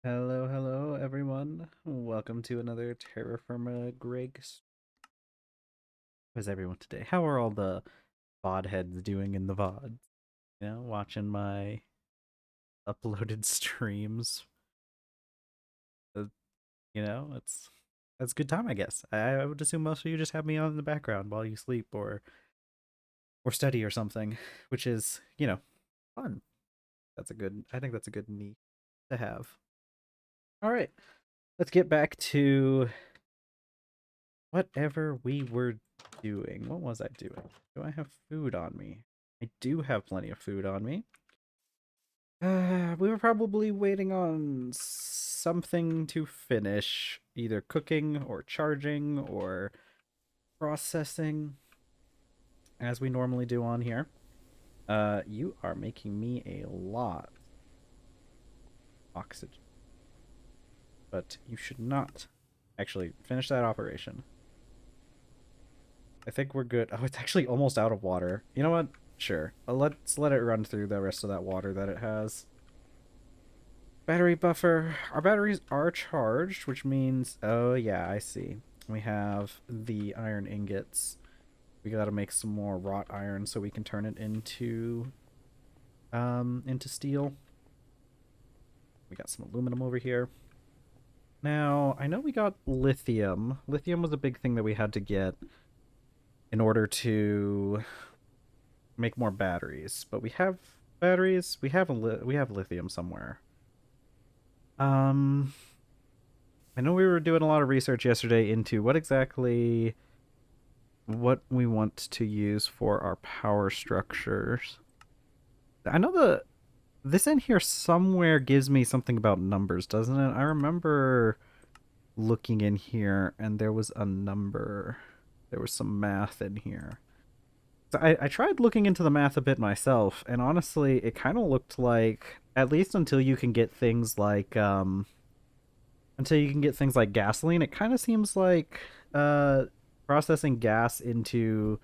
Hello, hello, everyone. Welcome to another TerrafirmaGreg. How's everyone today? How are all the VOD heads doing in the VODs? Watching my uploaded streams. Uh, it's that's a good time, I guess. I would assume most of you just have me on in the background while you sleep or study or something, which is fun. I think that's a good need to have. All right, let's get back to whatever we were doing. What was I doing? Do I have food on me? I do have plenty of food on me. We were probably waiting on something to finish, either cooking or charging or processing, as we normally do on here. You are making me a lot of oxygen, but you should not actually finish that operation. I think we're good. Oh, it's actually almost out of water. You know what? Sure. Let's let it run through the rest of that water that it has. Battery buffer. Our batteries are charged, which means... Oh, yeah, I see. We have the iron ingots. We gotta make some more wrought iron so we can turn it into steel. We got some aluminum over here. Now, I know we got lithium. Lithium was a big thing that we had to get in order to make more batteries, but we have batteries. We have lithium somewhere. Um, I know we were doing a lot of research yesterday into what we want to use for our power structures. I know this in here somewhere gives me something about numbers, doesn't it? I remember looking in here and there was a number. There was some math in here. So I tried looking into the math a bit myself, and honestly, it kind of looked like, at least until you can get things like gasoline, it kind of seems like uh, processing gas into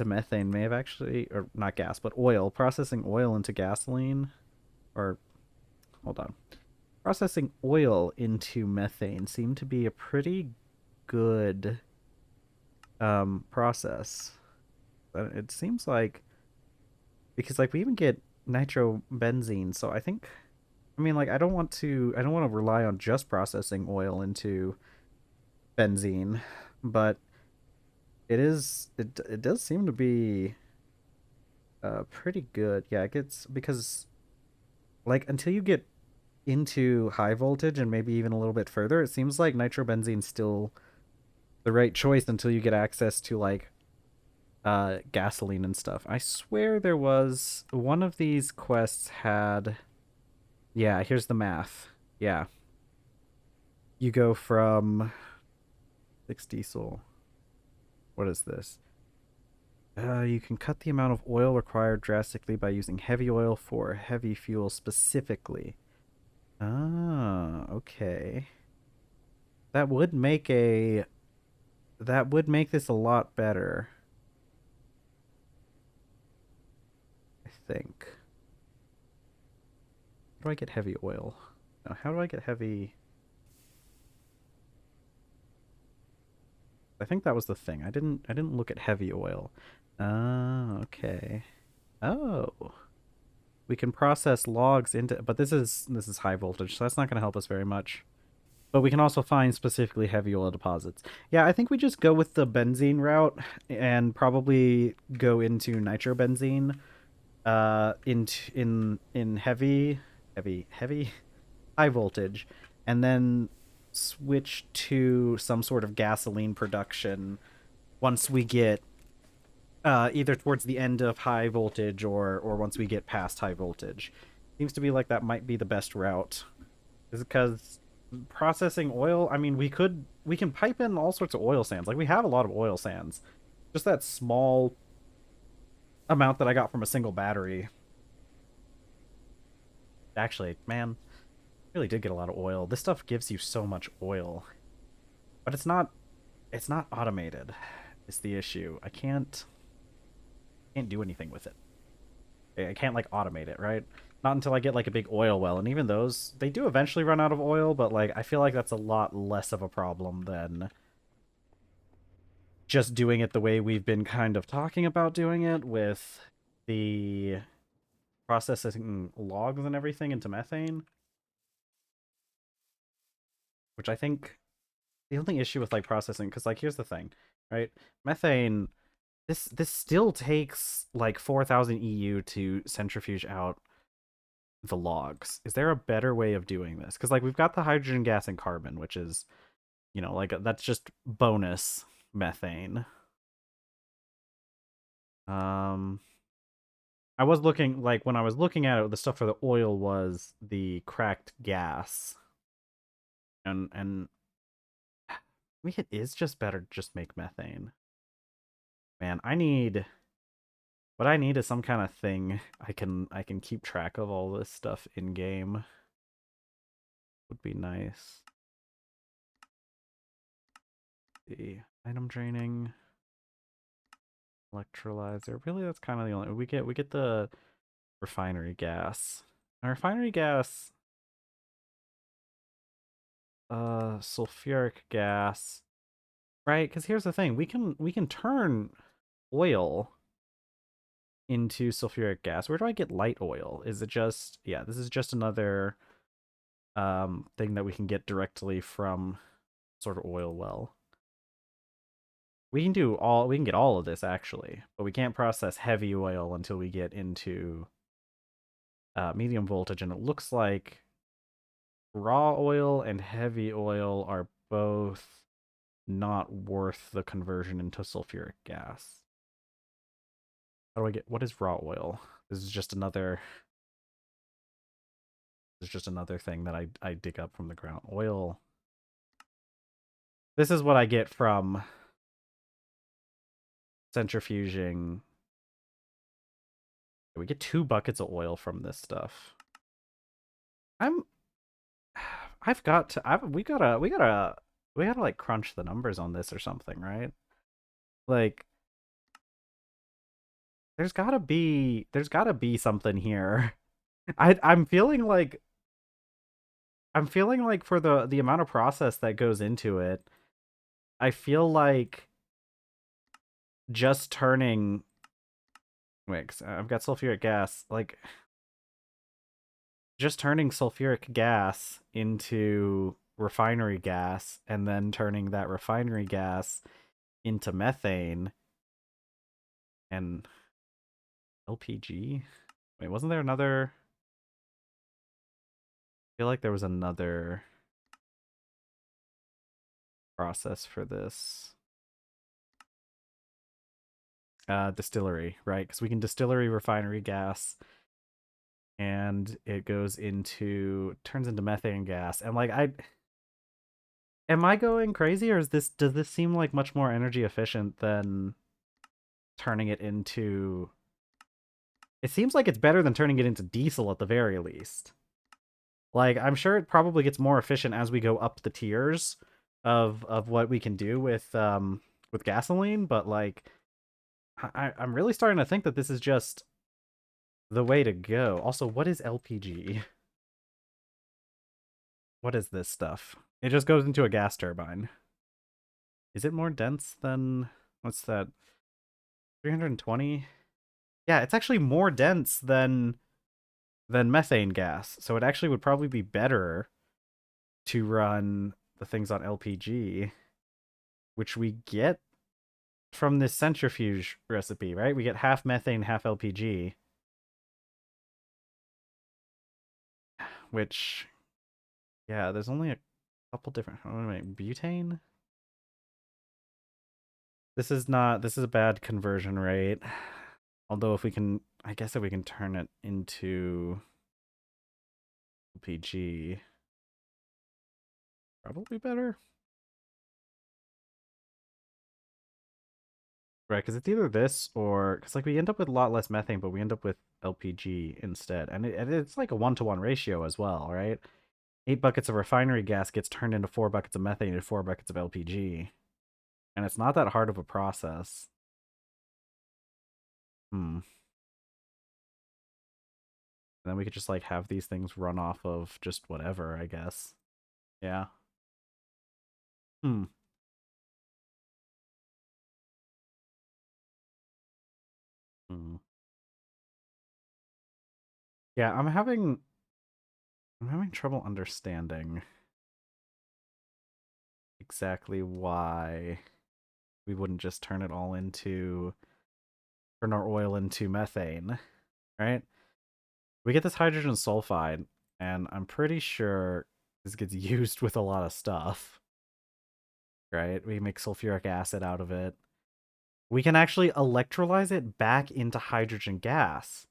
methane may have actually, or not gas, but oil, processing oil into gasoline, or hold on, processing oil into methane seemed to be a pretty good process. But it seems like because like we even get nitrobenzene, so I mean like I don't want to rely on just processing oil into benzene, but it does seem to be pretty good. Yeah, it gets because like until you get into high voltage and maybe even a little bit further, it seems like nitrobenzene's still the right choice until you get access to like gasoline and stuff. I swear there was one of these quests had, yeah, here's the math. Yeah. You go from 6 diesel. What is this? You can cut the amount of oil required drastically by using heavy oil for heavy fuel specifically. Ah, okay. That would make a that would make this a lot better, I think. How do I get heavy oil? No, how do I get heavy? I think that was the thing. I didn't look at heavy oil. Ah, okay. Oh. We can process logs into, but this is high voltage, so that's not going to help us very much. But we can also find specifically heavy oil deposits. Yeah, I think we just go with the benzene route and probably go into nitrobenzene in heavy high voltage, and then switch to some sort of gasoline production once we get either towards the end of high voltage or once we get past high voltage. Seems to be like that might be the best route. Is because processing oil, I mean, we can pipe in all sorts of oil sands. Like we have a lot of oil sands. Just that small amount that I got from a single battery. Actually, man, really did get a lot of oil. This stuff gives you so much oil. But it's not automated. Is the issue. I can't do anything with it. I can't like automate it, right? Not until I get like a big oil well, and even those, they do eventually run out of oil, but like I feel like that's a lot less of a problem than just doing it the way we've been kind of talking about doing it with the processing logs and everything into methane, which I think the only issue with like processing, because like here's the thing, right? Methane, this still takes like 4,000 EU to centrifuge out the logs. Is there a better way of doing this? Because like we've got the hydrogen gas and carbon, which is, like that's just bonus methane. Um, I was looking like when I was looking at it, the stuff for the oil was the cracked gas, and maybe it is just better to just make methane. Man, what I need is some kind of thing I can keep track of all this stuff in game. Would be nice. The item draining electrolyzer. Really, that's kind of the only we get the refinery gas. And refinery gas, sulfuric gas, right? Because here's the thing: we can turn oil into sulfuric gas. Where do I get light oil? Is it just, yeah, this is just another thing that we can get directly from sort of oil well. We can get all of this actually, but we can't process heavy oil until we get into medium voltage, and it looks like raw oil and heavy oil are both not worth the conversion into sulfuric gas. How do I get, what is raw oil? This is just another thing that I dig up from the ground. Oil. This is what I get from centrifuging. We get 2 buckets of oil from this stuff. I'm I've got to I've we gotta like crunch the numbers on this or something, right? Like there's gotta be something here. I'm feeling like for the amount of process that goes into it, I feel like just turning wait, 'cause I've got sulfuric gas, like just turning sulfuric gas into refinery gas and then turning that refinery gas into methane and LPG. Wait, wasn't there another? I feel like there was another process for this. Distillery, right? Because we can distillery refinery gas and it turns into methane gas. And like am I going crazy, or does this seem like much more energy efficient than turning it into, it seems like it's better than turning it into diesel at the very least. Like I'm sure it probably gets more efficient as we go up the tiers of what we can do with gasoline, but like I'm really starting to think that this is just the way to go. Also, what is LPG? What is this stuff? It just goes into a gas turbine. Is it more dense than, what's that? 320? Yeah, it's actually more dense than methane gas. So it actually would probably be better to run the things on LPG, which we get from this centrifuge recipe, right? We get half methane, half LPG, which, yeah, there's only a couple different, wait, butane? This is a bad conversion rate. Although if we can, I guess if we can turn it into LPG, probably better. Right, because it's either this or, because like we end up with a lot less methane, but we end up with LPG instead. And it's like a 1-to-1 ratio as well, right? 8 buckets of refinery gas gets turned into 4 buckets of methane and 4 buckets of LPG. And it's not that hard of a process. Hmm. And then we could just like have these things run off of just whatever, I guess. Yeah. Hmm. Hmm. Yeah, I'm having trouble understanding exactly why we wouldn't just turn our oil into methane, right? We get this hydrogen sulfide, and I'm pretty sure this gets used with a lot of stuff, right? We make sulfuric acid out of it. We can actually electrolyze it back into hydrogen gas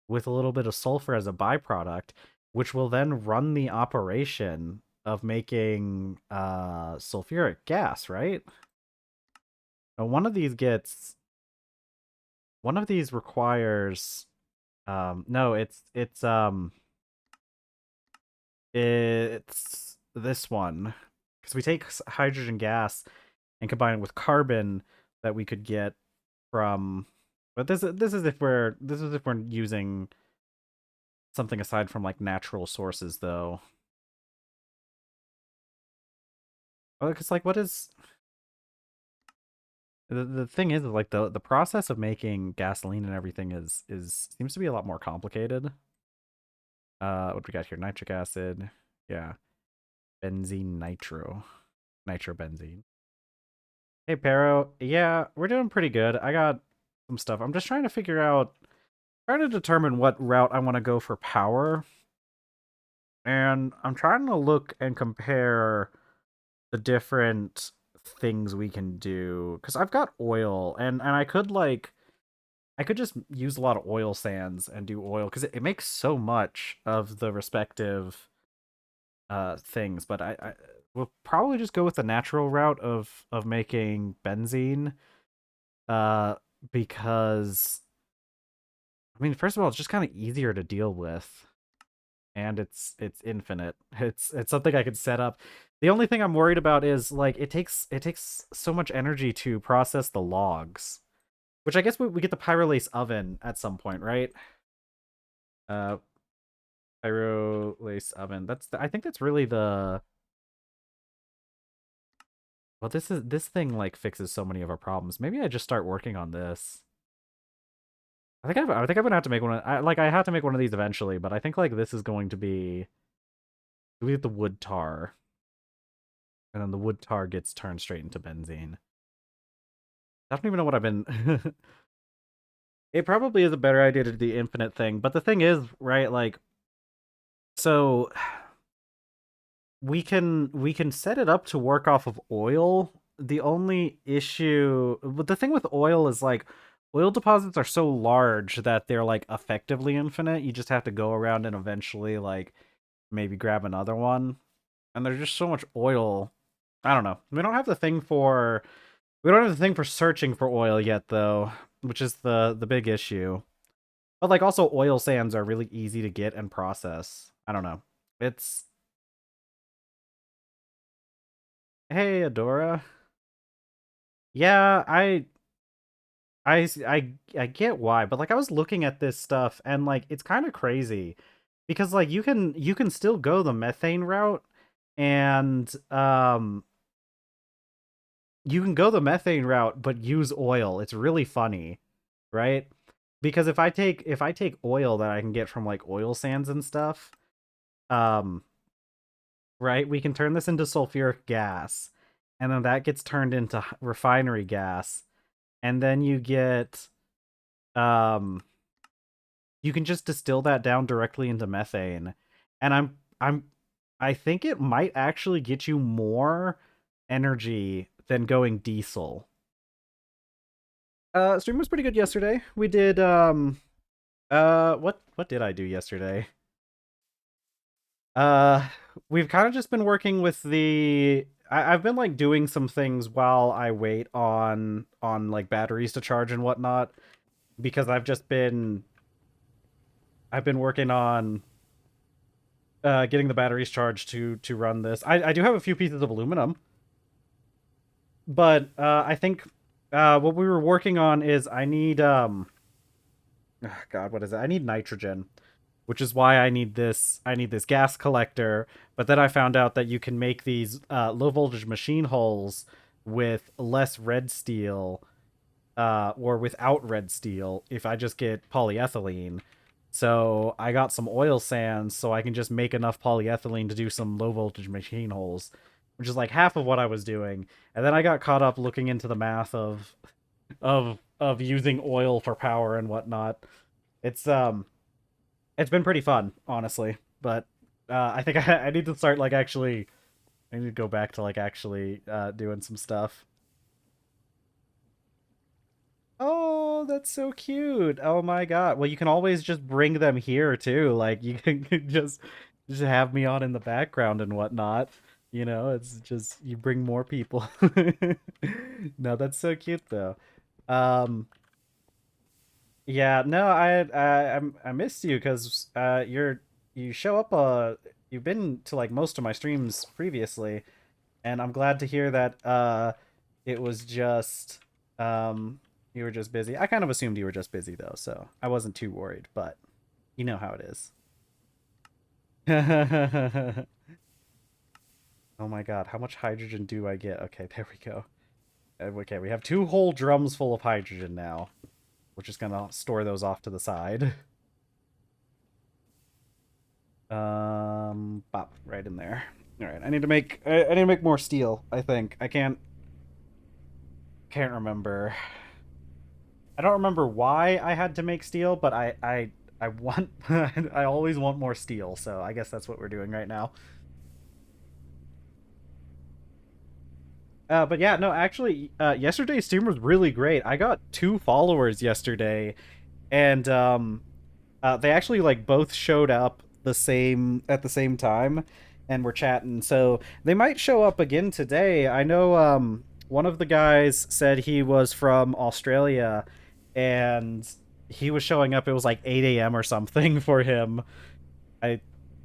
with a little bit of sulfur as a byproduct, which will then run the operation of making sulfuric gas, right? Now, one of these requires no, it's this one, because we take hydrogen gas and combine it with carbon that we could get from. But this is if we're using something aside from like natural sources, though. Because like, what is the thing is like the process of making gasoline and everything is seems to be a lot more complicated. What we got here? Nitric acid, yeah, benzene, nitrobenzene. Hey, Pero. Yeah, we're doing pretty good. I got some stuff. I'm just trying to determine what route I want to go for power. And I'm trying to look and compare the different things we can do. Because I've got oil, and I could just use a lot of oil sands and do oil, because it makes so much of the respective things. But I will probably just go with the natural route of making benzene. Uh, because I mean, first of all, it's just kind of easier to deal with, and it's infinite. It's something I could set up. The only thing I'm worried about is like it takes so much energy to process the logs, which I guess we get the pyrolase oven at some point, right? Uh, Pyrolase oven. I think that's really the. Well, this thing like fixes so many of our problems. Maybe I just start working on this. I think I'm gonna have to make one. I have to make one of these eventually, but I think like this is going to be. We get the wood tar, and then the wood tar gets turned straight into benzene. I don't even know what I've been. It probably is a better idea to do the infinite thing, but the thing is, right? Like, so we can set it up to work off of oil. The only issue, but the thing with oil is like oil deposits are so large that they're like effectively infinite. You just have to go around and eventually like maybe grab another one. And there's just so much oil. I don't know. We don't have the thing for searching for oil yet though, which is the big issue. But like also oil sands are really easy to get and process. I don't know. It's Hey Adora. Yeah, I get why, but like I was looking at this stuff and like it's kind of crazy because like you can still go the methane route, and you can go the methane route but use oil. It's really funny, right? Because if I take oil that I can get from like oil sands and stuff, um right, we can turn this into sulfuric gas, and then that gets turned into refinery gas, and then um you can just distill that down directly into methane. And I think it might actually get you more energy than going diesel. Stream was pretty good yesterday. We did what did I do yesterday? Uh we've kind of just been working with I've been like doing some things while I wait on like batteries to charge and whatnot, because I've been working on getting the batteries charged to run this. I do have a few pieces of aluminum, but I think what we were working on is I need God, what is it? I need nitrogen. which is why I need this gas collector. But then I found out that you can make these low voltage machine holes with less red steel, or without red steel if I just get polyethylene. So I got some oil sands so I can just make enough polyethylene to do some low voltage machine holes, which is like half of what I was doing. And then I got caught up looking into the math of using oil for power and whatnot. It's it's been pretty fun, honestly. But I think I need to start like actually. I need to go back to like actually doing some stuff. Oh, that's so cute. Oh my god. Well, you can always just bring them here too. Like you can just have me on in the background and whatnot. It's just you bring more people. No, that's so cute though. Um, yeah, no, I missed you because you show up you've been to like most of my streams previously, and I'm glad to hear that it was just you were just busy. I kind of assumed you were just busy though, so I wasn't too worried, but you know how it is. Oh my god, how much hydrogen do I get? Okay, there we go. Okay, we have 2 whole drums full of hydrogen now. We're just gonna store those off to the side. Bop, right in there. All right, I need to make more steel. I think I can't remember. I don't remember why I had to make steel, but I want I always want more steel, so I guess that's what we're doing right now. But yeah, no, actually, yesterday's stream was really great. I got 2 followers yesterday, and they actually like both showed up at the same time, and were chatting. So they might show up again today. I know one of the guys said he was from Australia, and he was showing up. It was like 8 a.m. or something for him. I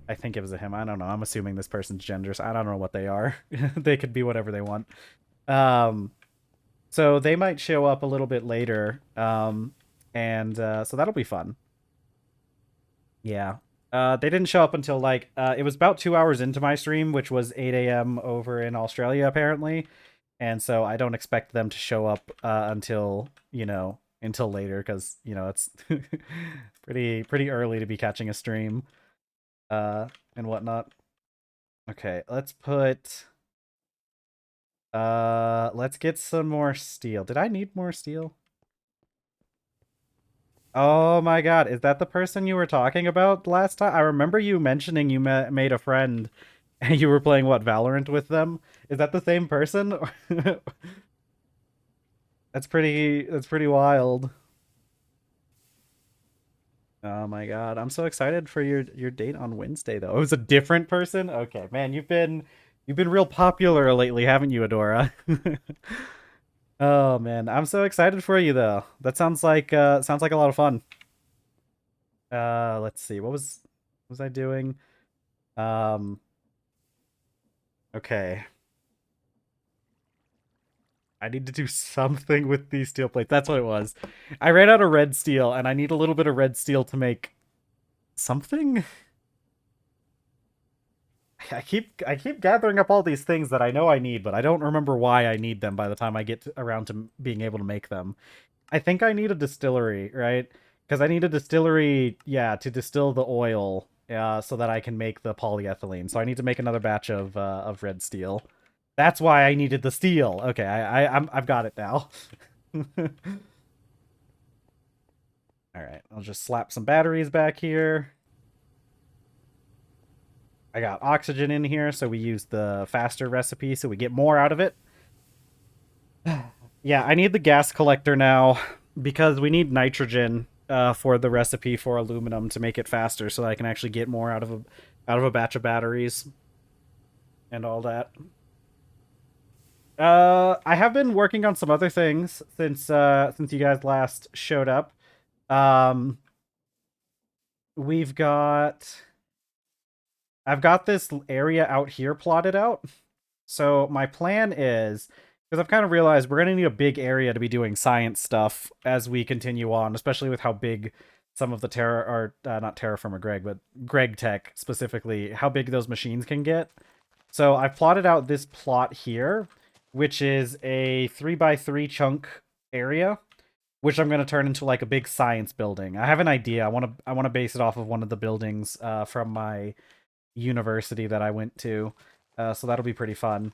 I think it was a him. I don't know. I'm assuming this person's genders. I don't know what they are. They could be whatever they want. Um, so they might show up a little bit later. And so that'll be fun. Yeah. They didn't show up until like it was about 2 hours into my stream, which was 8 a.m. over in Australia apparently, and so I don't expect them to show up until until later because it's pretty early to be catching a stream and whatnot. Okay, let's get some more steel. Did I need more steel? Oh my god, is that the person you were talking about last time? I remember you mentioning you made a friend and you were playing what, Valorant with them? Is that the same person? That's pretty wild. Oh my god, I'm so excited for your date on Wednesday though. It was a different person? Okay, man, you've been real popular lately, haven't you, Adora? Oh man, I'm so excited for you though. That sounds like a lot of fun. Let's see. What was I doing? Um, okay. I need to do something with these steel plates. That's what it was. I ran out of red steel, and I need a little bit of red steel to make something. I keep gathering up all these things that I know I need, but I don't remember why I need them by the time I get around to being able to make them. I think I need a distillery, right? Because I need a distillery, yeah, to distill the oil, so that I can make the polyethylene. So I need to make another batch of red steel. That's why I needed the steel. Okay, I've got it now. All right, I'll just slap some batteries back here. I got oxygen in here, so we use the faster recipe, so we get more out of it. Yeah, I need the gas collector now because we need nitrogen for the recipe for aluminum to make it faster, so that I can actually get more out of a batch of batteries and all that. I have been working on some other things since you guys last showed up. Um, we've got I've got this area out here plotted out. So my plan is, because I've kind of realized we're gonna need a big area to be doing science stuff as we continue on, especially with how big some of the Terra or not TerrafirmaGreg, but Greg Tech specifically, how big those machines can get. So I've plotted out this plot here, which is a 3x3 chunk area, which I'm going to turn into like a big science building. I have an idea. I want to base it off of one of the buildings from my university that I went to. So that'll be pretty fun.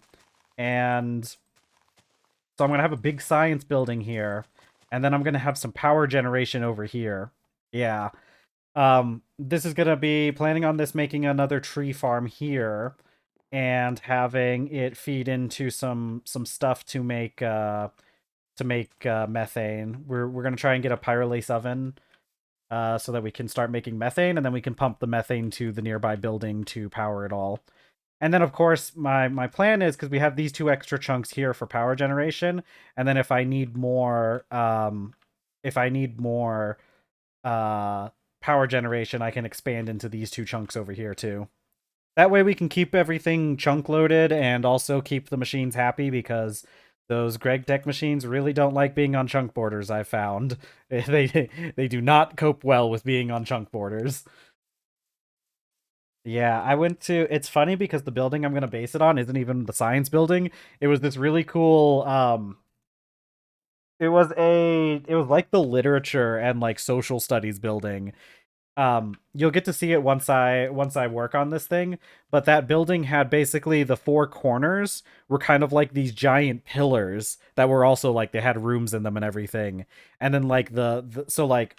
And so I'm going to have a big science building here, and then I'm going to have some power generation over here. Yeah. This is going to be planning on this making another tree farm here and having it feed into some stuff to make methane. We're going to try and get a pyrolase oven so that we can start making methane, and then we can pump the methane to the nearby building to power it all. And then, of course, my plan is, because we have these two extra chunks here for power generation, and then if I need more power generation, I can expand into these two chunks over here too. That way we can keep everything chunk loaded and also keep the machines happy, because those Greg Tech machines really don't like being on chunk borders, I've found. They do not cope well with being on chunk borders. Yeah, I went to it's funny because the building I'm gonna base it on isn't even the science building. It was this really cool it was like the literature and like social studies building. You'll get to see it once I work on this thing, but that building had basically the four corners were kind of like these giant pillars that were also like they had rooms in them and everything. And then like the so like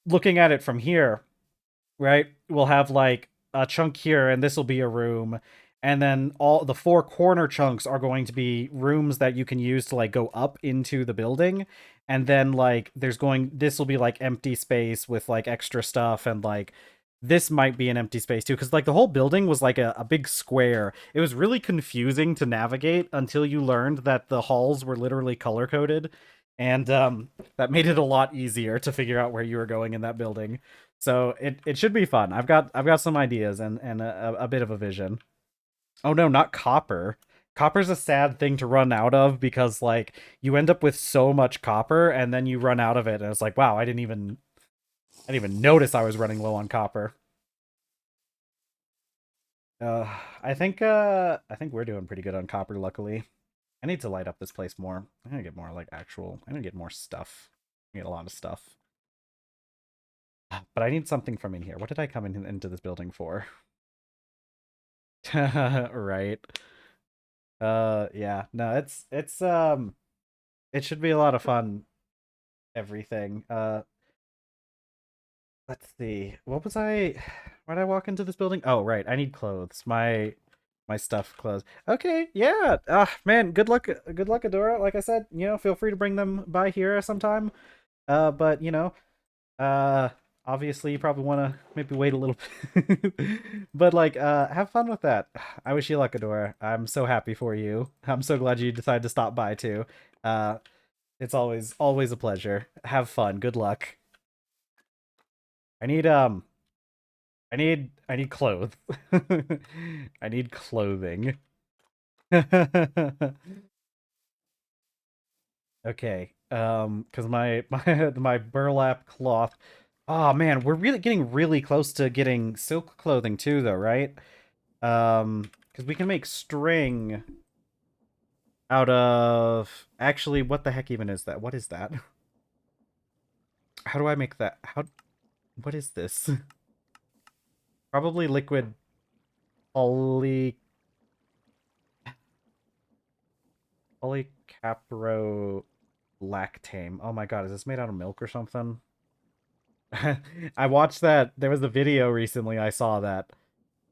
looking at it from here, right? We'll have like a chunk here, and this will be a room. And then all the four corner chunks are going to be rooms that you can use to like go up into the building. And then like this will be like empty space with like extra stuff, and like this might be an empty space too, because like the whole building was like a big square. It was really confusing to navigate until you learned that the halls were literally color coded, and that made it a lot easier to figure out where you were going in that building. So it should be fun. I've got some ideas and a bit of a vision. Oh no, not copper. Copper's a sad thing to run out of, because like you end up with so much copper and then you run out of it, and it's like, wow, I didn't even notice I was running low on copper. Uh I think we're doing pretty good on copper, luckily. I need to light up this place more. I'm gonna get more like I need to get more stuff. I get a lot of stuff. But I need something from in here. What did I come into this building for? Right. Yeah. No, it should be a lot of fun, everything. Let's see. What was I why'd I walk into this building? Oh, right. I need clothes. My stuff clothes. Okay, yeah. Man, good luck, Adora. Like I said, feel free to bring them by here sometime. But uh obviously you probably want to maybe wait a little bit. But like have fun with that. I wish you luck, Adora. I'm so happy for you. I'm so glad you decided to stop by too. uh it's always a pleasure. Have fun. Good luck. I need I need clothes. I need clothing. Okay. Because my burlap cloth. Oh man, we're really getting really close to getting silk clothing too, though, right? Because we can make string out of. Actually, what the heck even is that? What is that? How do I make that? How? What is this? Probably liquid poly polycaprolactame. Oh my god, is this made out of milk or something? I watched that. There was a video recently I saw that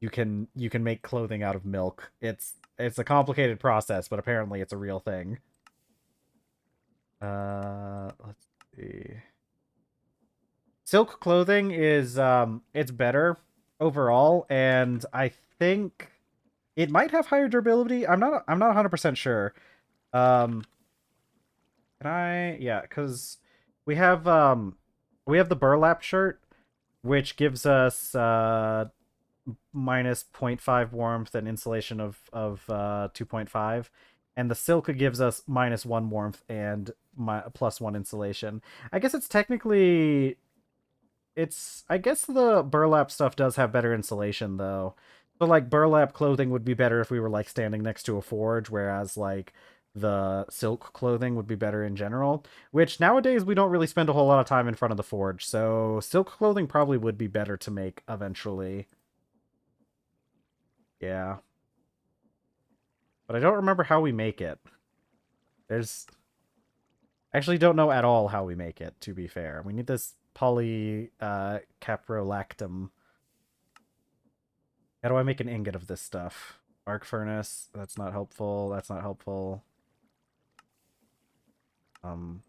you can make clothing out of milk. It's a complicated process, but apparently it's a real thing. Let's see. Silk clothing is it's better overall, and I think it might have higher durability. I'm not 100% sure. Um can I yeah, cuz we have um we have the burlap shirt, which gives us minus zero point 0.5 warmth and insulation of 2.5, and the silk gives us minus 1 warmth and plus 1 insulation. I guess it's technically it's I guess the burlap stuff does have better insulation though. So like burlap clothing would be better if we were like standing next to a forge, whereas like the silk clothing would be better in general. Which nowadays we don't really spend a whole lot of time in front of the forge, so silk clothing probably would be better to make eventually. Yeah. But I don't remember how we make it. There's I actually don't know at all how we make it, to be fair. We need this poly caprolactam. How do I make an ingot of this stuff? Arc furnace. That's not helpful. That's not helpful. Um.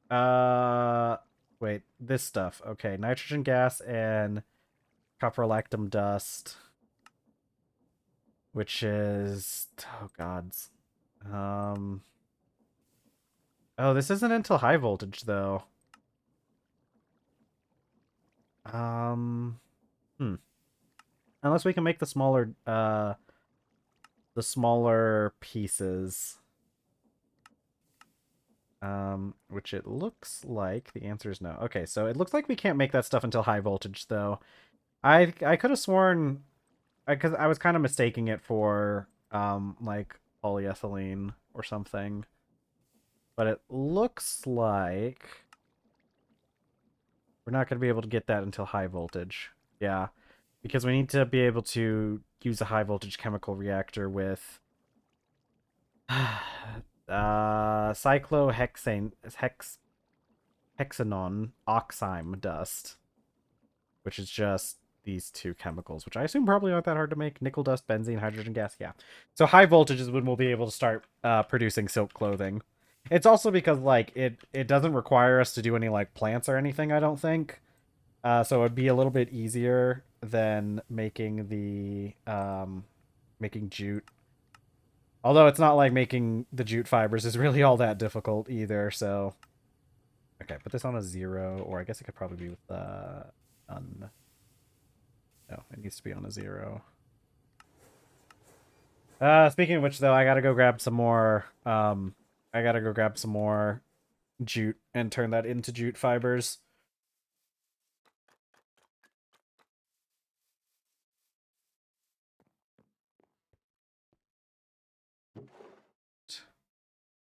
Uh. Wait. This stuff. Okay. Nitrogen gas and caprolactam dust, which is oh gods. Um. Oh, this isn't until high voltage though. Um. Hmm. Unless we can make the smaller pieces. Which it looks like the answer is no. Okay, so it looks like we can't make that stuff until high voltage, though. I could have sworn, because I was kind of mistaking it for like polyethylene or something, but it looks like we're not going to be able to get that until high voltage. Yeah, because we need to be able to use a high voltage chemical reactor with cyclohexane hexanon oxime dust, which is just these two chemicals, which I assume probably aren't that hard to make. Nickel dust, benzene, hydrogen gas. Yeah. So high voltage is when we'll be able to start producing silk clothing. It's also because like it doesn't require us to do any like plants or anything, I don't think. So it'd be a little bit easier than making the making jute. Although it's not like making the jute fibers is really all that difficult either, so okay, put this on a 0, or I guess it could probably be with none. No, it needs to be on a 0. Speaking of which, though, I gotta go grab some more. I gotta go grab some more jute and turn that into jute fibers.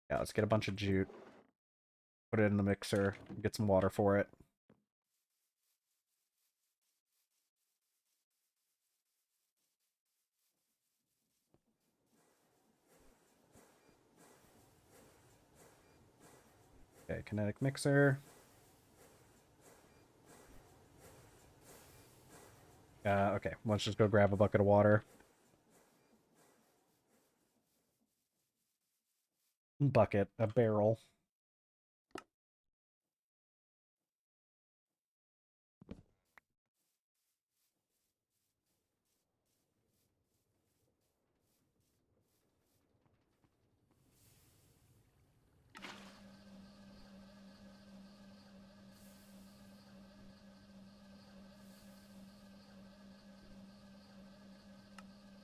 Yeah, let's get a bunch of jute. Put it in the mixer. Get some water for it. Okay, kinetic mixer. Okay, let's just go grab a bucket of water. Bucket, a barrel.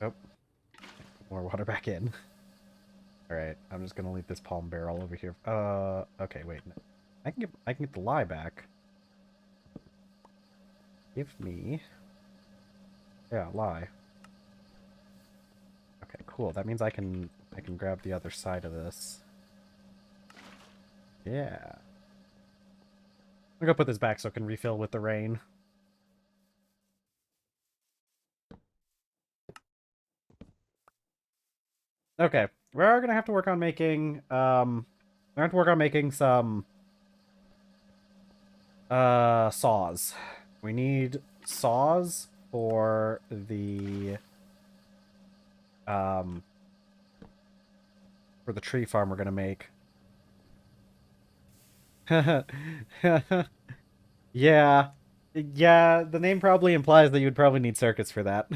Oh, put more water back in. All right, I'm just gonna leave this palm barrel over here. Okay, wait. I can get the lye back. Give me, yeah, lye. Okay, cool. That means I can grab the other side of this. Yeah. I'm gonna put this back so it can refill with the rain. Okay, we're gonna have to work on making we're gonna have to work on making some saws. We need saws um for the tree farm we're gonna make. Yeah. Yeah, the name probably implies that you would probably need circuits for that.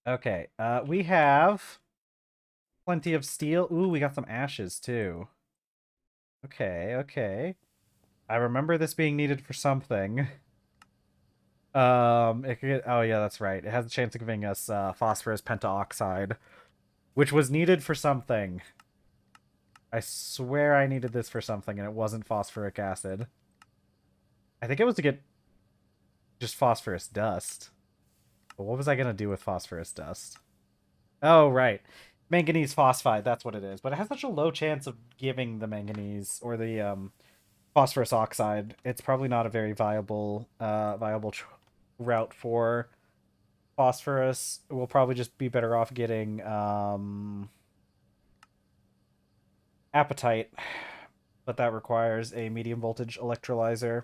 Okay, we have plenty of steel. Ooh, we got some ashes too. Okay, okay. I remember this being needed for something. It could, oh yeah, that's right. It has a chance of giving us phosphorus pentaoxide, which was needed for something. I swear I needed this for something and it wasn't phosphoric acid. I think it was to get just phosphorus dust. But what was I gonna do with phosphorus dust? Oh, right. Manganese phosphide, that's what it is. But it has such a low chance of giving the manganese or the phosphorus oxide. It's probably not a very viable route for phosphorus. We'll probably just be better off getting apatite, but that requires a medium voltage electrolyzer.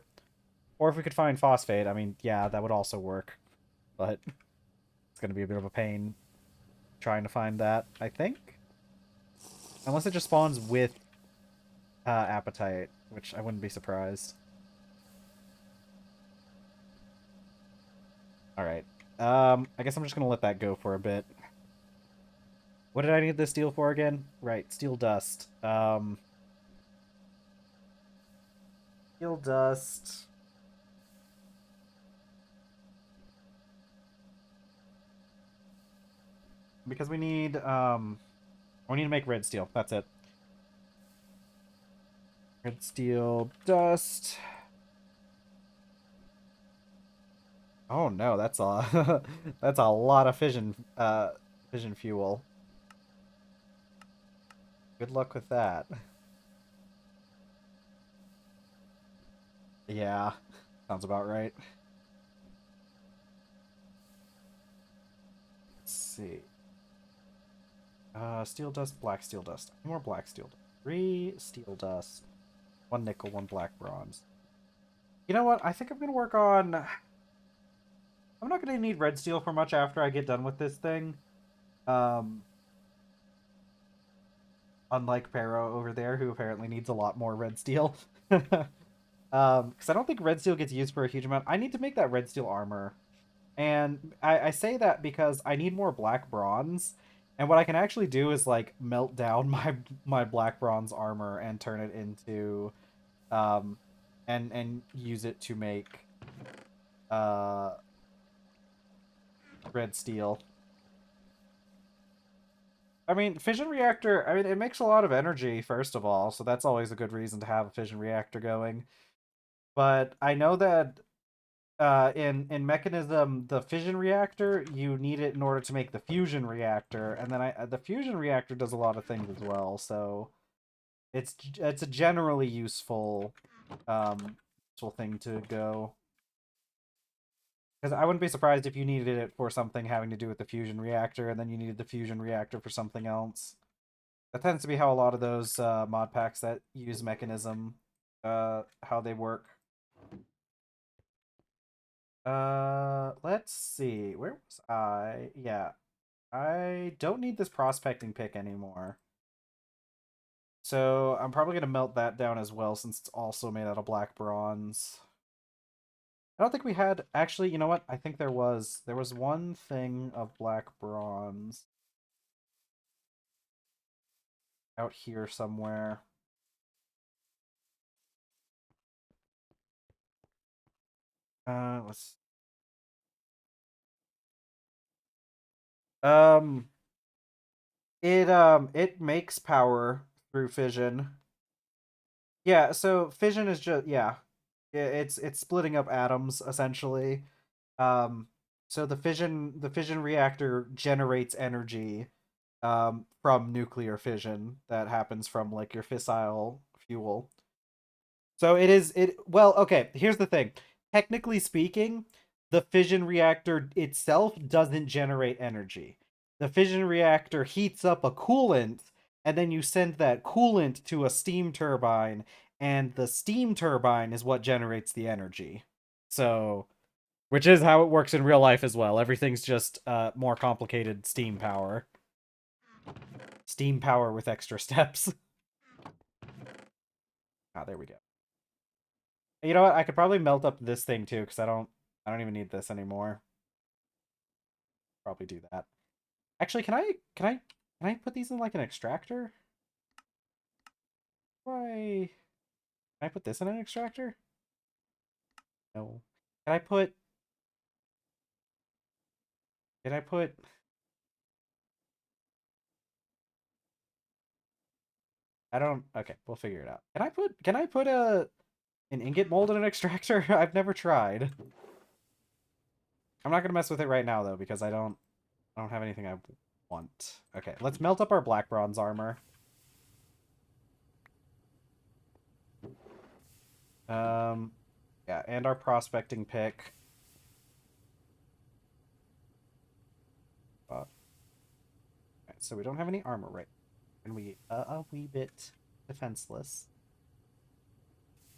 Or if we could find phosphate, I mean, yeah, that would also work. But it's going to be a bit of a pain trying to find that, I think. Unless it just spawns with apatite, which I wouldn't be surprised. All right. I guess I'm just going to let that go for a bit. What did I need this steel for again? Right, steel dust. Steel dust. Because we need to make red steel. That's it. Red steel dust. Oh no, that's a that's a lot of fission fuel. Good luck with that. Yeah, sounds about right. Let's see. Steel dust, black steel dust. More black steel dust. 3 steel dust. 1 nickel, 1 black bronze. You know what? I think I'm gonna work on. I'm not gonna need red steel for much after I get done with this thing. Um, Unlike Pero over there, who apparently needs a lot more red steel. Because I don't think red steel gets used for a huge amount. I need to make that red steel armor. And I say that because I need more black bronze. And what I can actually do is like melt down my black bronze armor and turn it into um and use it to make uh red steel. I mean, fission reactor, I mean it makes a lot of energy first of all, so that's always a good reason to have a fission reactor going. But I know that in mechanism the fission reactor you need it in order to make the fusion reactor, and then the fusion reactor does a lot of things as well, so it's a generally useful thing to go, because I wouldn't be surprised if you needed it for something having to do with the fusion reactor and then you needed the fusion reactor for something else. That tends to be how a lot of those mod packs that use mechanism how they work. Let's see. Where was I? Yeah. I don't need this prospecting pick anymore. So I'm probably going to melt that down as well since it's also made out of black bronze. I don't think we had actually, you know what? I think there was one thing of black bronze out here somewhere. Let's um it makes power through fission. Yeah, so fission is just yeah. It's splitting up atoms essentially. Um, so the fission reactor generates energy from nuclear fission that happens from like your fissile fuel. So well, okay, here's the thing. Technically speaking, the fission reactor itself doesn't generate energy. The fission reactor heats up a coolant, and then you send that coolant to a steam turbine, and the steam turbine is what generates the energy. So, which is how it works in real life as well. Everything's just more complicated steam power. Steam power with extra steps. Ah, there we go. You know what? I could probably melt up this thing too, because I don't even need this anymore. Probably do that. Actually, can I put these in like an extractor? Why can I put this in an extractor? No. Can I put can I put, I don't. Okay, we'll figure it out. Can I put an ingot mold in an extractor? I've never tried. I'm not gonna mess with it right now though because I don't have anything I want. Okay, let's melt up our black bronze armor. Um, yeah, and our prospecting pick. Right, so we don't have any armor right, and we a wee bit defenseless,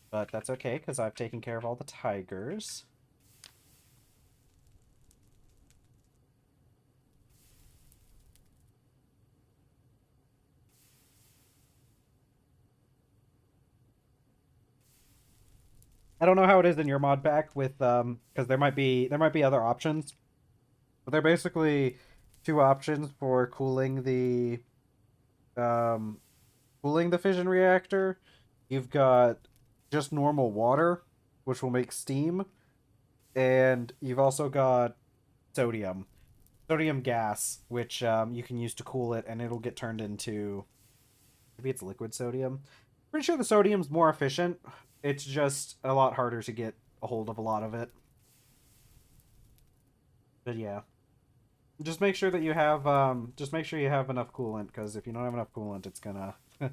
but that's okay because I've taken care of all the tigers. I don't know how it is in your mod pack with because there might be other options, but they're basically two options for um cooling the fission reactor. You've got just normal water, which will make steam, and you've also got sodium, sodium gas, which you can use to cool it, and it'll get turned into maybe it's liquid sodium. Pretty sure the sodium's more efficient. It's just a lot harder to get a hold of a lot of it. But yeah, just make sure you have enough coolant because if you don't have enough coolant, it's gonna it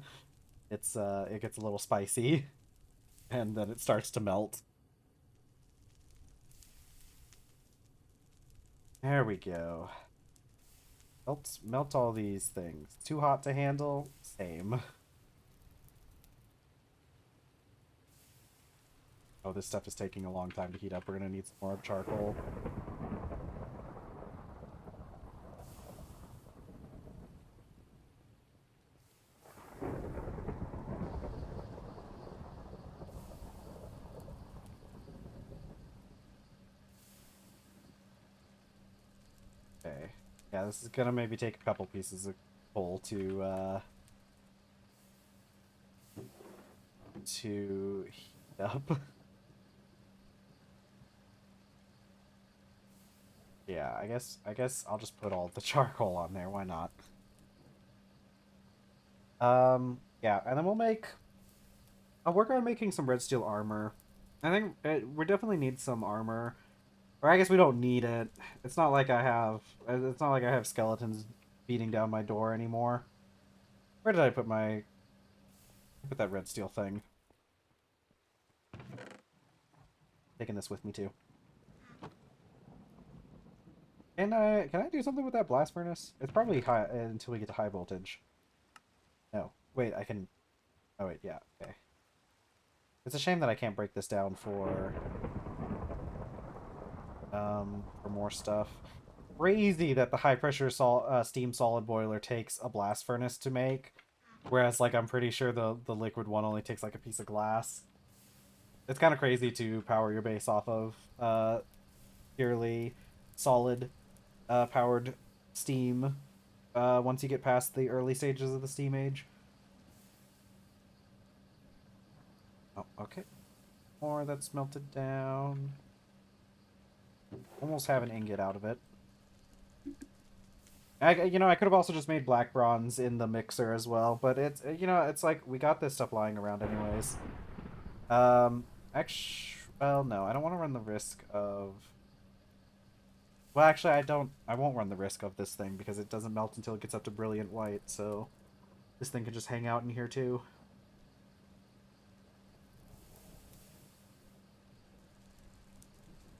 gets a little spicy and then it starts to melt. There we go. Melt all these things. Too hot to handle? Same. Oh, this stuff is taking a long time to heat up. We're gonna need some more charcoal. Okay. Yeah, this is gonna maybe take a couple pieces of coal to heat up. Yeah, I guess I'll just put all the charcoal on there. Why not? Yeah, and then I'll work on making some red steel armor. I think we definitely need some armor. Or I guess we don't need it. It's not like I have skeletons beating down my door anymore. Where did I put that red steel thing? Taking this with me too. Can I do something with that blast furnace? It's probably high until we get to high voltage. No. Wait, I can. Oh wait, yeah. Okay. It's a shame that I can't break this down for more stuff. Crazy that the high pressure steam solid boiler takes a blast furnace to make, whereas like I'm pretty sure the liquid one only takes like a piece of glass. It's kind of crazy to power your base off of purely solid powered steam once you get past the early stages of the steam age. Oh, okay. More that's melted down. Almost have an ingot out of it. I could have also just made black bronze in the mixer as well, but it's like we got this stuff lying around anyways. Actually, well, no, I don't want to run the risk of. Well, actually, I don't. I won't run the risk of this thing because it doesn't melt until it gets up to brilliant white. So this thing can just hang out in here too.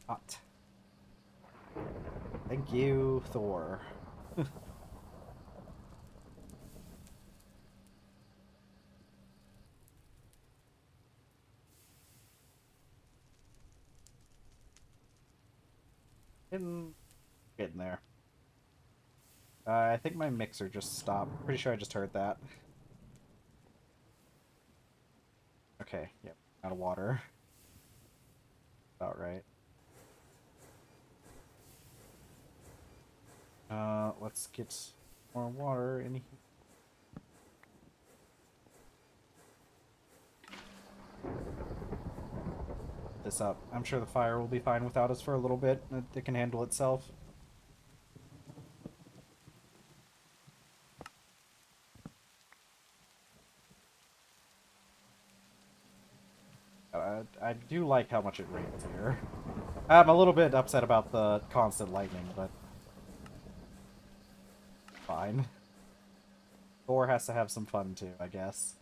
Hot. Thank you, Thor. Getting there. I think my mixer just stopped. Pretty sure I just heard that. Okay, yep. Out of water. About right. Let's get more water in here. This up. I'm sure the fire will be fine without us for a little bit. It can handle itself. I do like how much it rains here. I'm a little bit upset about the constant lightning, but fine. Thor has to have some fun too, I guess.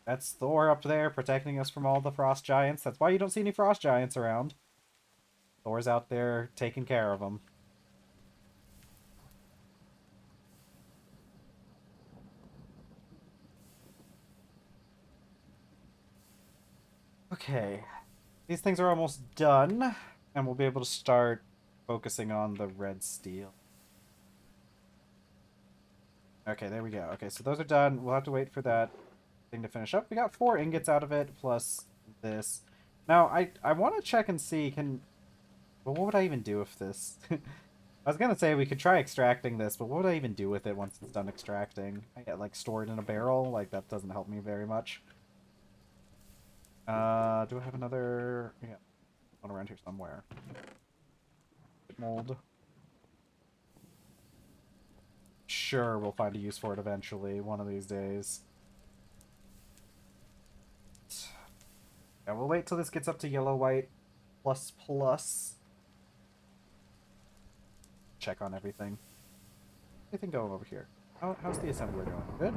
That's Thor up there protecting us from all the frost giants. That's why you don't see any frost giants around. Thor's out there taking care of them. Okay. These things are almost done, and we'll be able to start focusing on the red steel. Okay, there we go. Okay, so those are done. We'll have to wait for that thing to finish up. We got 4 ingots out of it, plus this. Now, I want to check and see, well, what would I even do with this? I was gonna say we could try extracting this, but what would I even do with it once it's done extracting? I get, like, stored in a barrel? Like, that doesn't help me very much. Do I have another... Yeah, one around here somewhere. Mold. Sure, we'll find a use for it eventually, one of these days. Yeah, we'll wait till this gets up to yellow-white plus plus. Check on everything. Anything going over here? How's the assembler going? Good?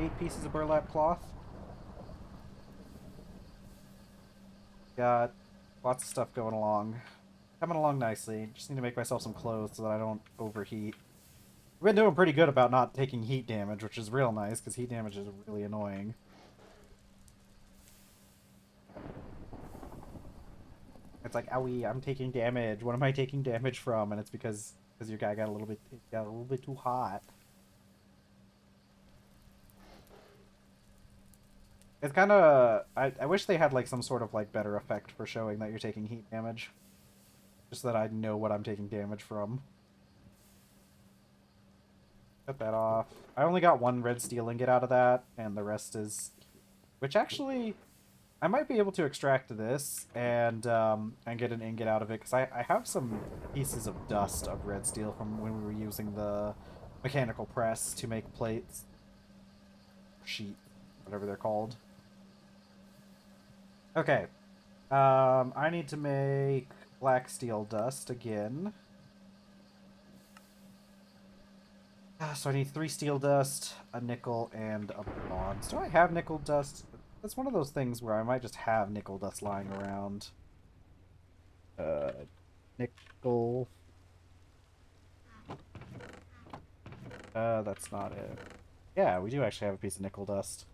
Eight pieces of burlap cloth. Got lots of stuff going along. Coming along nicely. Just need to make myself some clothes so that I don't overheat. We've been doing pretty good about not taking heat damage, which is real nice, because heat damage is really annoying. It's like, owie, I'm taking damage. What am I taking damage from? And it's because your guy got a little bit too hot. It's kind of... I wish they had, like, some sort of, like, better effect for showing that you're taking heat damage. Just so that I know what I'm taking damage from. Cut that off. I only got 1 red steel ingot out of that, and the rest is... Which actually... I might be able to extract this and get an ingot out of it, because I have some pieces of dust of red steel from when we were using the mechanical press to make plates. Sheet. Whatever they're called. Okay. I need to make black steel dust again. So I need 3 steel dust, a nickel, and a bronze. Do I have nickel dust? That's one of those things where I might just have nickel dust lying around. Nickel. That's not it. Yeah, we do actually have a piece of nickel dust.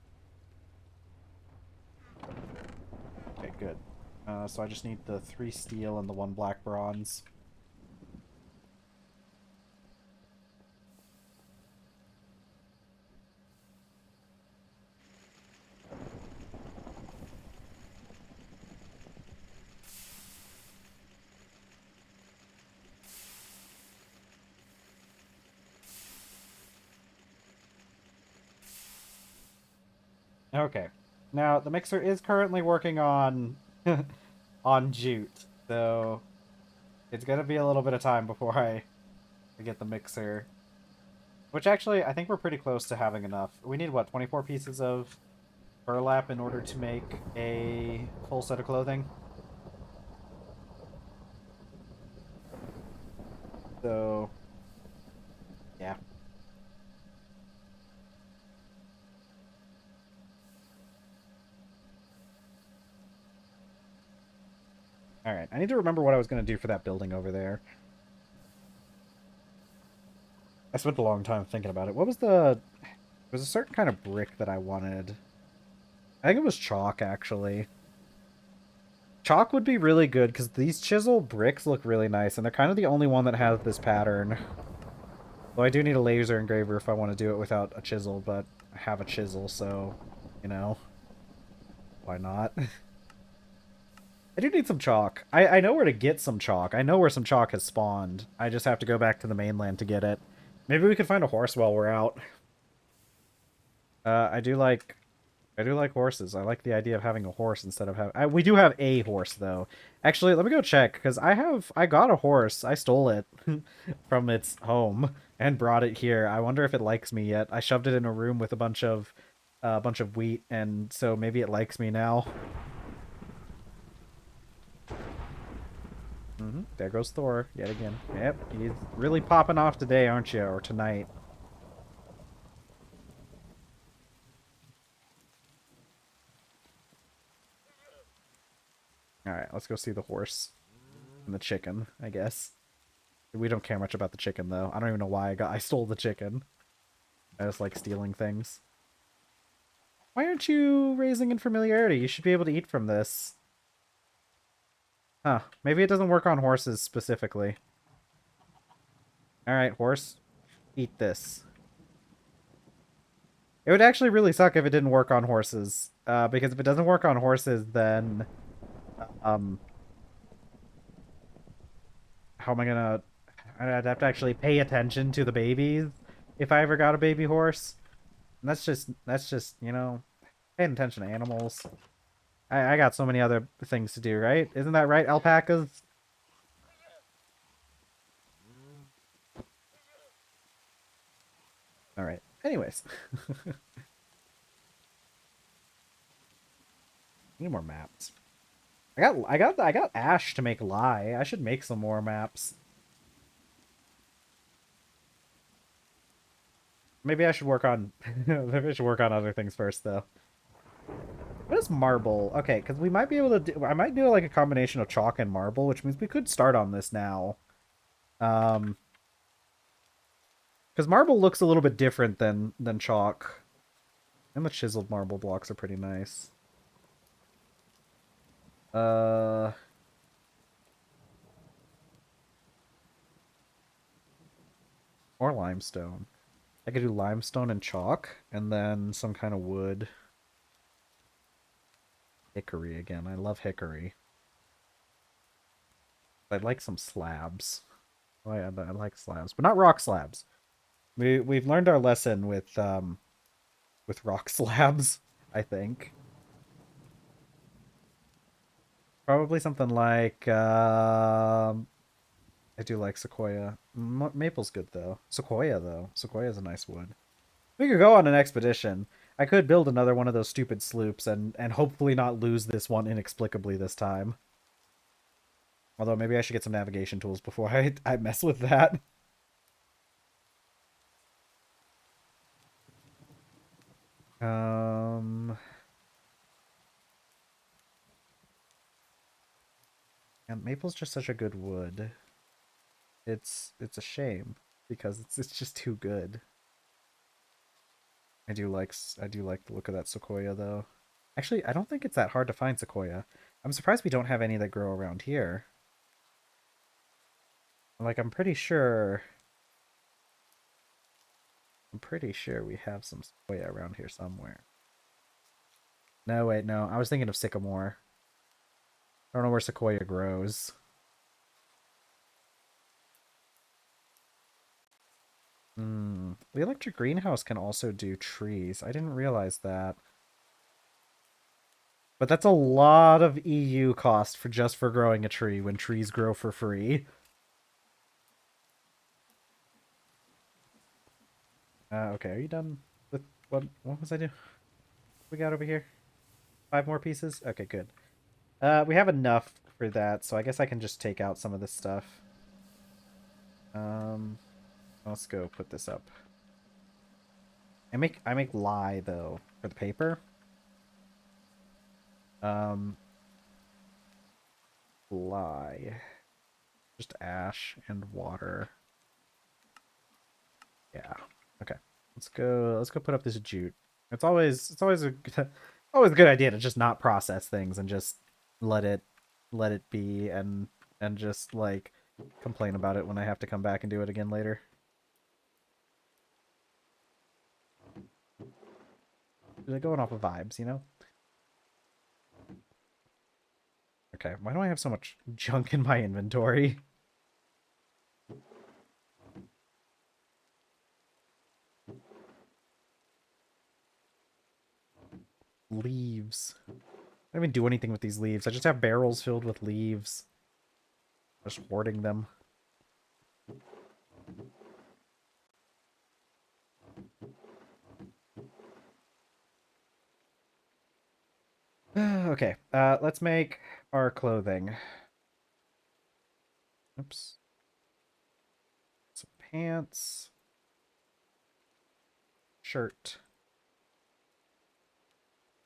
Okay, good. So I just need the 3 steel and the 1 black bronze. Okay. Now, the mixer is currently working on on jute, so it's gonna be a little bit of time before I get the mixer. Which actually, I think we're pretty close to having enough. We need, what, 24 pieces of burlap in order to make a full set of clothing? So, yeah. Alright, I need to remember what I was going to do for that building over there. I spent a long time thinking about it. What was the... There was a certain kind of brick that I wanted. I think it was chalk, actually. Chalk would be really good, because these chisel bricks look really nice, and they're kind of the only one that has this pattern. Though I do need a laser engraver if I want to do it without a chisel, but I have a chisel, so, you know, why not? I do need some chalk. I know where to get some chalk. I know where some chalk has spawned. I just have to go back to the mainland to get it. Maybe we can find a horse while we're out. I do like horses. I like the idea of having a horse instead of having... we do have a horse, though. Actually, let me go check, because I got a horse. I stole it from its home and brought it here. I wonder if it likes me yet. I shoved it in a room with a bunch of wheat, and so maybe it likes me now. There goes Thor yet again. Yep, he's really popping off today, aren't you? Or tonight. All right, let's go see the horse and the chicken, I guess. We don't care much about the chicken though. I don't even know why I stole the chicken. I just like stealing things. Why aren't you raising in familiarity? You should be able to eat from this. Huh. Maybe it doesn't work on horses specifically. Alright, horse. Eat this. It would actually really suck if it didn't work on horses. Because if it doesn't work on horses, then... Um... How am I gonna... I'd have to actually pay attention to the babies if I ever got a baby horse. And that's just, you know, paying attention to animals. I got so many other things to do, right? Isn't that right, alpacas? Alright. Anyways. Need more maps. I got ash to make lye. I should make some more maps. Maybe I should work on maybe I should work on other things first though. What is marble? Okay, because we might be able to do I might do like a combination of chalk and marble, which means we could start on this now. Um because marble looks a little bit different than chalk. And the chiseled marble blocks are pretty nice. Uh or limestone. I could do limestone and chalk, and then some kind of wood. Hickory again. I love hickory. I'd like some slabs. Oh yeah, I like slabs, but not rock slabs. We've learned our lesson with rock slabs, I think. Probably something like I do like sequoia. Maple's good though. Sequoia though. Sequoia's a nice wood. We could go on an expedition. I could build another one of those stupid sloops and hopefully not lose this one inexplicably this time. Although maybe I should get some navigation tools before I mess with that. Um, and maple's just such a good wood. It's a shame because it's just too good. I do like the look of that sequoia though. Actually, I don't think it's that hard to find sequoia. I'm surprised we don't have any that grow around here. Like I'm pretty sure we have some sequoia around here somewhere. No, wait, no. I was thinking of sycamore. I don't know where sequoia grows. The electric greenhouse can also do trees. I didn't realize that. But that's a lot of EU cost for just for growing a tree when trees grow for free. Okay, are you done with what was I doing? We got over here? 5 more pieces? Okay, good. We have enough for that, so I guess I can just take out some of this stuff. Let's go put this up. I make lye though for the paper. Lye. Just ash and water. Yeah. Okay. Let's go put up this jute. It's always a always a good idea to just not process things and just let it let it be and just like complain about it when I have to come back and do it again later. They're going off of vibes, you know? Okay, why do I have so much junk in my inventory? Leaves. I don't even do anything with these leaves. I just have barrels filled with leaves. Just hoarding them. Okay, let's make our clothing. Oops. Some pants. Shirt.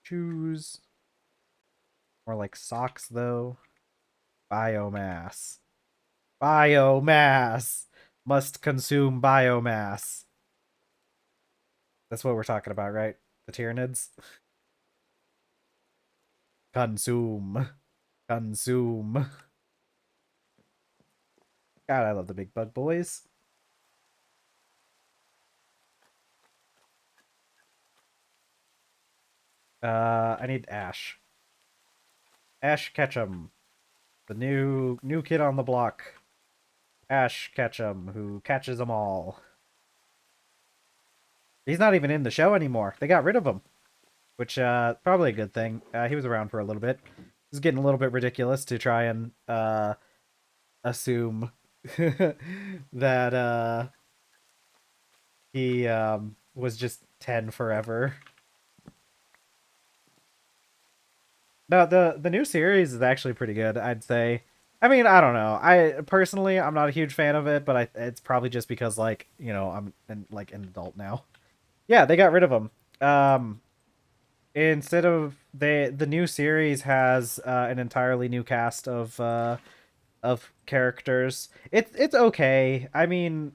Shoes. More like socks, though. Biomass. Biomass! Must consume biomass. That's what we're talking about, right? The Tyranids? Consume. Consume. God, I love the big bug boys. I need Ash. Ash Ketchum. The new kid on the block. Ash Ketchum, who catches them all. He's not even in the show anymore. They got rid of him. Which, probably a good thing. He was around for a little bit. It's getting a little bit ridiculous to try and, assume that, he, was just 10 forever. No, the new series is actually pretty good, I'd say. I mean, I don't know. I personally, I'm not a huge fan of it, but it's probably just because, like, you know, like an adult now. Yeah, they got rid of him. Instead of the new series has an entirely new cast of characters. It's okay. I mean,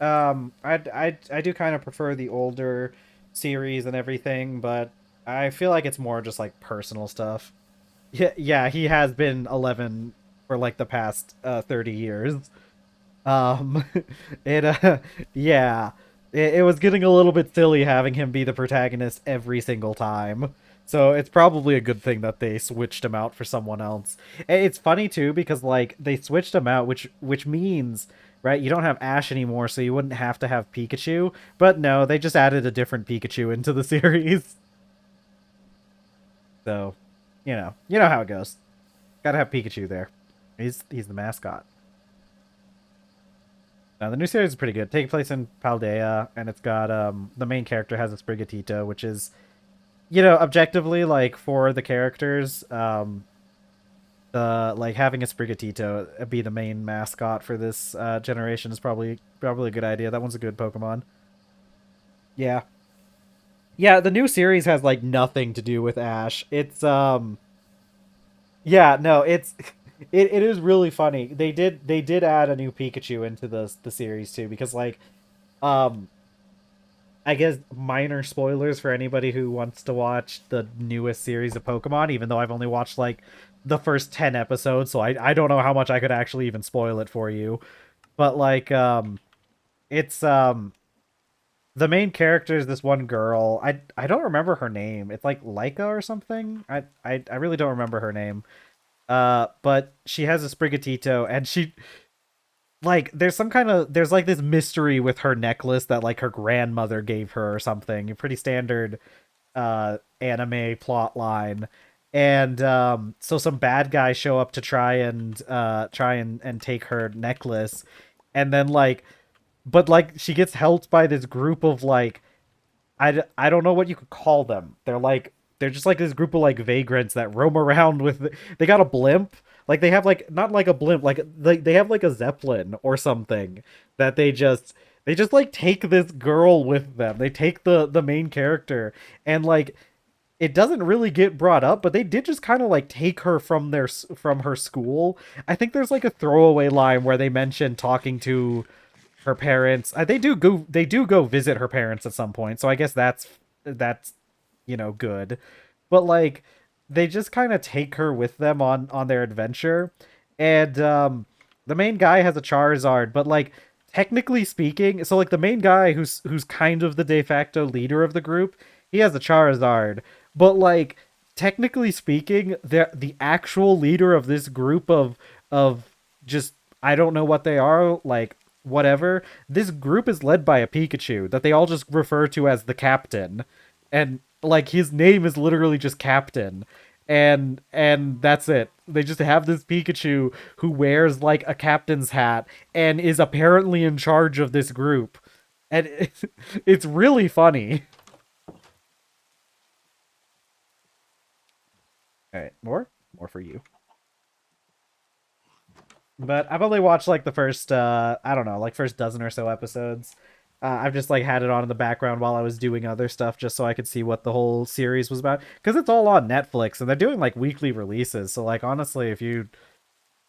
I do kind of prefer the older series and everything, but I feel like it's more just like personal stuff. Yeah, yeah, he has been 11 for like the past 30 years. Um, it yeah, it was getting a little bit silly having him be the protagonist every single time. So it's probably a good thing that they switched him out for someone else. It's funny too because like they switched him out, which means right you don't have Ash anymore, so you wouldn't have to have Pikachu. But no, they just added a different Pikachu into the series. So, you know how it goes. Gotta have Pikachu there. He's the mascot. Now, the new series is pretty good. Taking place in Paldea, and it's got the main character has a Sprigatito, which is objectively like for the characters, the like having a Sprigatito be the main mascot for this generation is probably a good idea. That one's a good Pokemon. Yeah. Yeah, the new series has like nothing to do with Ash. It's yeah, no, it's it is really funny. They did add a new Pikachu into the series too because like um I guess minor spoilers for anybody who wants to watch the newest series of Pokemon, even though I've only watched like the first 10 episodes, so I don't know how much I could actually even spoil it for you. But like it's the main character is this one girl. I don't remember her name. It's like Laika or something. I really don't remember her name. But she has a Sprigatito and she like there's like this mystery with her necklace that like her grandmother gave her or something. A pretty standard anime plot line. And so some bad guys show up to try and take her necklace, and then like but like she gets helped by this group of like I don't know what you could call them. They're just like this group of like vagrants that roam around with they got a blimp. Like they have like not like a blimp, like they have like a zeppelin or something that they just like take this girl with them. They take the main character and like it doesn't really get brought up, but they did just kind of like take her from her school. I think there's like a throwaway line where they mention talking to her parents. They do go visit her parents at some point, so I guess that's good. But like they just kind of take her with them on their adventure, and the main guy has a Charizard, but like technically speaking, so like the main guy who's kind of the de facto leader of the group, he has a Charizard, but like technically speaking, the actual leader of this group of just I don't know what they are, like whatever. This group is led by a Pikachu that they all just refer to as the captain. And like his name is literally just Captain. And that's it. They just have this Pikachu who wears like a captain's hat and is apparently in charge of this group. And it's really funny. All right, more for you. But I've only watched like the first I don't know, like first dozen or so episodes. I've just like had it on in the background while I was doing other stuff just so I could see what the whole series was about because it's all on Netflix and they're doing like weekly releases. So like honestly,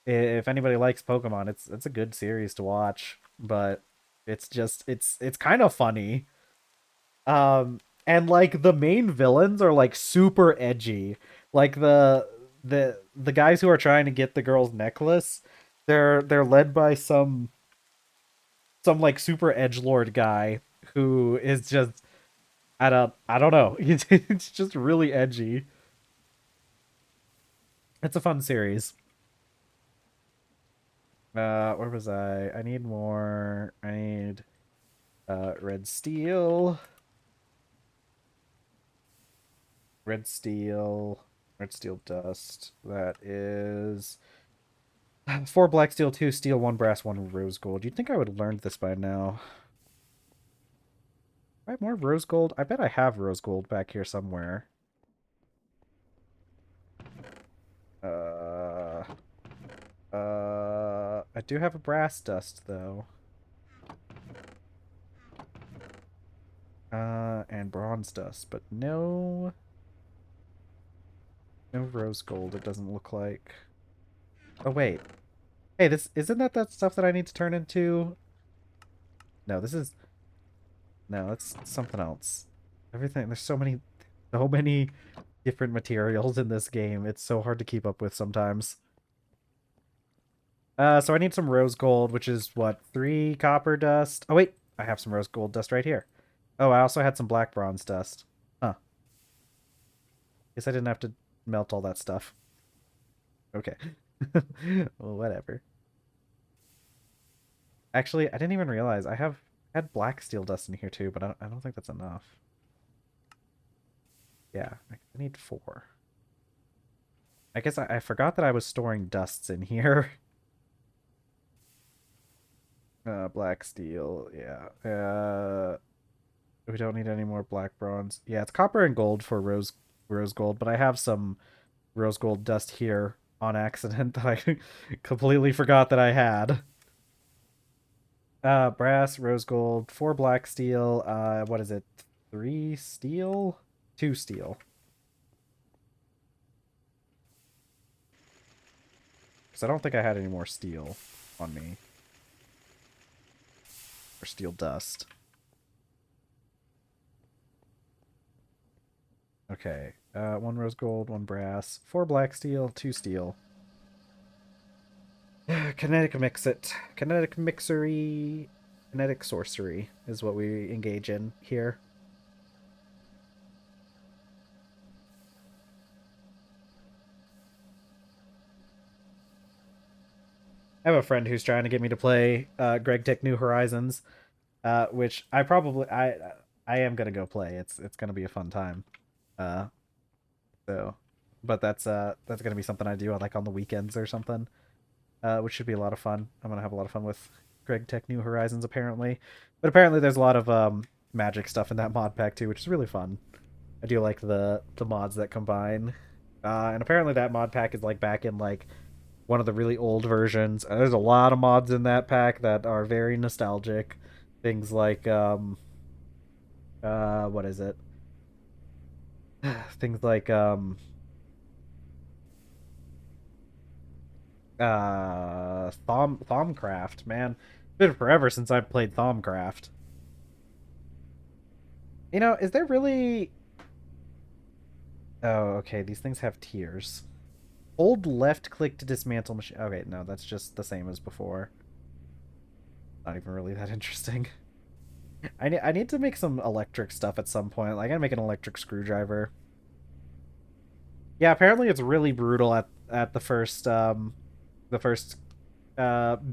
if anybody likes Pokemon, it's a good series to watch, but it's kind of funny. And like the main villains are like super edgy. Like the guys who are trying to get the girl's necklace, they're led by some like super edgelord guy who is just I don't know. It's just really edgy. It's a fun series. Where was I? I need more. I need red steel, red steel, red steel dust. That is four black steel, two steel, one brass, one rose gold. You'd think I would have learned this by now. I have more rose gold. I bet I have rose gold back here somewhere. Uh, I do have a brass dust though. And bronze dust, but no rose gold. It doesn't look like. Oh wait, hey, this isn't that stuff that I need to turn into? No, this is no, that's something else. Everything there's so many different materials in this game. It's so hard to keep up with sometimes. So I need some rose gold, which is what, 3 copper dust. Oh wait, I have some rose gold dust right here. Oh, I also had some black bronze dust. Huh. Guess I didn't have to melt all that stuff. Okay. Well, whatever. Actually, I didn't even realize I have had black steel dust in here too, but I don't think that's enough. Yeah, I need 4. I guess I forgot that I was storing dusts in here. Black steel, yeah. We don't need any more black bronze. Yeah, it's copper and gold for rose gold, but I have some rose gold dust here on accident that I completely forgot that I had. Brass, rose gold, 4 black steel, what is it? 3 steel? 2 steel. Because I don't think I had any more steel on me. Or steel dust. Okay. 1 rose gold, 1 brass, 4 black steel, 2 steel. Kinetic mix it. Kinetic mixery. Kinetic sorcery is what we engage in here. I have a friend who's trying to get me to play Greg Tech New Horizons, which I am gonna go play. It's gonna be a fun time. Uh, so, but that's gonna be something I do like on the weekends or something. Which should be a lot of fun. I'm gonna have a lot of fun with Greg Tech New Horizons apparently, but apparently there's a lot of magic stuff in that mod pack too, which is really fun. I do like the mods that combine, and apparently that mod pack is like back in like one of the really old versions. There's a lot of mods in that pack that are very nostalgic. Things like what is it? Things like Thaumcraft, man. It's been forever since I've played Thaumcraft. You know, is there really Oh, okay, these things have tiers. Hold left click to dismantle machine. Okay, no, that's just the same as before. Not even really that interesting. I need to make some electric stuff at some point. Like, I gotta make an electric screwdriver. Yeah, apparently it's really brutal at the first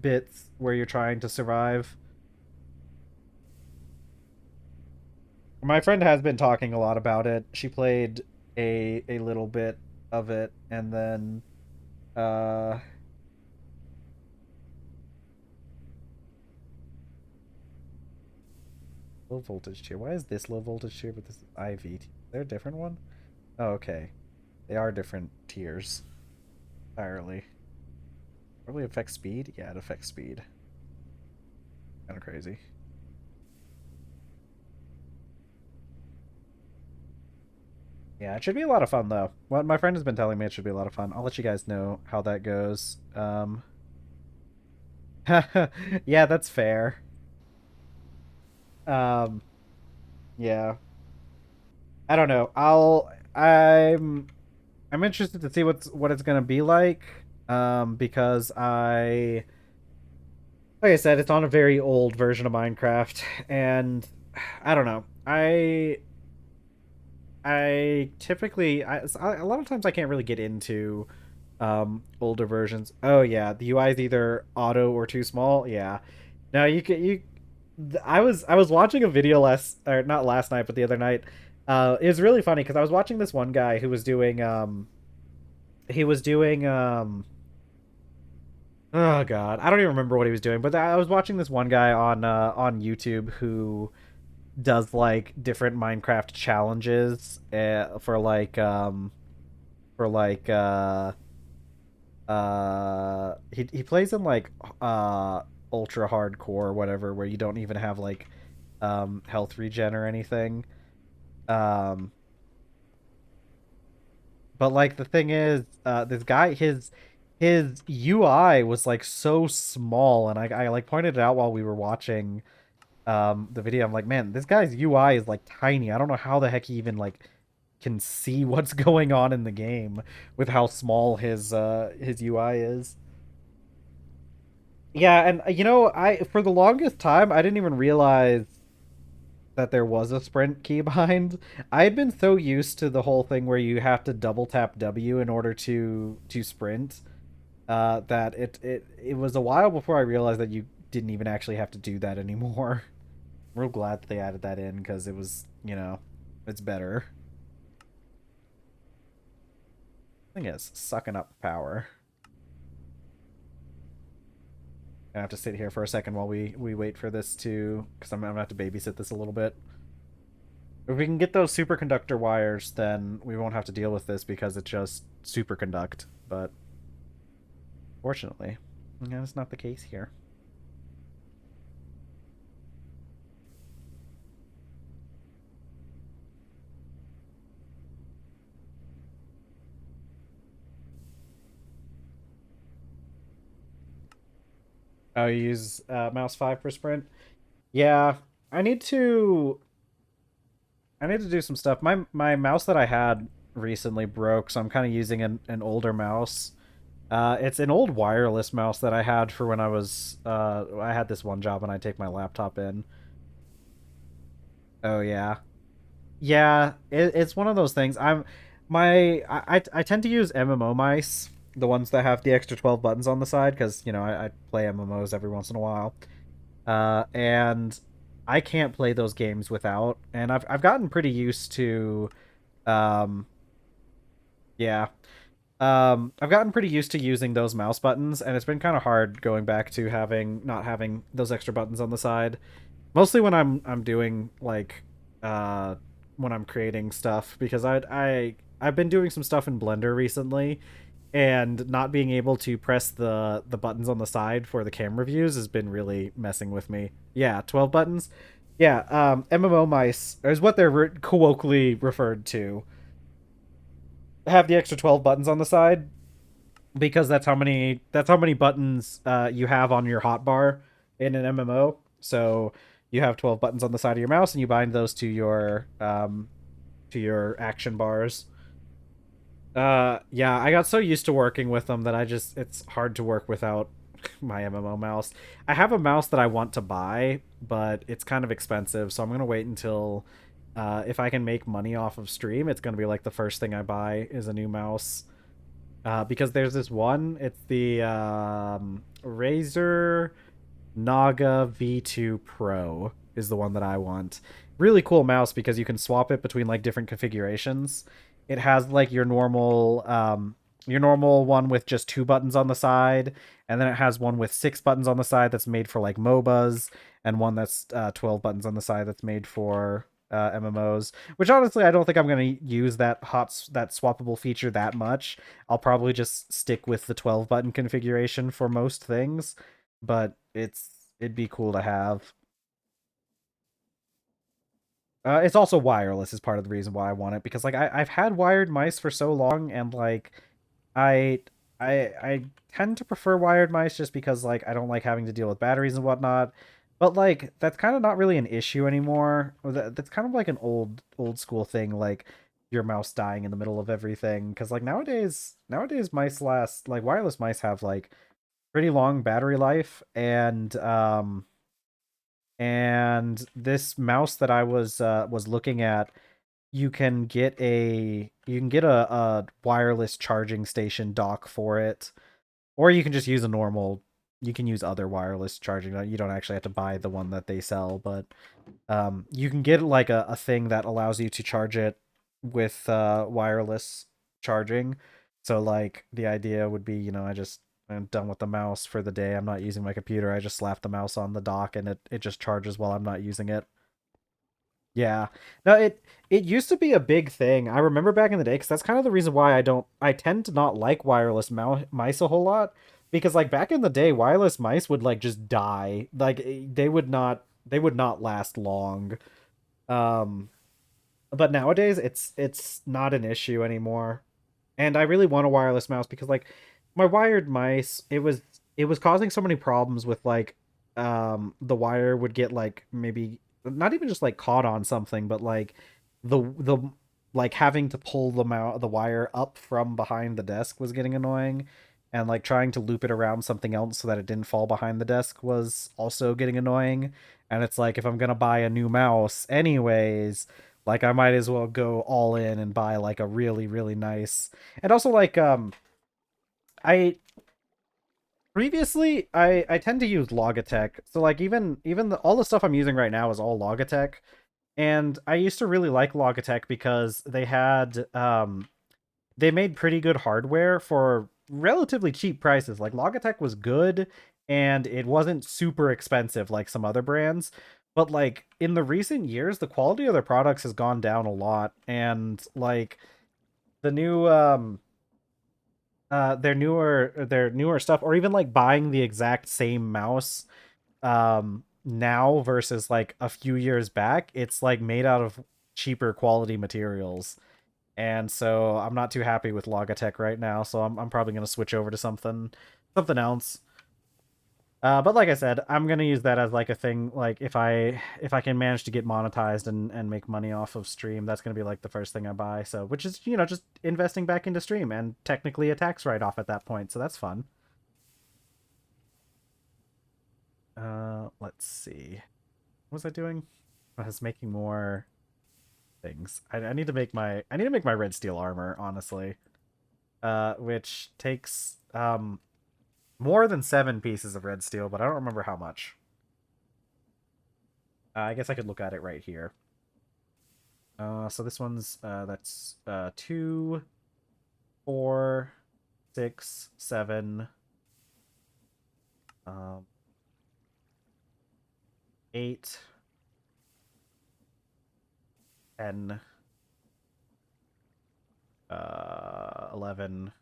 bits where you're trying to survive. My friend has been talking a lot about it. She played a little bit of it and then uh low voltage tier. Why is this low voltage tier but this is IV? They're a different one? Oh, okay. They are different tiers entirely. Probably affects speed. Yeah, it affects speed. Kind of crazy. Yeah, it should be a lot of fun though. What my friend has been telling me, it should be a lot of fun. I'll let you guys know how that goes. Yeah, that's fair. Um, yeah. I don't know. I'm interested to see what it's gonna be like. Because like I said, it's on a very old version of Minecraft, and I don't know. I typically a lot of times I can't really get into older versions. Oh yeah, the UI is either auto or too small. Yeah. Now you can you I was watching a video last or not last night but the other night. It was really funny because I was watching this one guy who was doing he was doing oh god, I don't even remember what he was doing, but I was watching this one guy on YouTube who does like different Minecraft challenges for like he plays in like ultra hardcore or whatever where you don't even have like health regen or anything. Um but like the thing is this guy his UI was like so small, and I like pointed it out while we were watching the video. I'm like, man, this guy's UI is like tiny. I don't know how the heck he even like can see what's going on in the game with how small his UI is. Yeah, and you know, I for the longest time I didn't even realize that there was a sprint key behind. I had been so used to the whole thing where you have to double tap W in order to sprint, that it was a while before I realized that you didn't even actually have to do that anymore. I'm real glad that they added that in because it was, it's better. Thing is, sucking up power. I have to sit here for a second while we wait for this to, because I'm gonna have to babysit this a little bit. If we can get those superconductor wires, then we won't have to deal with this because it's just superconduct. But fortunately, that's not the case here. Oh, you use mouse 5 for sprint? Yeah, I need to I need to do some stuff. My mouse that I had recently broke, so I'm kind of using an older mouse. It's an old wireless mouse that I had for when I had this one job and I take my laptop in. Oh yeah. Yeah, it's one of those things. I tend to use MMO mice, the ones that have the extra 12 buttons on the side, because I play MMOs every once in a while. And I can't play those games without, and I've gotten pretty used to, um, yeah, I've gotten pretty used to using those mouse buttons, and it's been kind of hard going back to having not having those extra buttons on the side. Mostly when I'm doing like uh when I'm creating stuff, because I've been doing some stuff in Blender recently, and not being able to press the buttons on the side for the camera views has been really messing with me. Yeah, 12 buttons. Yeah, MMO mice is what they're colloquially referred to. Have the extra 12 buttons on the side because that's how many buttons you have on your hotbar in an MMO. So you have 12 buttons on the side of your mouse, and you bind those to your action bars. Yeah, I got so used to working with them that it's hard to work without my MMO mouse. I have a mouse that I want to buy, but it's kind of expensive, so I'm gonna wait until if I can make money off of stream, it's gonna be like the first thing I buy is a new mouse. Because there's this one, it's the Razer Naga V2 Pro is the one that I want. Really cool mouse because you can swap it between like different configurations. It has like your normal one with just two buttons on the side, and then it has one with six buttons on the side that's made for like MOBAs, and one that's 12 buttons on the side that's made for MMOs. Which honestly, I don't think I'm gonna use that swappable feature that much. I'll probably just stick with the 12 button configuration for most things, but it'd be cool to have. It's also wireless is part of the reason why I want it because like I've had wired mice for so long and like I I tend to prefer wired mice just because like I don't like having to deal with batteries and whatnot. But like that's kind of not really an issue anymore. That's kind of like an old school thing, like your mouse dying in the middle of everything. Because like nowadays mice last like wireless mice have like pretty long battery life and this mouse that I was looking at, you can get a wireless charging station dock for it, or you can just use a normal. You can use other wireless charging. You don't actually have to buy the one that they sell, but you can get like a thing that allows you to charge it with wireless charging. So like the idea would be, I'm done with the mouse for the day. I'm not using my computer. I just slap the mouse on the dock and it just charges while I'm not using it. Yeah. No, it used to be a big thing. I remember back in the day because that's kind of the reason why I tend to not like wireless mice a whole lot because like back in the day wireless mice would like just die. Like they would not last long. Um but nowadays it's not an issue anymore. And I really want a wireless mouse because like my wired mice, it was causing so many problems with like the wire would get like maybe not even just like caught on something, but like the like having to pull the wire up from behind the desk was getting annoying. And like trying to loop it around something else so that it didn't fall behind the desk was also getting annoying. And it's like if I'm gonna buy a new mouse anyways, like I might as well go all in and buy like a really, really nice. And also like I previously I tend to use Logitech. So like even all the stuff I'm using right now is all Logitech. And I used to really like Logitech because they made pretty good hardware for relatively cheap prices. Like Logitech was good and it wasn't super expensive like some other brands. But like in the recent years, the quality of their products has gone down a lot. And like the new their newer stuff, or even like buying the exact same mouse now versus like a few years back, it's like made out of cheaper quality materials. And so I'm not too happy with Logitech right now, so I'm probably gonna switch over to something else. But like I said, I'm gonna use that as like a thing. Like if I can manage to get monetized and make money off of stream, that's gonna be like the first thing I buy. So which is just investing back into stream and technically a tax write off at that point. So that's fun. Let's see. What was I doing? I was making more things. I need to make my red steel armor honestly. Which takes more than 7 pieces of red steel, but I don't remember how much. I guess I could look at it right here. So this one's that's 2, 4, 6, 7, 8, 10, 11,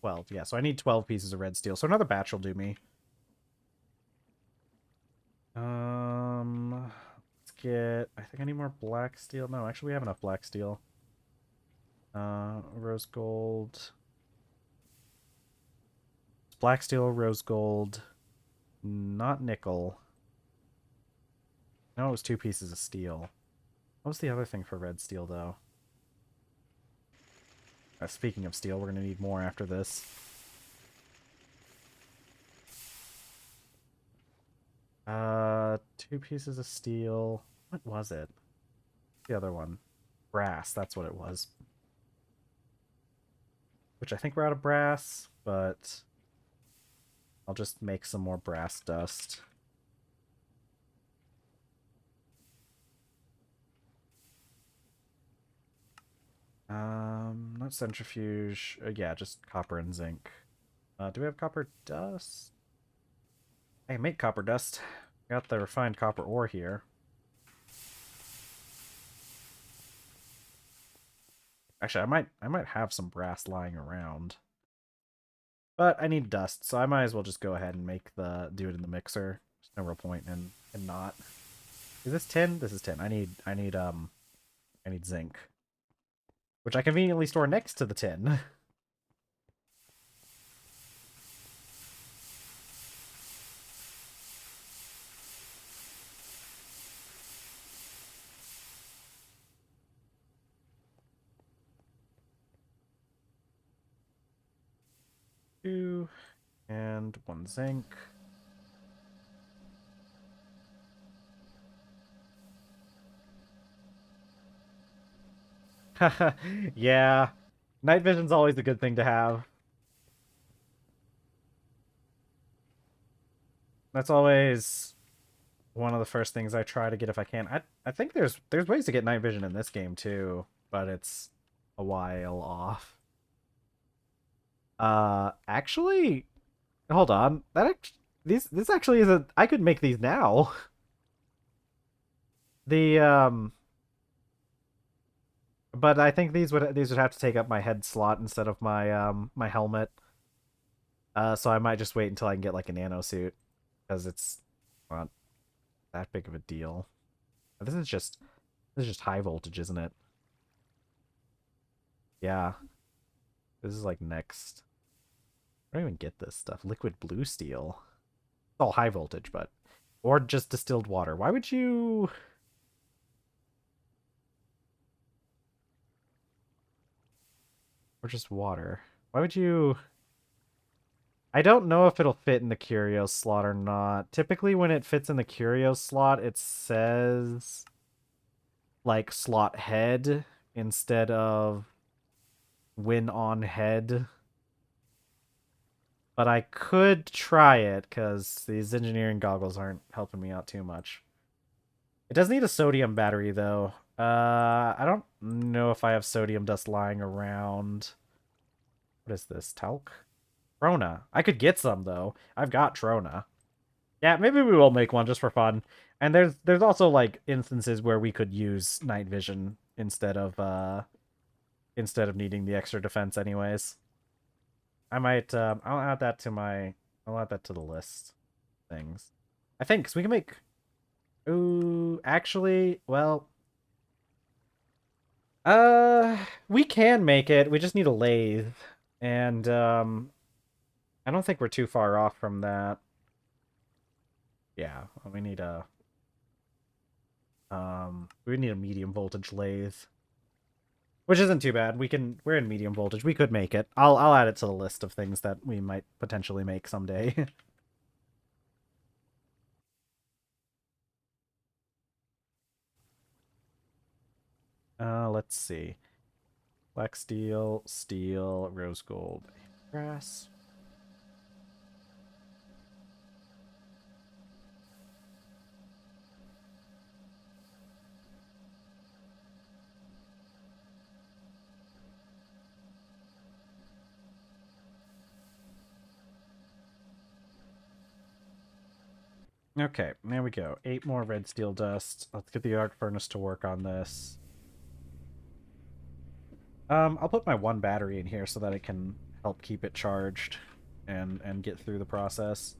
12. Yeah, so I need 12 pieces of red steel. So another batch will do me. Let's get. I think I need more black steel. No, actually, we have enough black steel. Rose gold. Black steel, rose gold, not nickel. No, it was 2 pieces of steel. What was the other thing for red steel, though? Speaking of steel, we're going to need more after this. 2 pieces of steel. What was it? The other one. Brass, that's what it was. Which I think we're out of brass, but I'll just make some more brass dust. Not centrifuge. Yeah, just copper and zinc. Do we have copper dust? Hey, make copper dust. Got the refined copper ore here. Actually, I might have some brass lying around. But I need dust, so I might as well just go ahead and do it in the mixer. There's no real point in not. Is this tin? This is tin. I need zinc. Which I conveniently store next to the tin. Two and one zinc. Yeah. Night vision's always a good thing to have. That's always one of the first things I try to get if I can. I think there's ways to get night vision in this game too, but it's a while off. Actually, hold on. This actually isn't. I could make these now. The but I think these would have to take up my head slot instead of my helmet. So I might just wait until I can get like a nano suit because it's not that big of a deal. This is just high voltage, isn't it? Yeah. This is like next. I don't even get this stuff. Liquid blue steel. It's all high voltage, but or just distilled water. Why would you or just water? Why would you I don't know if it'll fit in the curio slot or not. Typically when it fits in the curio slot, it says like slot head instead of win on head. But I could try it because these engineering goggles aren't helping me out too much. It does need a sodium battery though. I don't know if I have sodium dust lying around. What is this? Talc? Trona. I could get some though. I've got Trona. Yeah, maybe we will make one just for fun. And there's also like instances where we could use night vision instead of needing the extra defense anyways. I might I'll add that to the list things. I think cuz we can make ooh, actually, well, we can make it. We just need a lathe. And I don't think we're too far off from that. Yeah, we need a medium voltage lathe. Which isn't too bad. We're in medium voltage. We could make it. I'll add it to the list of things that we might potentially make someday. Let's see. Black steel, steel, rose gold, brass. Okay, there we go. 8 more red steel dust. Let's get the arc furnace to work on this. I'll put my one battery in here so that it can help keep it charged and get through the process.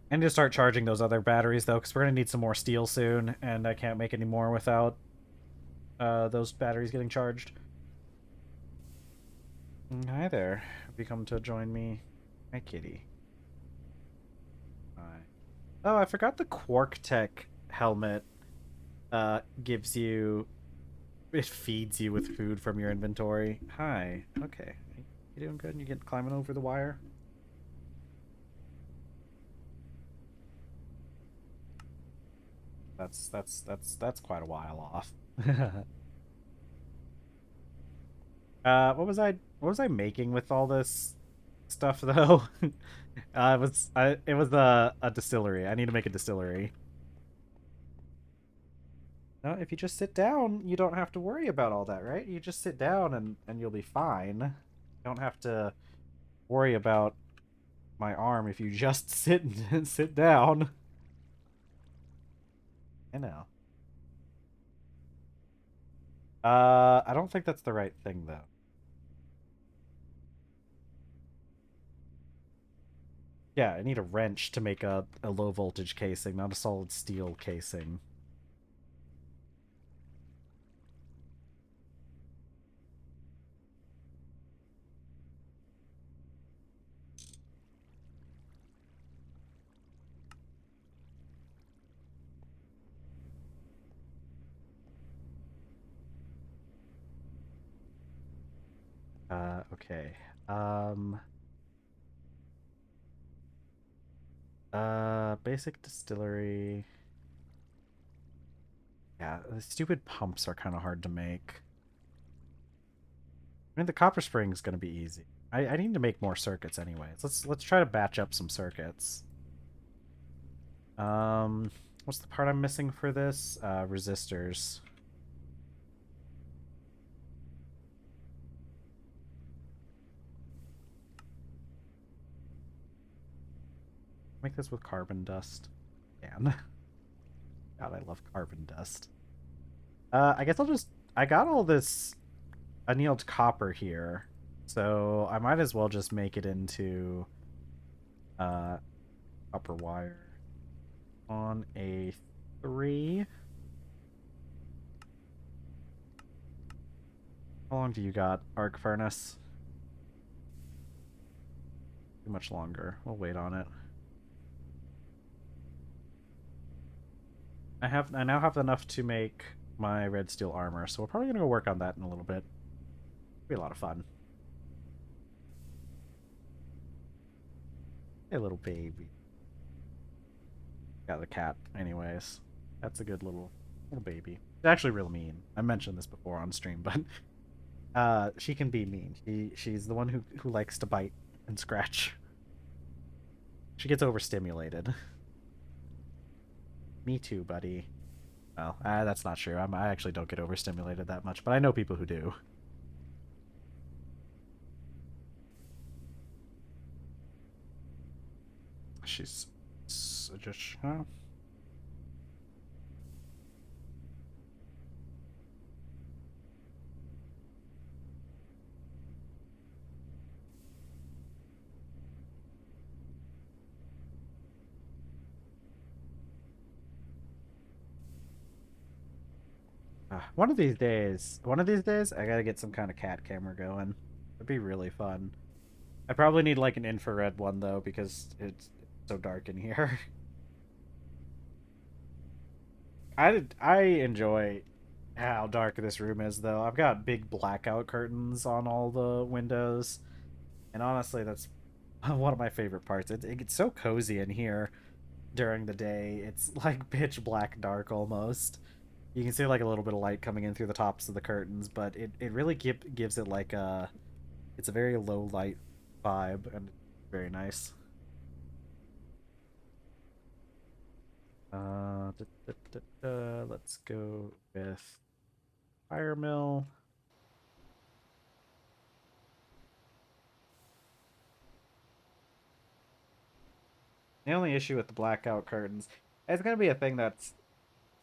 And to start charging those other batteries though, because we're gonna need some more steel soon, and I can't make any more without those batteries getting charged. Hi there. Have you come to join me? Hi, kitty. Hi. Oh, I forgot the Quark Tech helmet gives you it feeds you with food from your inventory. Hi. Okay. You doing good? You get climbing over the wire? That's quite a while off. What was I making with all this stuff though? It was a distillery. I need to make a distillery. No, if you just sit down, you don't have to worry about all that, right? You just sit down and you'll be fine. You don't have to worry about my arm if you just sit and sit down. I know. I don't think that's the right thing though. Yeah, I need a wrench to make a low voltage casing, not a solid steel casing. Okay. Um, basic distillery. Yeah, the stupid pumps are kind of hard to make. I mean, the copper spring is going to be easy. I need to make more circuits anyways. Let's try to batch up some circuits. Um, what's the part I'm missing for this? Resistors. Make this with carbon dust. Man, God, I love carbon dust. I guess I'll just. I got all this annealed copper here, so I might as well just make it into uh copper wire on a 3. How long do you got, arc furnace? Too much longer. We'll wait on it. I now have enough to make my red steel armor, so we're probably gonna go work on that in a little bit. Be a lot of fun. Hey, little baby. Got the cat, anyways. That's a good little baby. It's actually real mean. I mentioned this before on stream, but she can be mean. She's the one who likes to bite and scratch. She gets overstimulated. Me too, buddy. Well, that's not true. I actually don't get overstimulated that much, but I know people who do. She's just one of these days, I gotta get some kind of cat camera going. It'd be really fun. I probably need like an infrared one though because it's so dark in here. I enjoy how dark this room is though. I've got big blackout curtains on all the windows, and honestly, that's one of my favorite parts. It gets so cozy in here during the day. It's like pitch black dark almost. You can see like a little bit of light coming in through the tops of the curtains, but it really gives it like a it's a very low light vibe and very nice. Let's go with fire mill. The only issue with the blackout curtains, it's gonna be a thing that's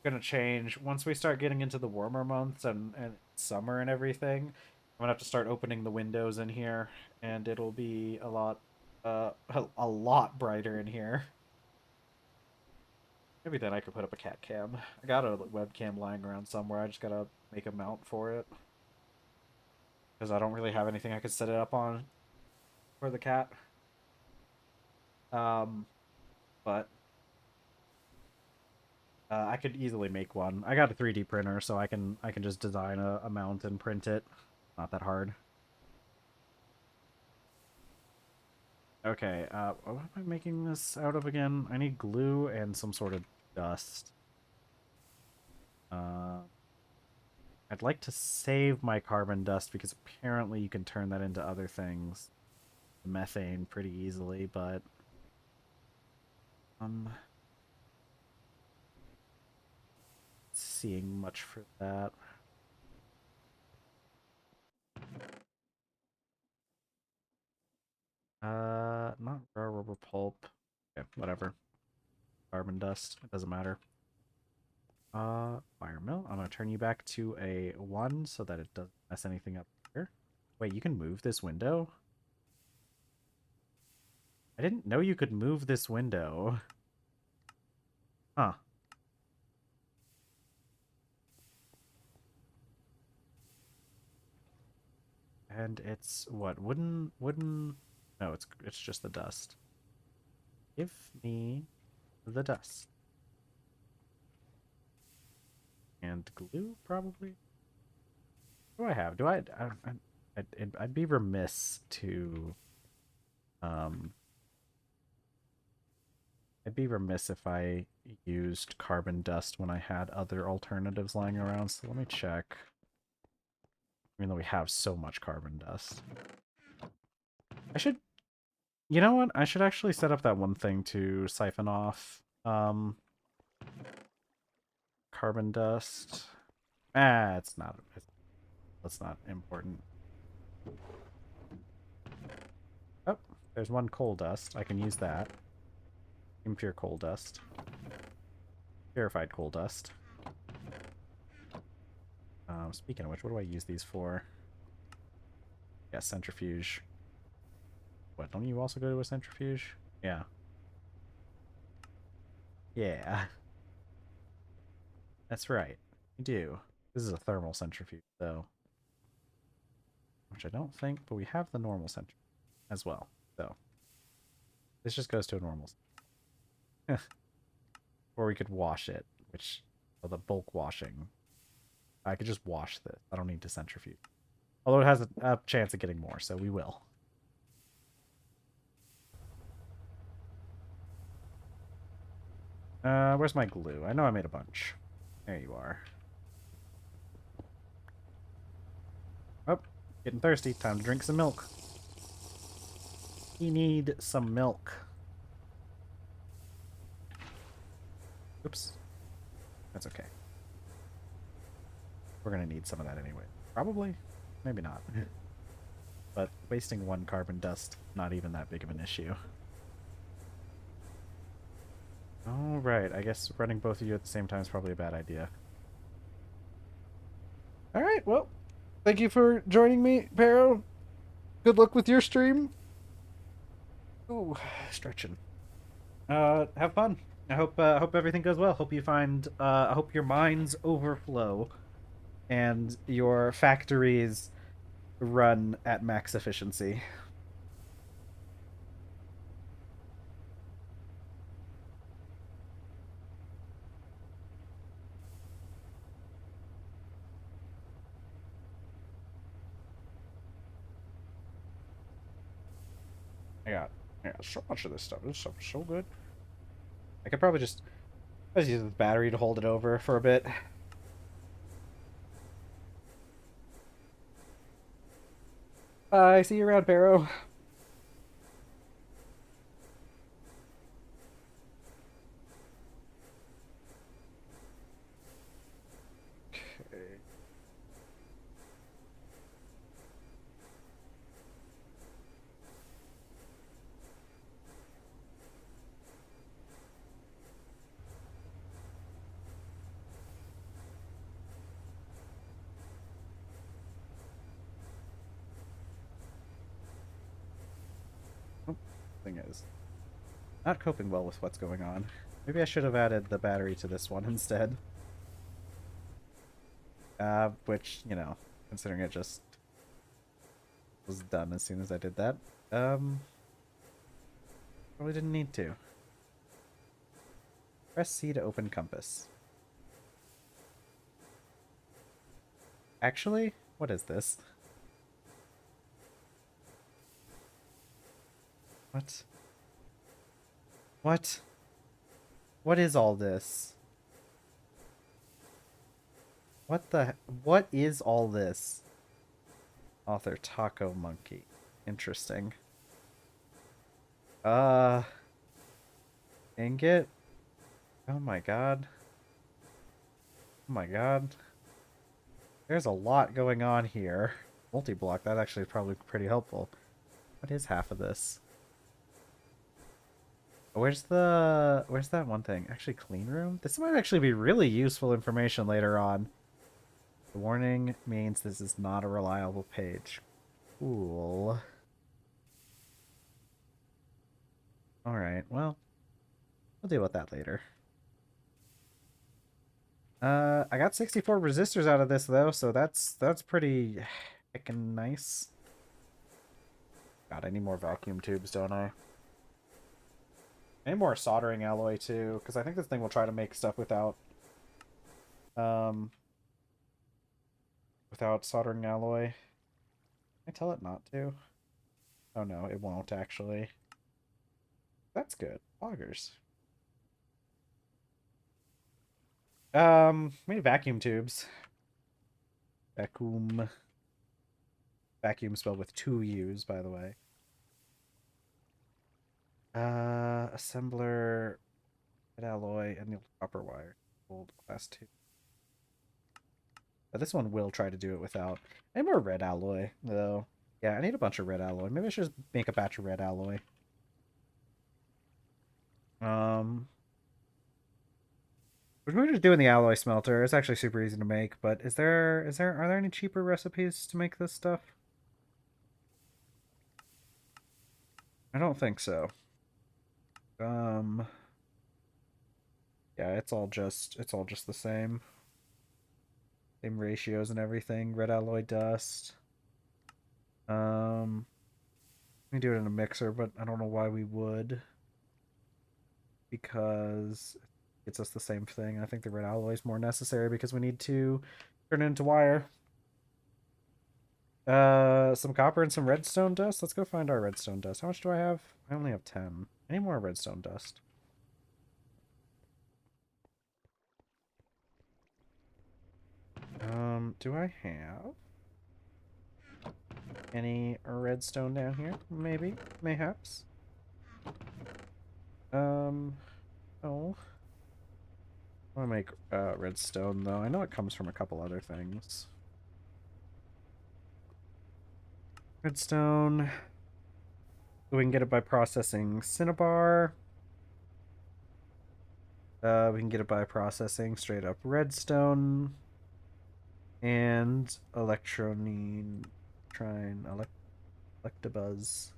gonna change once we start getting into the warmer months and summer and everything. I'm gonna have to start opening the windows in here, and it'll be a lot brighter in here. Maybe then I could put up a cat cam. I got a webcam lying around somewhere. I just gotta make a mount for it because I don't really have anything I could set it up on for the cat. Um, but I could easily make one. I got a 3D printer, so I can just design a mount and print it. Not that hard. Okay, what am I making this out of again? I need glue and some sort of dust. Uh, I'd like to save my carbon dust because apparently you can turn that into other things. Methane pretty easily, but um seeing much for that. Not raw rubber pulp. Okay, whatever. Carbon dust. It doesn't matter. Fire mill. I'm gonna turn you back to a 1 so that it doesn't mess anything up here. Wait, you can move this window? I didn't know you could move this window. Huh. And it's what? Wooden? No, it's just the dust. Give me the dust. And glue, probably? What do I have? I'd be remiss to um I'd be remiss if I used carbon dust when I had other alternatives lying around, so let me check. Even though we have so much carbon dust. I should, you know what? I should actually set up that one thing to siphon off carbon dust. That's not important. Oh, there's one coal dust. I can use that. Impure coal dust. Purified coal dust. Speaking of which, what do I use these for? Yeah, centrifuge. What, don't you also go to a centrifuge? Yeah. Yeah. That's right. You do. This is a thermal centrifuge, though. Which I don't think, but we have the normal centrifuge as well. So, this just goes to a normal. Or we could wash it, which, well, the bulk washing. I could just wash this. I don't need to centrifuge. Although it has a chance of getting more, so we will. Where's my glue? I know I made a bunch. There you are. Oh, getting thirsty. Time to drink some milk. We need some milk. Oops. That's okay. We're gonna need some of that anyway. Probably. Maybe not. But wasting one carbon dust, not even that big of an issue. Alright, I guess running both of you at the same time is probably a bad idea. Alright, well, thank you for joining me, Pero. Good luck with your stream. Ooh, stretching. Have fun. I hope everything goes well. Hope you find I hope your minds overflow and your factories run at max efficiency. I got so much of this stuff. This stuff is so good. I could probably just use the battery to hold it over for a bit. Bye. See you around, Barrow. Okay. Oh, thing is, not coping well with what's going on. Maybe I should have added the battery to this one instead. Which, you know, considering it just was done as soon as I did that. Probably didn't need to. Press C to open compass. Actually, what is this? What? What? What is all this? What is all this? Author Taco Monkey. Interesting. Ingot? Oh my god. Oh my god. There's a lot going on here. Multi-block, that actually is probably pretty helpful. What is half of this? Where's that one thing? Actually, clean room? This might actually be really useful information later on. The warning means this is not a reliable page. Cool. Alright, well, we'll deal with that later. I got 64 resistors out of this though, so that's pretty heckin' nice. God, I need more vacuum tubes, don't I? I need more soldering alloy too, because I think this thing will try to make stuff um without soldering alloy. Can I tell it not to? Oh no, it won't actually. That's good. Loggers. We need vacuum tubes. Vacuum. Vacuum spelled with two U's, by the way. Assembler, red alloy, and the copper wire. Old class 2. But this one will try to do it without. I need more red alloy, though. Yeah, I need a bunch of red alloy. Maybe I should just make a batch of red alloy. Which we're just doing the alloy smelter. It's actually super easy to make, but are there any cheaper recipes to make this stuff? I don't think so. Yeah, it's all just the same. Same ratios and everything. Red alloy dust. We do it in a mixer, but I don't know why we would. Because it gets us the same thing. I think the red alloy is more necessary because we need to turn it into wire. Some copper and some redstone dust. Let's go find our redstone dust. How much do I have? I only have 10. Any more redstone dust? Do I have any redstone down here? Maybe, mayhaps. Oh. I want to make redstone though. I know it comes from a couple other things. Redstone. We can get it by processing cinnabar. We can get it by processing straight up redstone and electronine, electabuzz,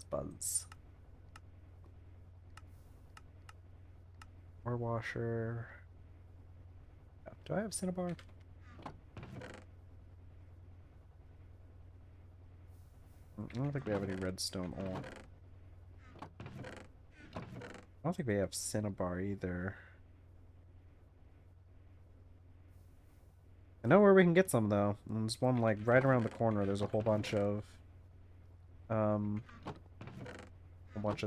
buzz. Ore washer. Do I have cinnabar? I don't think we have any redstone ore. I don't think we have cinnabar either. I know where we can get some though. And there's one like right around the corner. There's a whole bunch of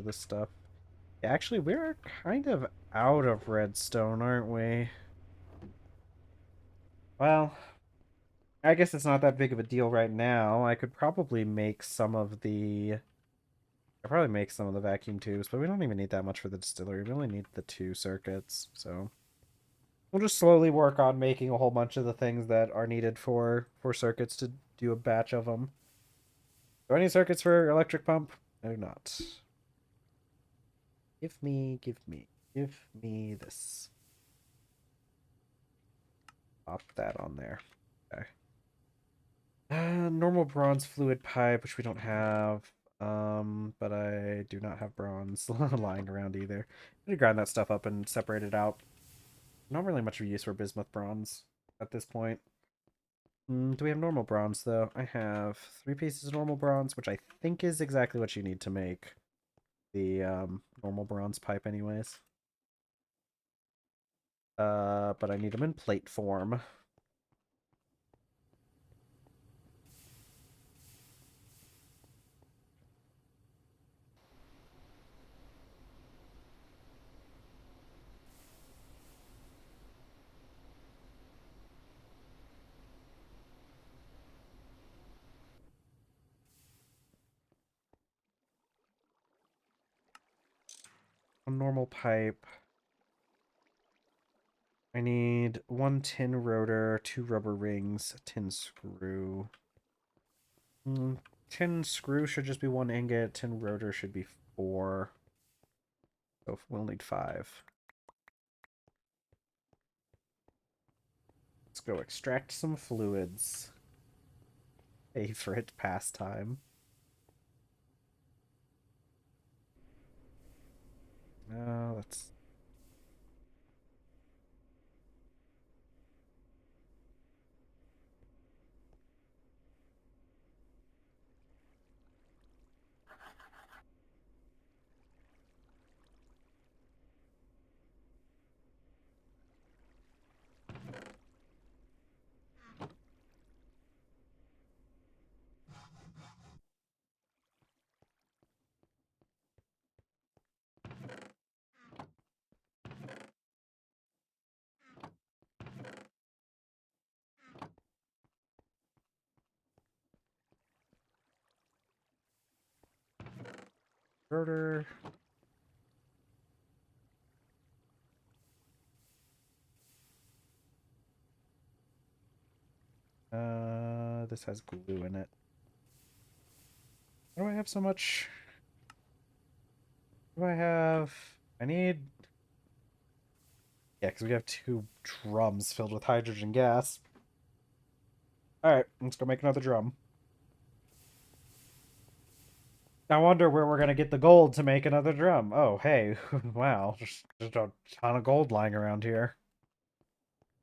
this stuff. Yeah, actually, we're kind of out of redstone, aren't we? Well, I guess it's not that big of a deal right now. I could probably make some of the vacuum tubes, but we don't even need that much for the distillery. We only need the 2 circuits, so we'll just slowly work on making a whole bunch of the things that are needed for circuits to do a batch of them. Do I need circuits for electric pump? No, not. Give me this. Pop that on there. Okay. Normal bronze fluid pipe, which we don't have. But I do not have bronze lying around either. I need to grind that stuff up and separate it out. Not really much of use for bismuth bronze at this point. Do we have normal bronze, though? I have 3 pieces of normal bronze, which I think is exactly what you need to make the normal bronze pipe anyways. But I need them in plate form. A normal pipe. I need 1 tin rotor, 2 rubber rings, a tin screw. Tin screw should just be 1 ingot. Tin rotor should be 4. So we'll need 5. Let's go extract some fluids. Favorite pastime. Let's... Rotor. This has glue in it. Why do I have so much? What do I have? I need... Yeah, because we have 2 drums filled with hydrogen gas. Alright, let's go make another drum. I wonder where we're gonna get the gold to make another drum. Oh, hey. Wow. Just a ton of gold lying around here.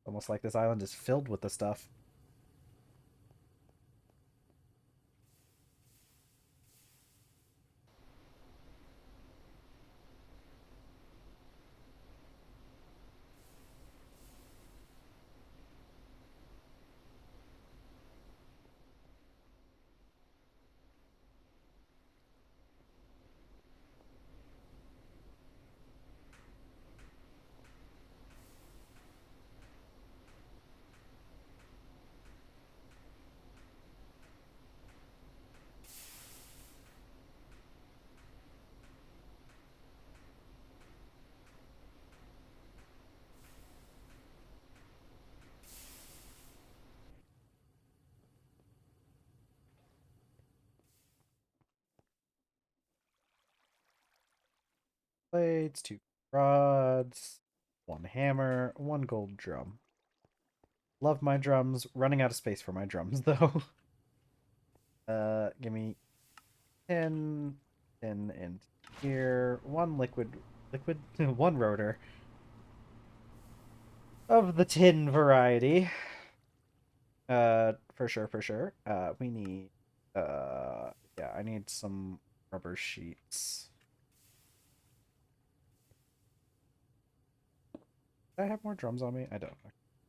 Almost like this island is filled with the stuff. Blades, 2 rods, 1 hammer, 1 gold drum. Love my drums. Running out of space for my drums, though. Give me 10 in here. 1 liquid, 1 rotor of the tin variety. For sure, for sure. We need, yeah, I need some rubber sheets. Do I have more drums on me? I don't.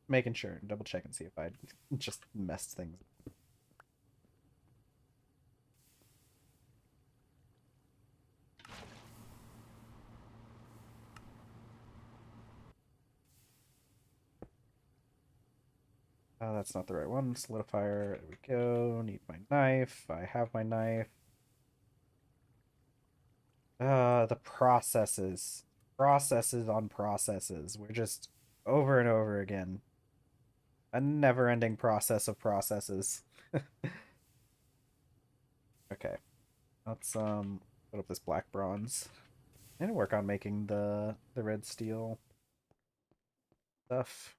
Making sure, double check and see if I just messed things. Oh, that's not the right one. Solidifier. There we go. Need my knife. I have my knife. The processes. Processes on processes. We're just over and over again. A never-ending process of processes. Okay. Let's put up this black bronze. And work on making the red steel stuff.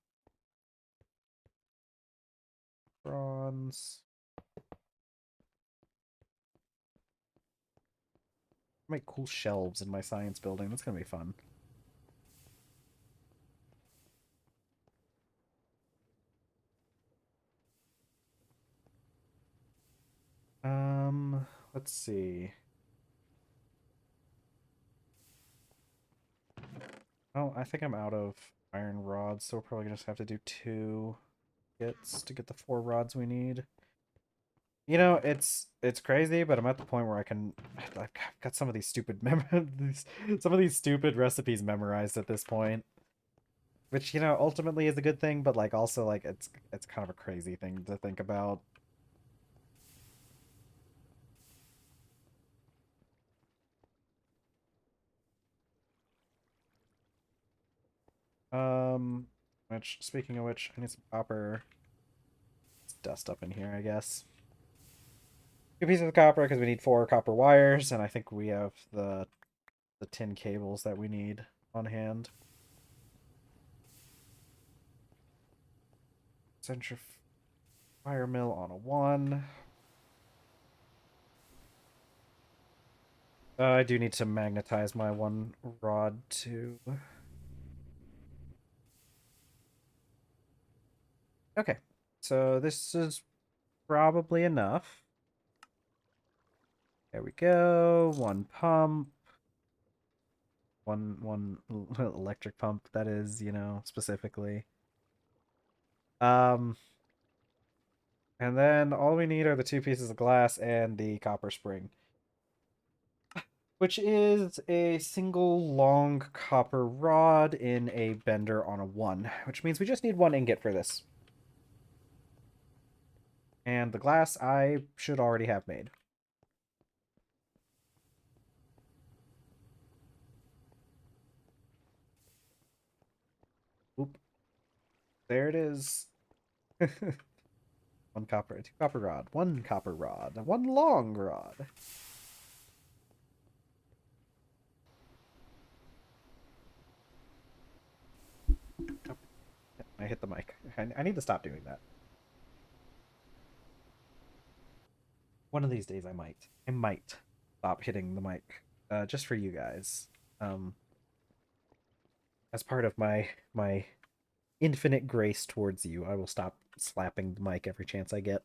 Bronze. Make cool shelves in my science building. That's gonna be fun. Let's see. Oh, I think I'm out of iron rods, so we're probably gonna just have to do 2 kits to get the 4 rods we need. You know, it's crazy, but I'm at the point where I've got some of these stupid some of these stupid recipes memorized at this point. Which, you know, ultimately is a good thing, but like also like it's kind of a crazy thing to think about. Um, which, speaking of which, I need some copper. Let's dust up in here, I guess. 2 pieces of copper because we need 4 copper wires, and I think we have the tin cables that we need on hand. Centrif wire mill on a 1. I do need to magnetize my 1 rod too. Okay, so this is probably enough. There we go. 1 pump. One electric pump, that is, specifically. Um, and then all we need are the 2 pieces of glass and the copper spring, which is a single long copper rod in a bender on a 1, which means we just need 1 ingot for this. And the glass I should already have made. Oop. There it is. 1 copper, 2 copper rod, 1 copper rod, 1 long rod. I hit the mic. I need to stop doing that. One of these days I might. I might stop hitting the mic. Just for you guys. As part of my infinite grace towards you, I will stop slapping the mic every chance I get.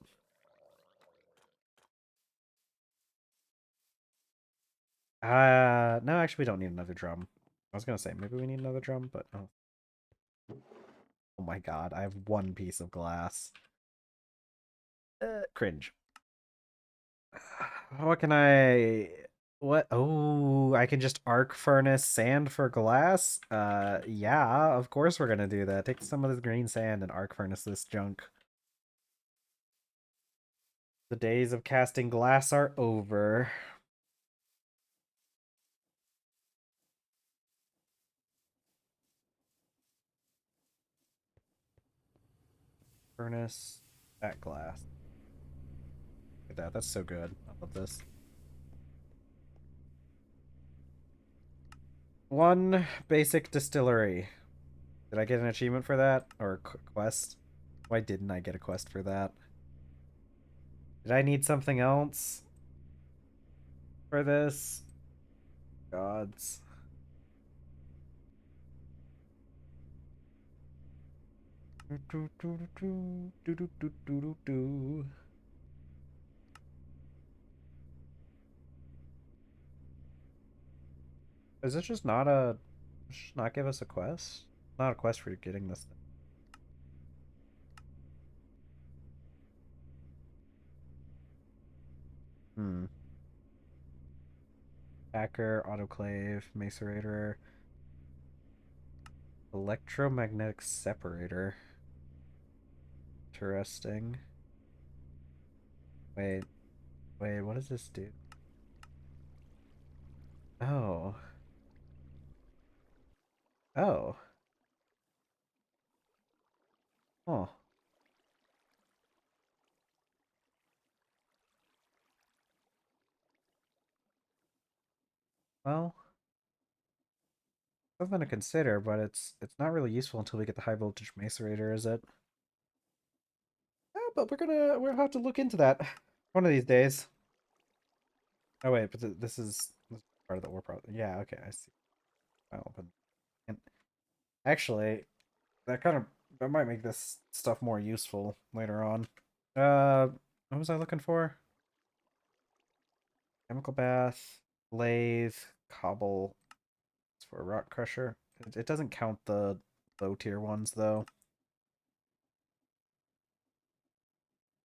No, actually we don't need another drum. I was gonna say maybe we need another drum, but oh. Oh my god, I have 1 piece of glass. Cringe. What can I... What? Oh, I can just arc furnace sand for glass? Yeah, of course we're gonna do that. Take some of this green sand and arc furnace this junk. The days of casting glass are over. Furnace, that glass. Look at that, that's so good. I love this. 1 basic distillery. Did I get an achievement for that? Or a quest? Why didn't I get a quest for that? Did I need something else for this? Gods. Is this just not a... Just not give us a quest? Not a quest for getting this thing. Hmm. Hacker, autoclave, macerator, electromagnetic separator. Interesting. Wait, what does this do? Oh. Oh. Oh. Well, something to consider, but it's not really useful until we get the high voltage macerator, is it? Yeah, but we'll have to look into that one of these days. Oh wait, but this is part of the ore problem. Yeah, okay, I see. I'll open. And actually, that might make this stuff more useful later on. What was I looking for? Chemical bath, lathe, cobble. It's for a rock crusher. It doesn't count the low tier ones though.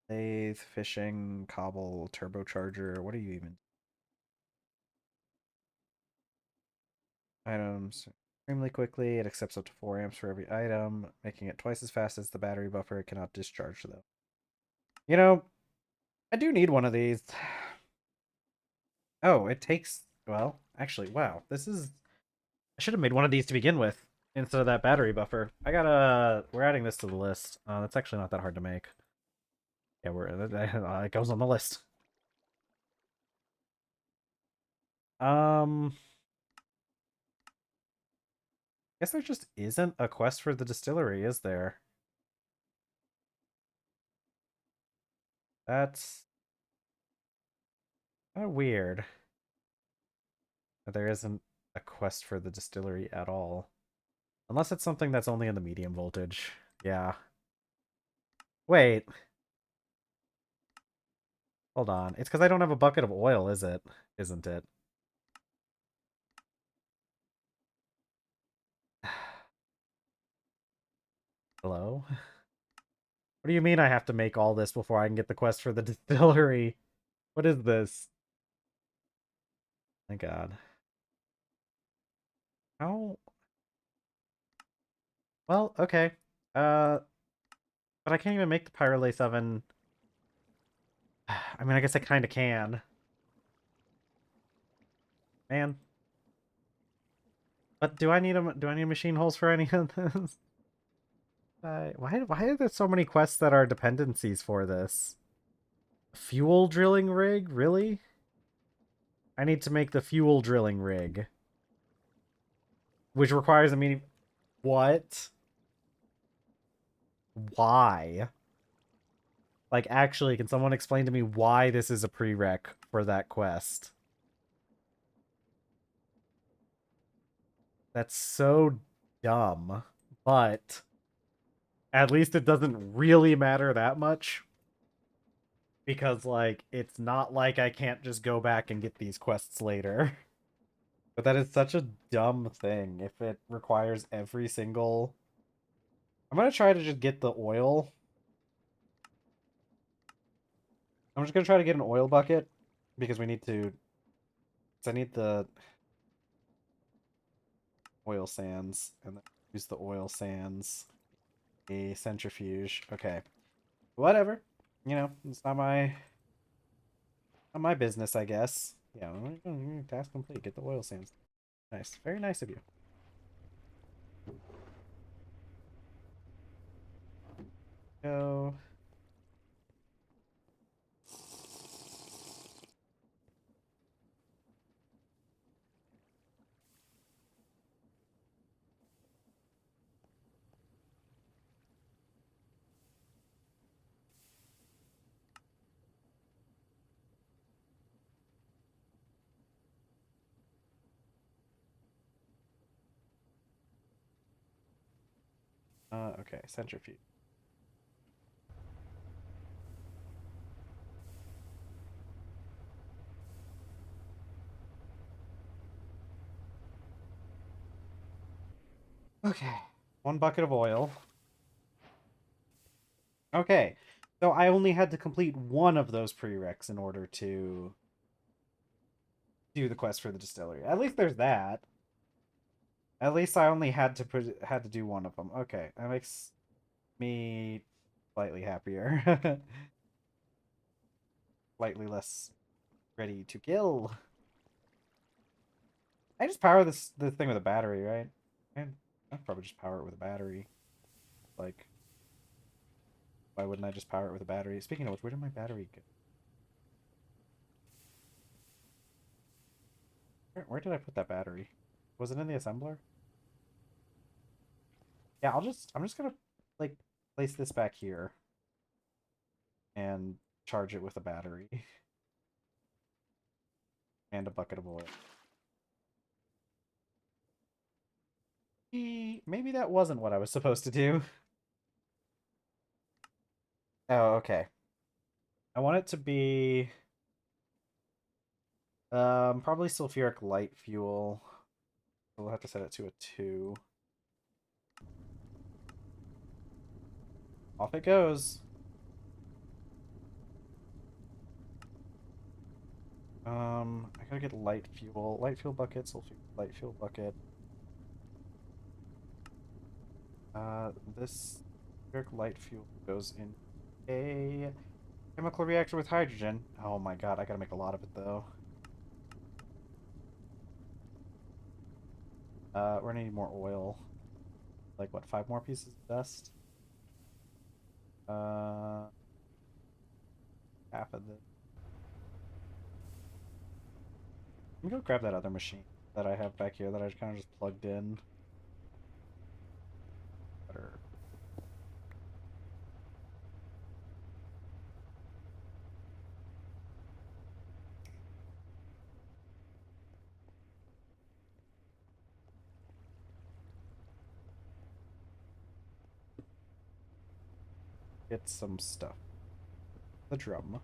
Lathe, fishing, cobble, turbocharger. What are you even? Items extremely quickly. It accepts up to 4 amps for every item, making it twice as fast as the battery buffer. It cannot discharge though. You know, I do need one of these. Oh, it takes... Well, actually, wow. This is... I should have made one of these to begin with instead of that battery buffer. We're adding this to the list. That's actually not that hard to make. Yeah, it goes on the list. Guess there just isn't a quest for the distillery, is there? That's kind of weird. That there isn't a quest for the distillery at all. Unless it's something that's only in the medium voltage. Yeah. Wait. Hold on. It's because I don't have a bucket of oil, is it? Isn't it? Hello? What do you mean I have to make all this before I can get the quest for the distillery? What is this? My god. How? Well, okay. Uh, but I can't even make the pyrolase oven. I mean, I guess I kind of can. Man. But do I need machine holes for any of this? Why are there so many quests that are dependencies for this? Fuel drilling rig? Really? I need to make the fuel drilling rig. Which requires a medium... What? Why? Like, actually, can someone explain to me why this is a prereq for that quest? That's so dumb. But at least it doesn't really matter that much. Because, like, it's not like I can't just go back and get these quests later. But that is such a dumb thing if it requires every single... I'm gonna try to just get the oil. I'm just gonna try to get an oil bucket because we need to... Because I need the oil sands and then use the oil sands. A centrifuge. Okay. Whatever. You know, it's not my business, I guess. Yeah, task complete. Get the oil sands. Nice. Very nice of you. Go. Okay, centrifuge. Okay. One bucket of oil. Okay. So I only had to complete one of those prereqs in order to do the quest for the distillery. At least there's that. At least I only had to do one of them. Okay, that makes me slightly happier. Slightly less ready to kill. I just power the thing with a battery, right? And I'd probably just power it with a battery. Like, why wouldn't I just power it with a battery? Speaking of which, where did my battery go? Where did I put that battery? Was it in the assembler? Yeah, I'm just gonna like place this back here and charge it with a battery and a bucket of oil. Maybe that wasn't what I was supposed to do. Oh, okay. I want it to be probably sulfuric light fuel. We'll have to set it to a 2. Off it goes. I gotta get light fuel. Light fuel bucket, sulfuric light fuel bucket. This sulfuric light fuel goes in a chemical reactor with hydrogen. Oh my god, I gotta make a lot of it though. We're gonna need more oil. Like what, 5 more pieces of dust? Uh, half of this. Let me go grab that other machine that I have back here that I kind of just plugged in. Better. Get some stuff. The drum.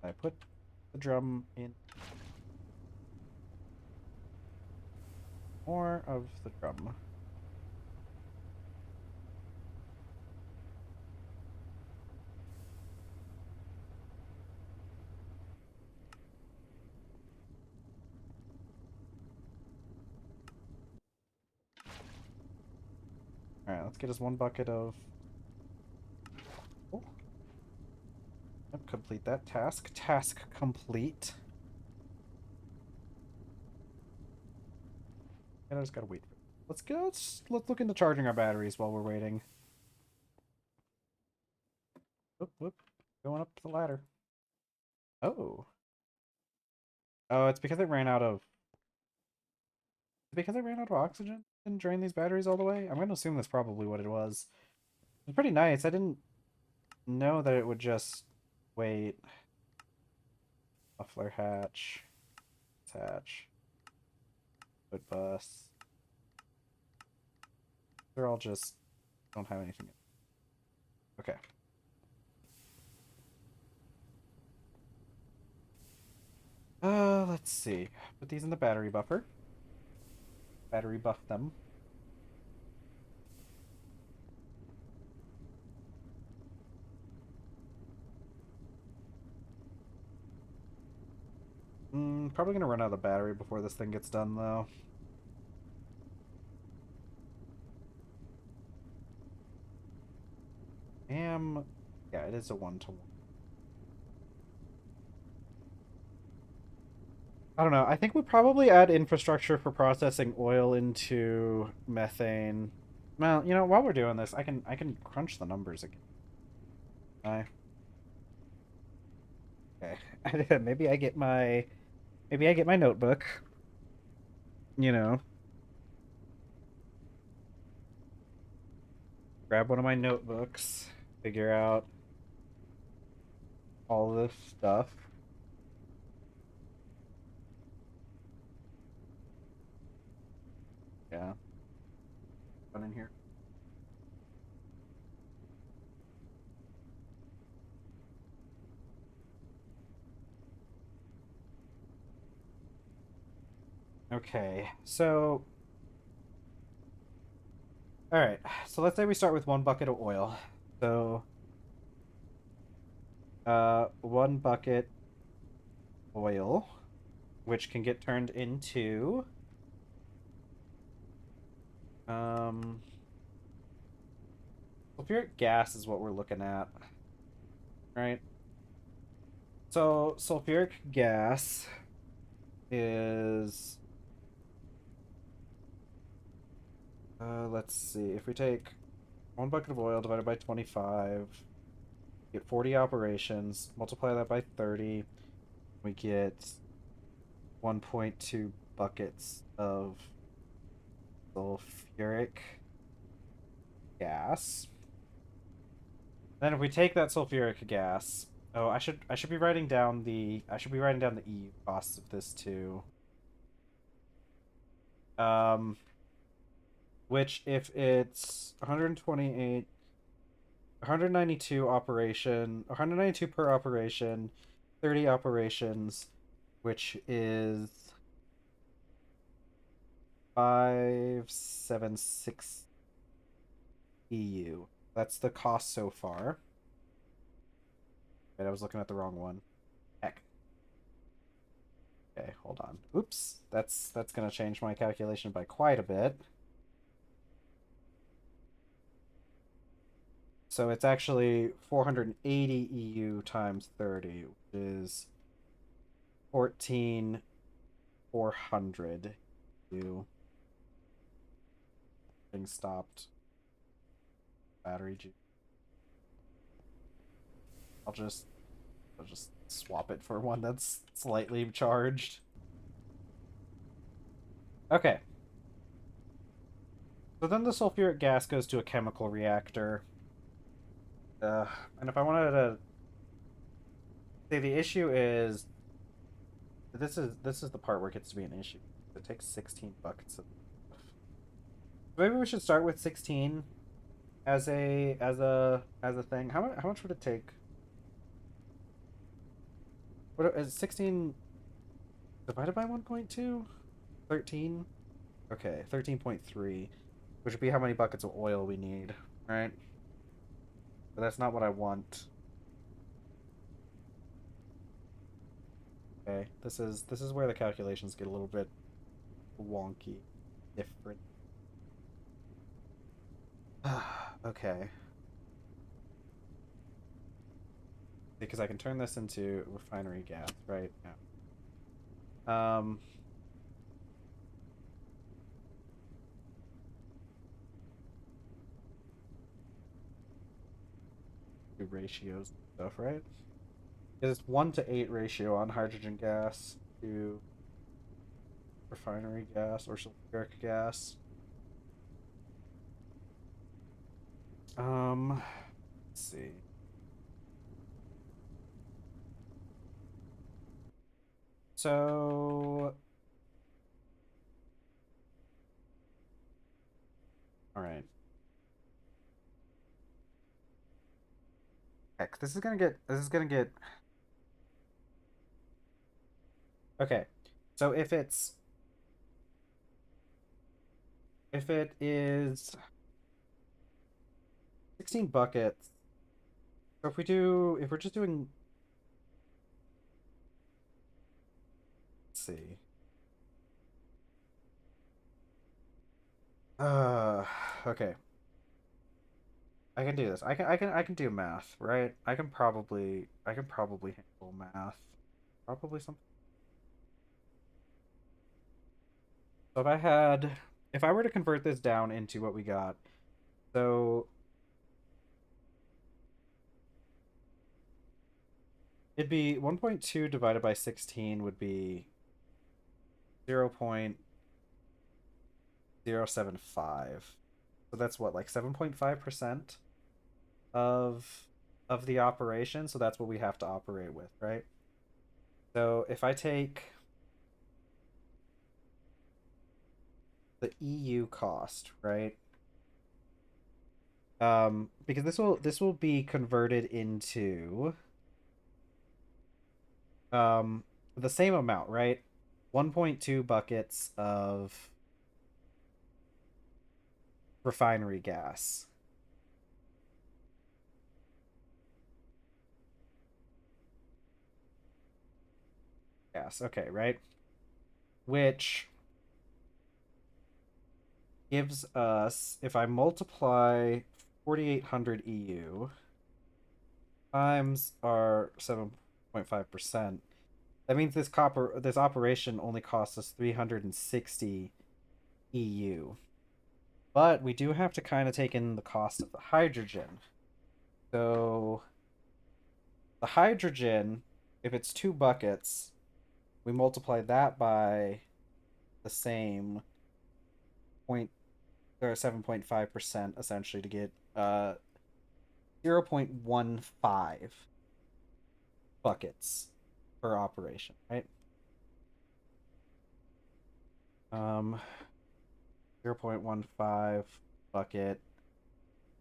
I put the drum in. More of the drum. Alright, let's get us one bucket of... Oh. Yep, complete that task. Task complete. And I just gotta wait for it. Let's go. Let's look into charging our batteries while we're waiting. Whoop, whoop. Going up the ladder. Oh. Oh, it's because it ran out of... Because it ran out of oxygen and drained these batteries all the way? I'm going to assume that's probably what it was. It's pretty nice. I didn't know that it would just... Wait. Muffler hatch. Hatch. Foot bus. They're all just... Don't have anything. Okay. Let's see. Put these in the battery buffer. Battery buff them. Probably gonna run out of battery before this thing gets done, though. Yeah, it is a 1-to-1. I don't know. I think we'd probably add infrastructure for processing oil into methane. Well, you know, while we're doing this, I can crunch the numbers again. Okay. Maybe I get my notebook. You know, grab one of my notebooks, figure out all this stuff. Yeah. Put in here. Okay. So, all right. So let's say we start with one bucket of oil. So, one bucket oil, which can get turned into um sulfuric gas is what we're looking at, right? So sulfuric gas is let's see, if we take one bucket of oil divided by 25, get 40 operations, multiply that by 30, we get 1.2 buckets of sulfuric gas. Then if we take that sulfuric gas, oh, I should be writing down the EU costs of this too. Um, which if it's 128, 192 operation, 192 per operation, 30 operations, which is 576 EU. That's the cost so far. Wait, I was looking at the wrong one. Heck. Okay, hold on. Oops, that's gonna change my calculation by quite a bit. So it's actually 480 EU times 30, which is 14,400 EU. Thing stopped. Battery juice. I'll just I'll just swap it for one that's slightly charged. Okay. So then the sulfuric gas goes to a chemical reactor. And if I wanted to say the issue is this is the part where it gets to be an issue. It takes 16 buckets of stuff. Maybe we should start with 16 as a thing. How much would it take? What is 16 divided by 1.2? 13? Okay, 13.3, which would be how many buckets of oil we need, right? But that's not what I want. Okay, this is where the calculations get a little bit wonky, different. Okay. Because I can turn this into refinery gas, right? Yeah. Do ratios and stuff, right? It's 1 to 8 ratio on hydrogen gas to refinery gas or sulfuric gas. Let's see. So, all right. Heck, this is gonna get okay. So if it is 16 buckets, so if we're just doing, let's see. Uh, okay. I can do this. I can do math, right? I can probably handle math. Probably something. So if I were to convert this down into what we got, so it'd be 1.2 divided by 16 would be 0.075. So that's what, like 7.5% of the operation. So that's what we have to operate with, right? So if I take the EU cost, right? Because this will be converted into um the same amount, right? 1.2 buckets of refinery gas. Gas, okay, right? Which gives us, if I multiply 4,800 EU times our 7.5%, that means this operation only costs us 360 EU. But we do have to kind of take in the cost of the hydrogen. So the hydrogen, if it's 2 buckets, we multiply that by the same point or 7.5% essentially to get 0.15 buckets per operation, right? Um 0.15 bucket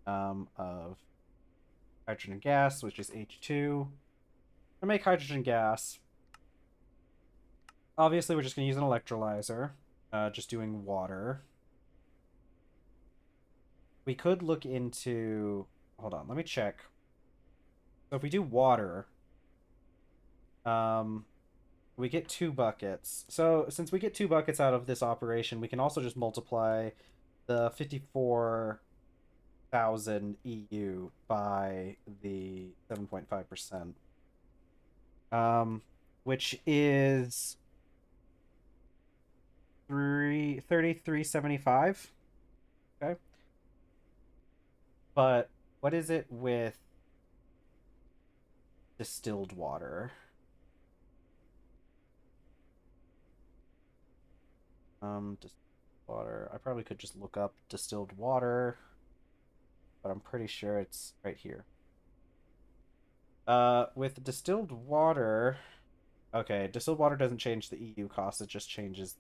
of hydrogen gas, which is H2. To make hydrogen gas, obviously we're just going to use an electrolyzer, just doing water. We could look into, hold on, let me check. So if we do water, um, we get 2 buckets. So since we get 2 buckets out of this operation, we can also just multiply the 54,000 EU by the 7.5%, which is 3375. Okay. But what is it with distilled water. Distilled water. I probably could just look up distilled water, but I'm pretty sure it's right here. With distilled water, okay, distilled water doesn't change the EU cost, it just changes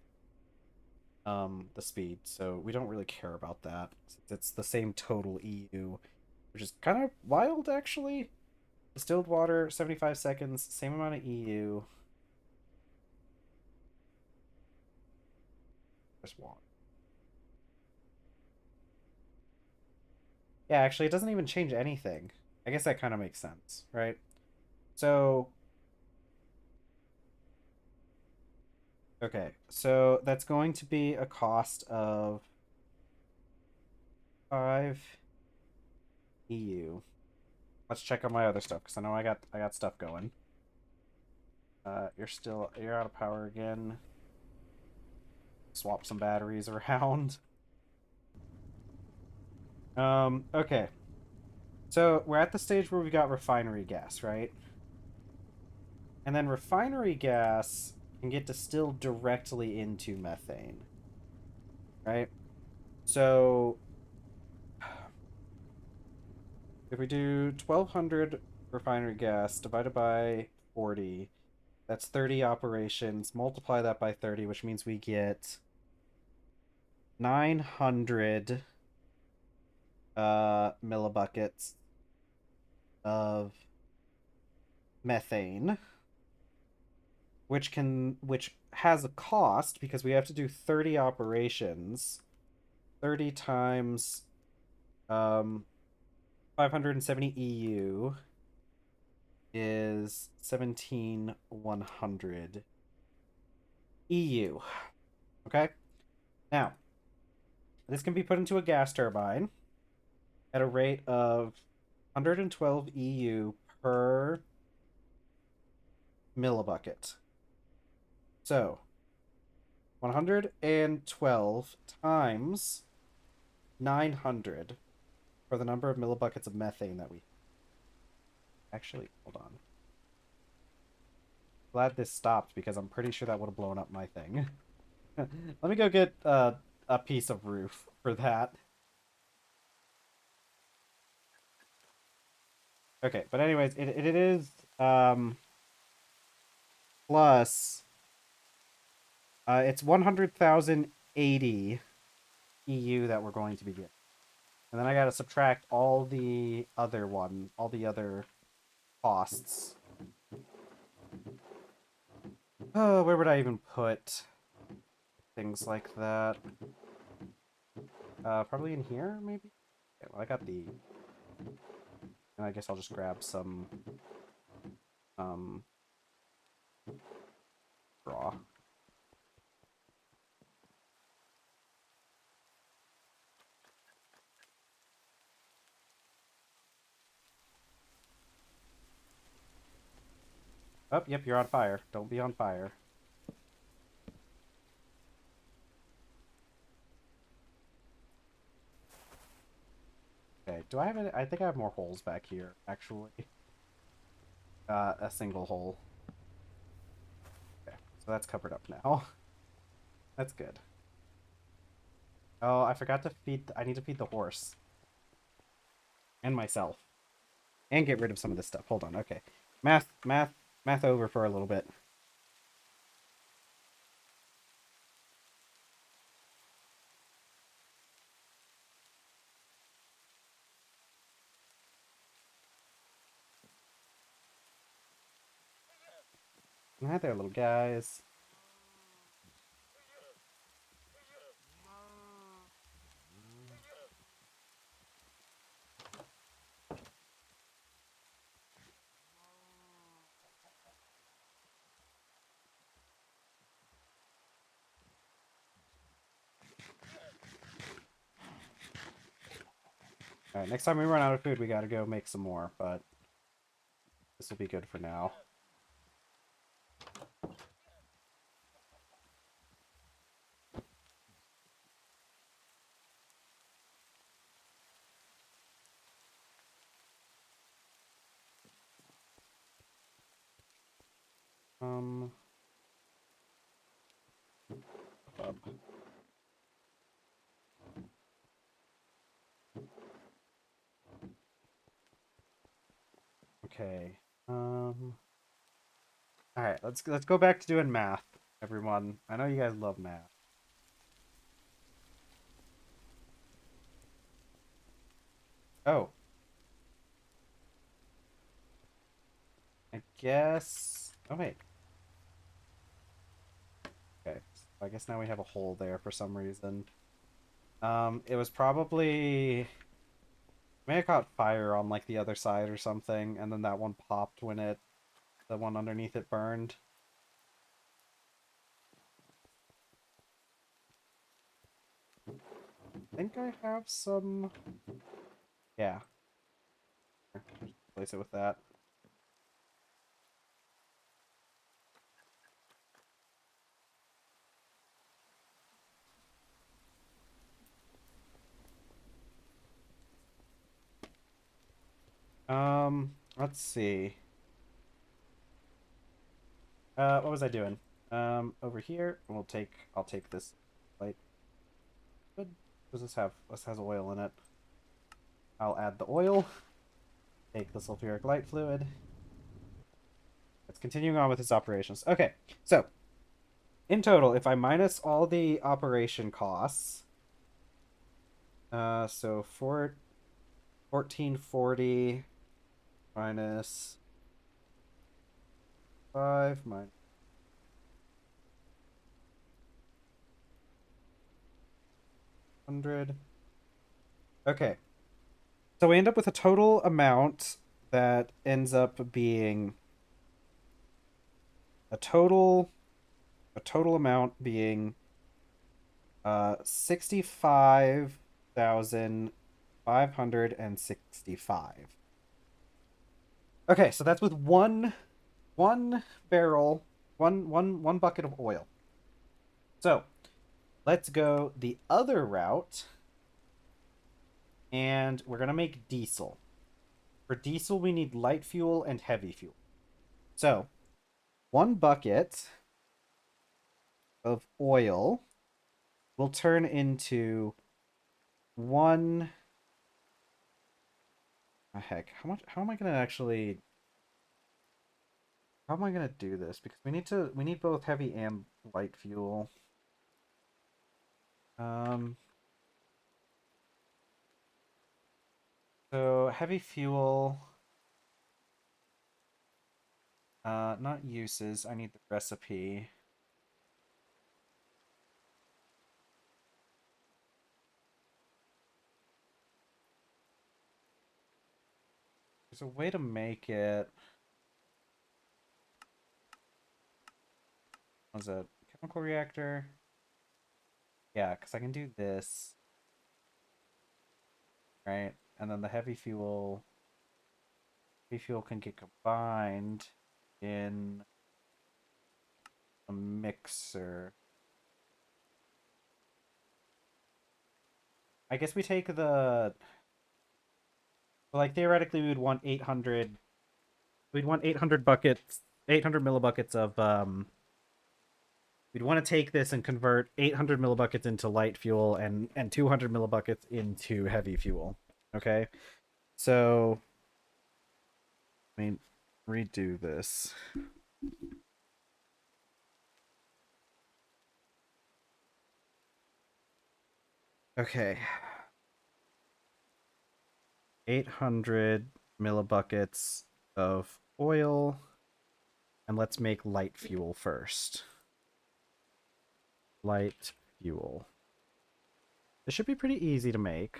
the speed. So we don't really care about that. It's the same total EU, which is kind of wild actually. Distilled water, 75 seconds, same amount of EU. There's water. Yeah, actually, it doesn't even change anything. I guess that kind of makes sense, right? So, okay, so that's going to be a cost of 5 EU. Let's check on my other stuff because I know I got stuff going. You're out of power again. Swap some batteries around. Okay. So we're at the stage where we got refinery gas, right? And then refinery gas can get distilled directly into methane, right? So if we do 1200 refinery gas divided by 40, that's 30 operations. Multiply that by 30, which means we get 900 millibuckets of methane, which has a cost because we have to do 30 operations. 30 times 570 EU is 17,100 EU. Okay? Now, this can be put into a gas turbine at a rate of 112 EU per millibucket. So, 112 times 900 for the number of millibuckets of methane that we... Actually, hold on. Glad this stopped because I'm pretty sure that would have blown up my thing. Let me go get a piece of roof for that. Okay, but anyways, it is plus it's 100,080 EU that we're going to be getting. And then I gotta subtract all the other costs. Oh, where would I even put things like that? Probably in here, maybe? Okay, well, I got the... And I guess I'll just grab some, straw. Oh, yep, you're on fire. Don't be on fire. Okay, do I have any... I think I have more holes back here, actually. A single hole. Okay, so that's covered up now. That's good. Oh, I forgot to feed... I need to feed the horse. And myself. And get rid of some of this stuff. Hold on, okay. Math over for a little bit. Hi there, little guys. Alright, next time we run out of food, we gotta go make some more, but this will be good for now. Um, okay. All right, let's go back to doing math, everyone. I know you guys love math. Oh, I guess. Oh wait. Okay. I guess now we have a hole there for some reason. It was probably may have caught fire on like the other side or something, and then that one popped when the one underneath it burned. I think I have some. Yeah. Place it with that. Let's see. What was I doing? Over here, I'll take this light. What does this have? This has oil in it. I'll add the oil. Take the sulfuric light fluid. It's continuing on with its operations. Okay, so in total, if I minus all the operation costs, so 1440 minus 5 minus 100. Okay, so we end up with a total amount that ends up being a total amount being 65,565. Okay, so that's with one barrel, one bucket of oil. So let's go the other route, and we're gonna make diesel. For diesel, we need light fuel and heavy fuel. So one bucket of oil will turn into one. Oh, heck, how much? How am I gonna actually? How am I gonna do this? Because we need both heavy and light fuel. Um, so heavy fuel. Not uses. I need the recipe. There's a way to make it. What was it? Chemical reactor? Yeah, because I can do this. Right? And then the heavy fuel can get combined in a mixer. I guess we take the like theoretically we would want 800 we'd want 800 buckets 800 millibuckets of we'd want to take this and convert 800 millibuckets into light fuel and 200 millibuckets into heavy fuel. Okay, so I mean redo this. Okay, 800 millibuckets of oil, and let's make light fuel first. Light fuel. This should be pretty easy to make.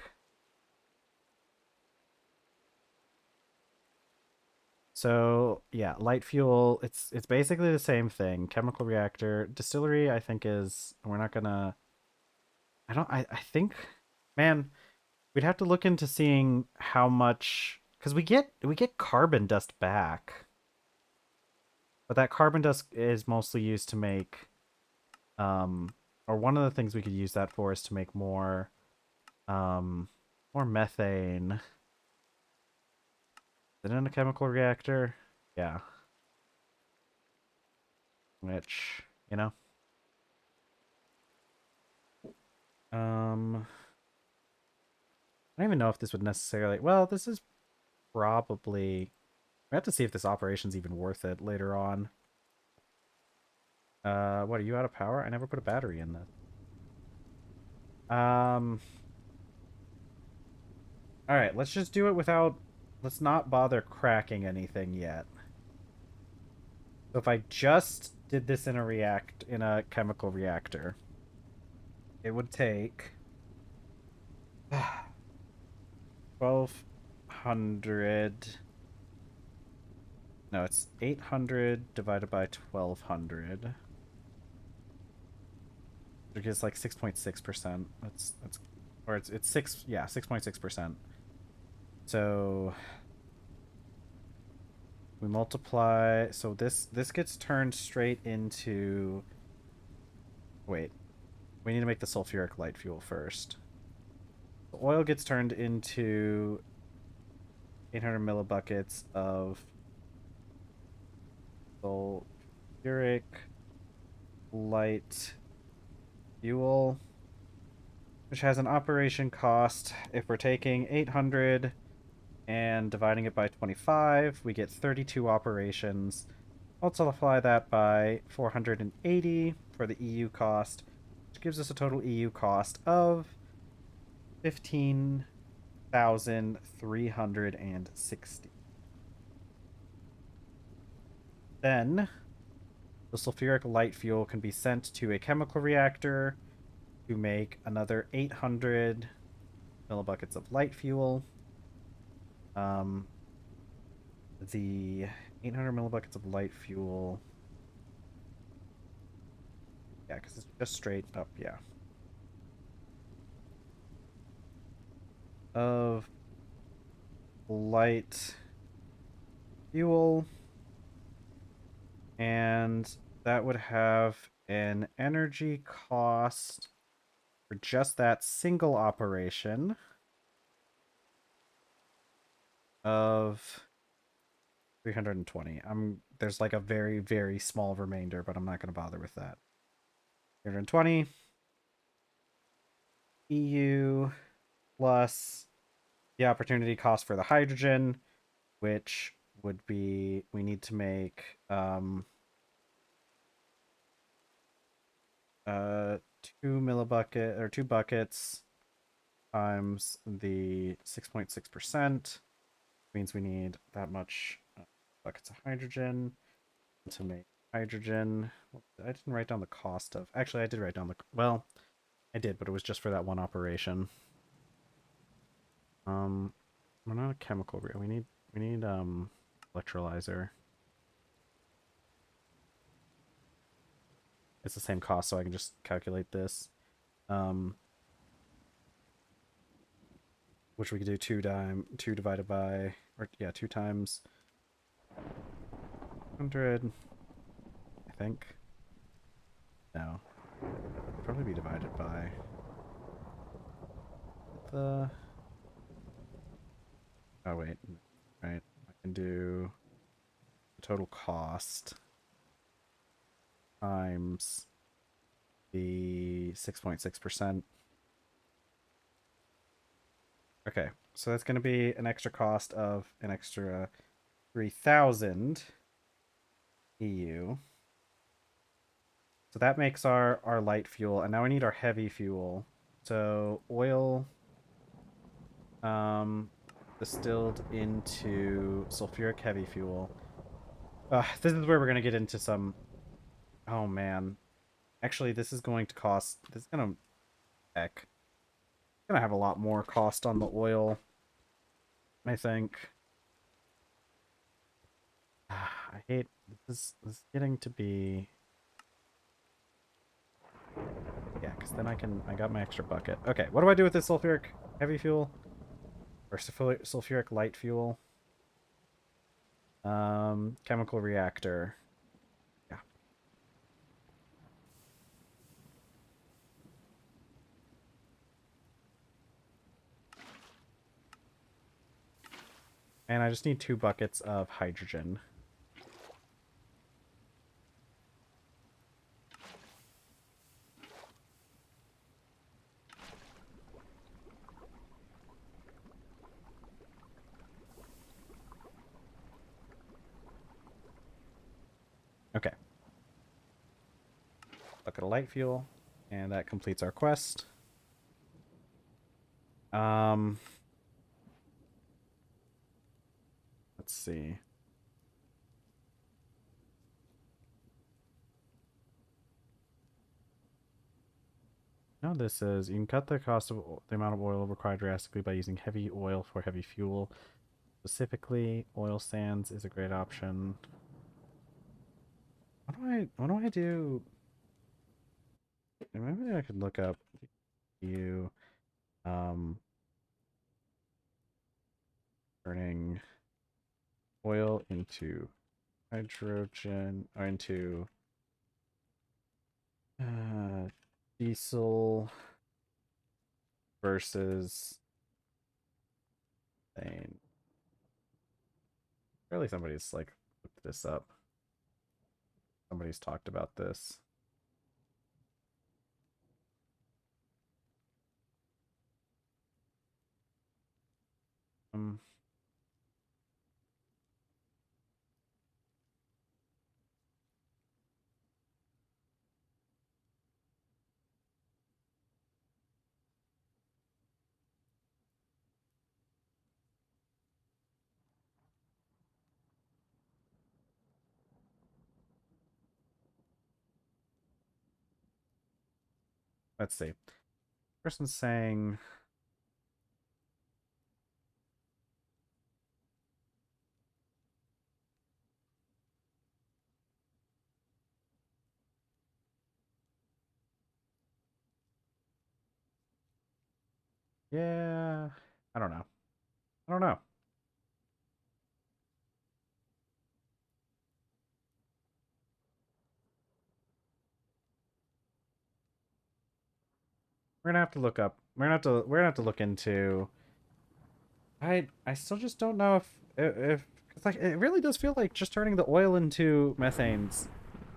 So yeah, light fuel, it's basically the same thing. Chemical reactor. Distillery, I think is we're not gonna I think man, we'd have to look into seeing how much because we get carbon dust back. But that carbon dust is mostly used to make or one of the things we could use that for is to make um more methane. Is it in a chemical reactor? Yeah. which, you know. I don't even know if this would necessarily... Well, this is probably... We have to see if this operation's even worth it later on. What, are you out of power? I never put a battery in this. Alright, let's just do it without... Let's not bother cracking anything yet. So if I just did this in a chemical reactor, it would take 1200. No, it's 800 divided by 1200. It gives like 6.6%. That's or it's 6.6%. So we multiply, so this gets turned straight into... Wait. We need to make the sulfuric light fuel first. The oil gets turned into 800 millibuckets of sulfuric light fuel, which has an operation cost. If we're taking 800 and dividing it by 25, we get 32 operations. Multiply that by 480 for the EU cost, which gives us a total EU cost of 15,360. Then the sulfuric light fuel can be sent to a chemical reactor to make another 800 millibuckets of light fuel. The 800 millibuckets of light fuel... Yeah, because it's just straight up, yeah. Of light fuel. And that would have an energy cost for just that single operation of 320. There's like a very, very small remainder, but I'm not going to bother with that. 320 EU plus the opportunity cost for the hydrogen, which would be, we need to make 2 buckets times the 6.6% means we need that much buckets of hydrogen to make hydrogen. I didn't write down the cost of... Actually, I did write down the... Well, I did, but it was just for that one operation. We're not a chemical... We need electrolyzer. It's the same cost, so I can just calculate this. Which we could do 2 divided by... Or, yeah, 2 times 100... I think. No. It'd probably be divided by the... Oh, wait. Right. I can do the total cost times the 6.6%. Okay, so that's going to be an extra cost of an extra 3,000 EU. So that makes our light fuel, and now we need our heavy fuel. So oil distilled into sulfuric heavy fuel. This is where we're going to get into some... Oh, man. Actually, this is going to cost... This is going to... Heck. It's going to have a lot more cost on the oil, I think. I hate... This is getting to be... Yeah, because then I got my extra bucket. Okay, what do I do with this sulfuric heavy fuel? Or sulfuric light fuel? Chemical reactor. Yeah. And I just need 2 buckets of hydrogen. bucket of light fuel, and that completes our quest. Let's see. Now this says you can cut the cost of the amount of oil required drastically by using heavy oil for heavy fuel. Specifically, oil sands is a great option. What do I do? Maybe I could look up you turning oil into hydrogen or into diesel versus thane. Surely somebody's like looked this up. Somebody's talked about this. Um, let's see. Person's saying yeah, I don't know. I don't know. We're gonna have to look up. We're gonna have to look into. I still just don't know if it's like it really does feel like just turning the oil into methane's.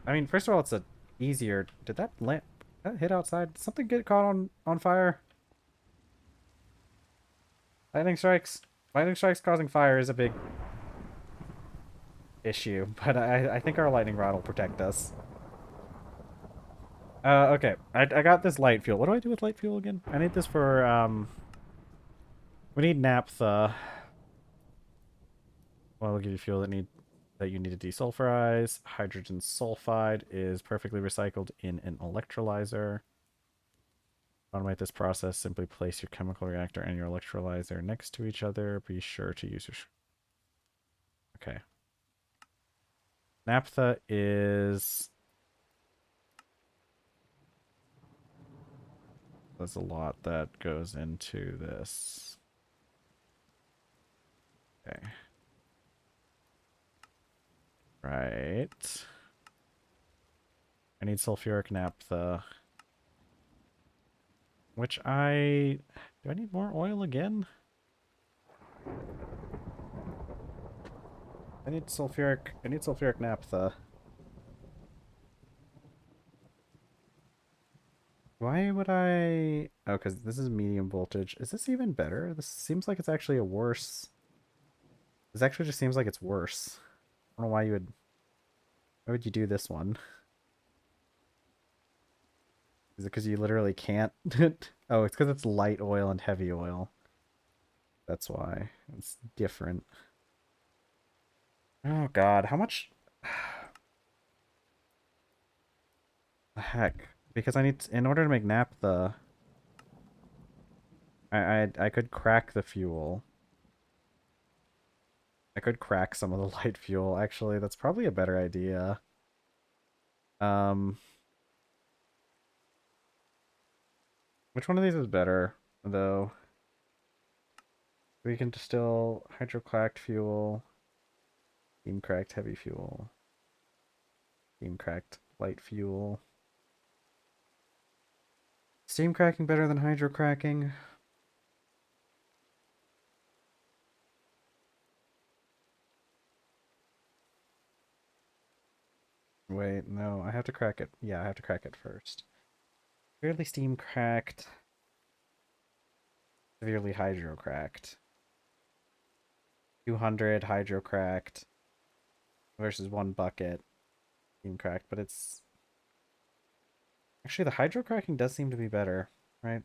I mean, first of all, it's a easier. Did that lamp that hit outside? Did something get caught on fire? Lightning strikes. Lightning strikes causing fire is a big issue, but I think our lightning rod will protect us. Okay. I got this light fuel. What do I do with light fuel again? I need this for we need naphtha. Well, it'll give you fuel that you need to desulfurize. Hydrogen sulfide is perfectly recycled in an electrolyzer. Automate this process. Simply place your chemical reactor and your electrolyzer next to each other. Be sure to use your... Okay. Naphtha is... There's a lot that goes into this. Okay. Right. I need sulfuric naphtha. Which I... Do I need more oil again? I need sulfuric naphtha. Why would I... Oh, because this is medium voltage. Is this even better? This seems like it's actually a worse... This actually just seems like it's worse. I don't know why you would... Why would you do this one? Is it because you literally can't? Oh, it's because it's light oil and heavy oil. That's why. It's different. Oh god, how much... The heck? Because I need... In order to make naphtha... I could crack the fuel. I could crack some of the light fuel. Actually, that's probably a better idea. Um... Which one of these is better, though? We can distill hydrocracked fuel, steam cracked heavy fuel, steam cracked light fuel. Steam cracking better than hydrocracking? Wait, no, I have to crack it. Yeah, I have to crack it first. Severely steam cracked. Severely hydro cracked. 200 hydro cracked versus one bucket steam cracked, but it's Actually, the hydrocracking does seem to be better, right?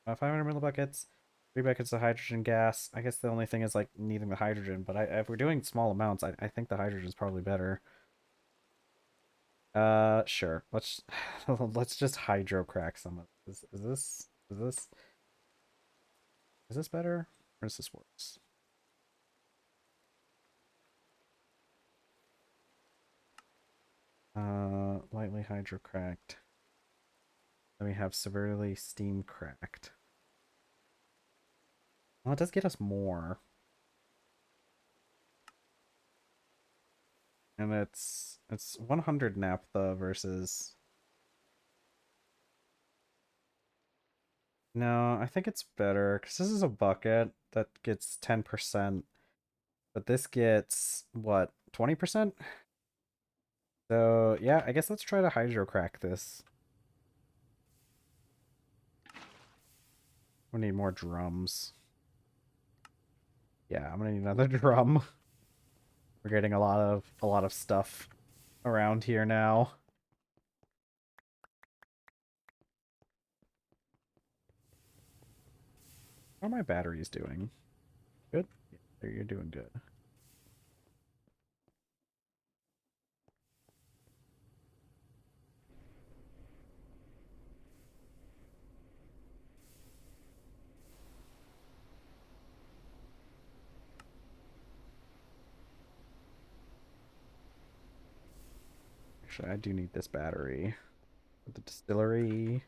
500 millibuckets, 3 buckets of hydrogen gas. I guess the only thing is like needing the hydrogen, but if we're doing small amounts, I think the hydrogen is probably better. Sure. Let's let's just hydrocrack some of this. Is this better? Or is this worse? Lightly hydrocracked. Then we have severely steam cracked. Well, it does get us more. And it's 100 naphtha versus. No, I think it's better because this is a bucket that gets 10%, but this gets what, 20%? So yeah, I guess let's try to hydrocrack this. We need more drums. Yeah, I'm gonna need another drum. We're getting a lot of stuff around here now. How are my batteries doing? Good? Yeah, you're doing good. Actually, I do need this battery for the distillery.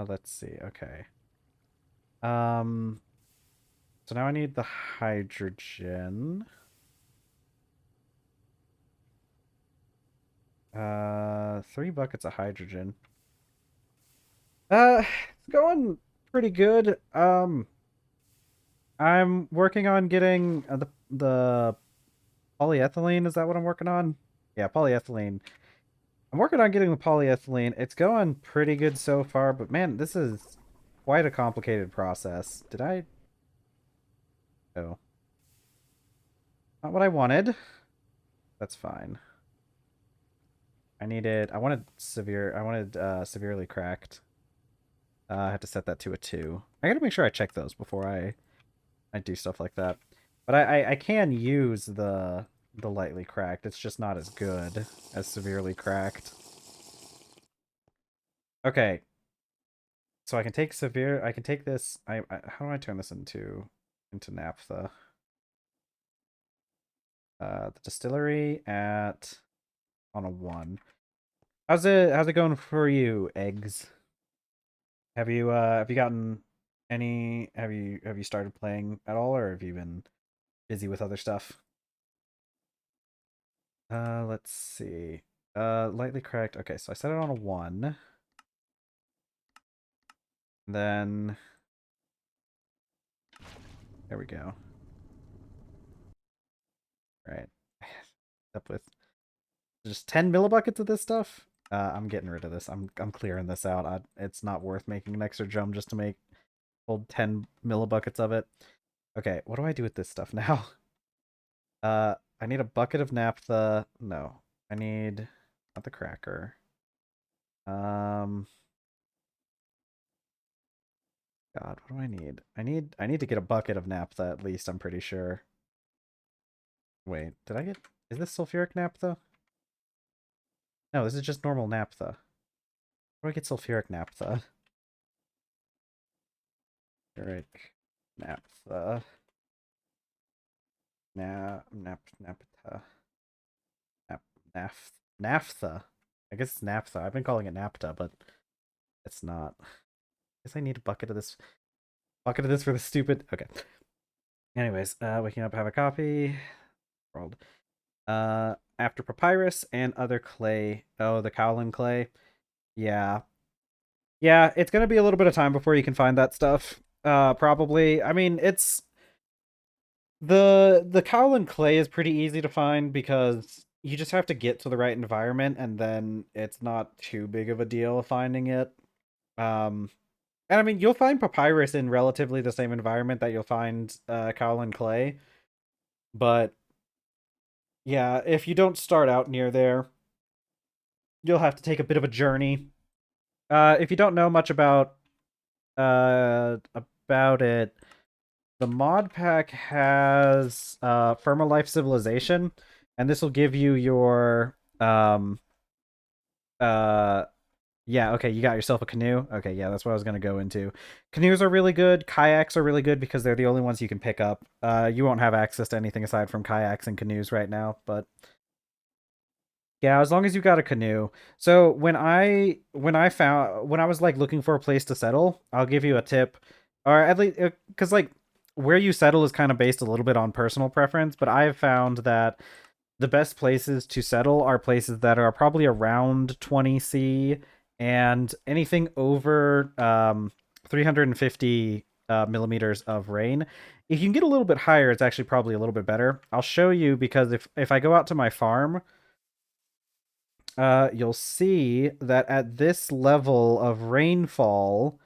Let's see. Okay. Um, so now I need the hydrogen. 3 buckets of hydrogen. It's going pretty good. I'm working on getting the polyethylene. Is that what I'm working on? Yeah, polyethylene. I'm working on getting the polyethylene. It's going pretty good so far, but man, this is quite a complicated process. Did I? Oh, not what I wanted. That's fine. I wanted severely cracked. I had to set that to a 2. I gotta make sure I check those before I do stuff like that. But I can use the lightly cracked. It's just not as good as severely cracked. Okay. So I can take this how do I turn this into naphtha? The distillery at on a 1. How's it going for you, eggs? Have you gotten any have you started playing at all, or have you been busy with other stuff? Let's see. Lightly cracked. Okay, so I set it on a 1. Then there we go. All right. Up with just 10 millibuckets of this stuff. I'm getting rid of this. I'm clearing this out. It's not worth making an extra drum just to make hold 10 millibuckets of it. Okay, what do I do with this stuff now? I need a bucket of naphtha. No, I need not the cracker. Um, God, what do I need? I need to get a bucket of naphtha at least. I'm pretty sure. Wait, did I get? Is this sulfuric naphtha? No, this is just normal naphtha. Where do I get sulfuric naphtha? Sulfuric naphtha. naphtha. Nap, naphtha. I guess it's naphtha. I've been calling it naphtha, but it's not. I guess I need a bucket of this. Bucket of this for the stupid. Okay. Anyways, waking up, have a coffee. World. After papyrus and other clay. Oh, the Cowlin clay. Yeah. Yeah, it's gonna be a little bit of time before you can find that stuff. Probably. I mean, it's the Cowlin clay is pretty easy to find because you just have to get to the right environment, and then it's not too big of a deal finding it. Um, and I mean, you'll find papyrus in relatively the same environment that you'll find Cowlin clay, but yeah, if you don't start out near there, you'll have to take a bit of a journey. If you don't know much about it, the mod pack has Life Civilization, and this will give you your uh yeah, okay, you got yourself a canoe. Okay, yeah, that's what I was gonna go into. Canoes are really good. Kayaks are really good because they're the only ones you can pick up. You won't have access to anything aside from kayaks and canoes right now, but yeah, as long as you got a canoe. So when I was like looking for a place to settle, I'll give you a tip, or at least because like where you settle is kind of based a little bit on personal preference. But I have found that the best places to settle are places that are probably around 20C, and anything over 350 millimeters of rain. If you can get a little bit higher, it's actually probably a little bit better. I'll show you because if I go out to my farm, you'll see that at this level of rainfall,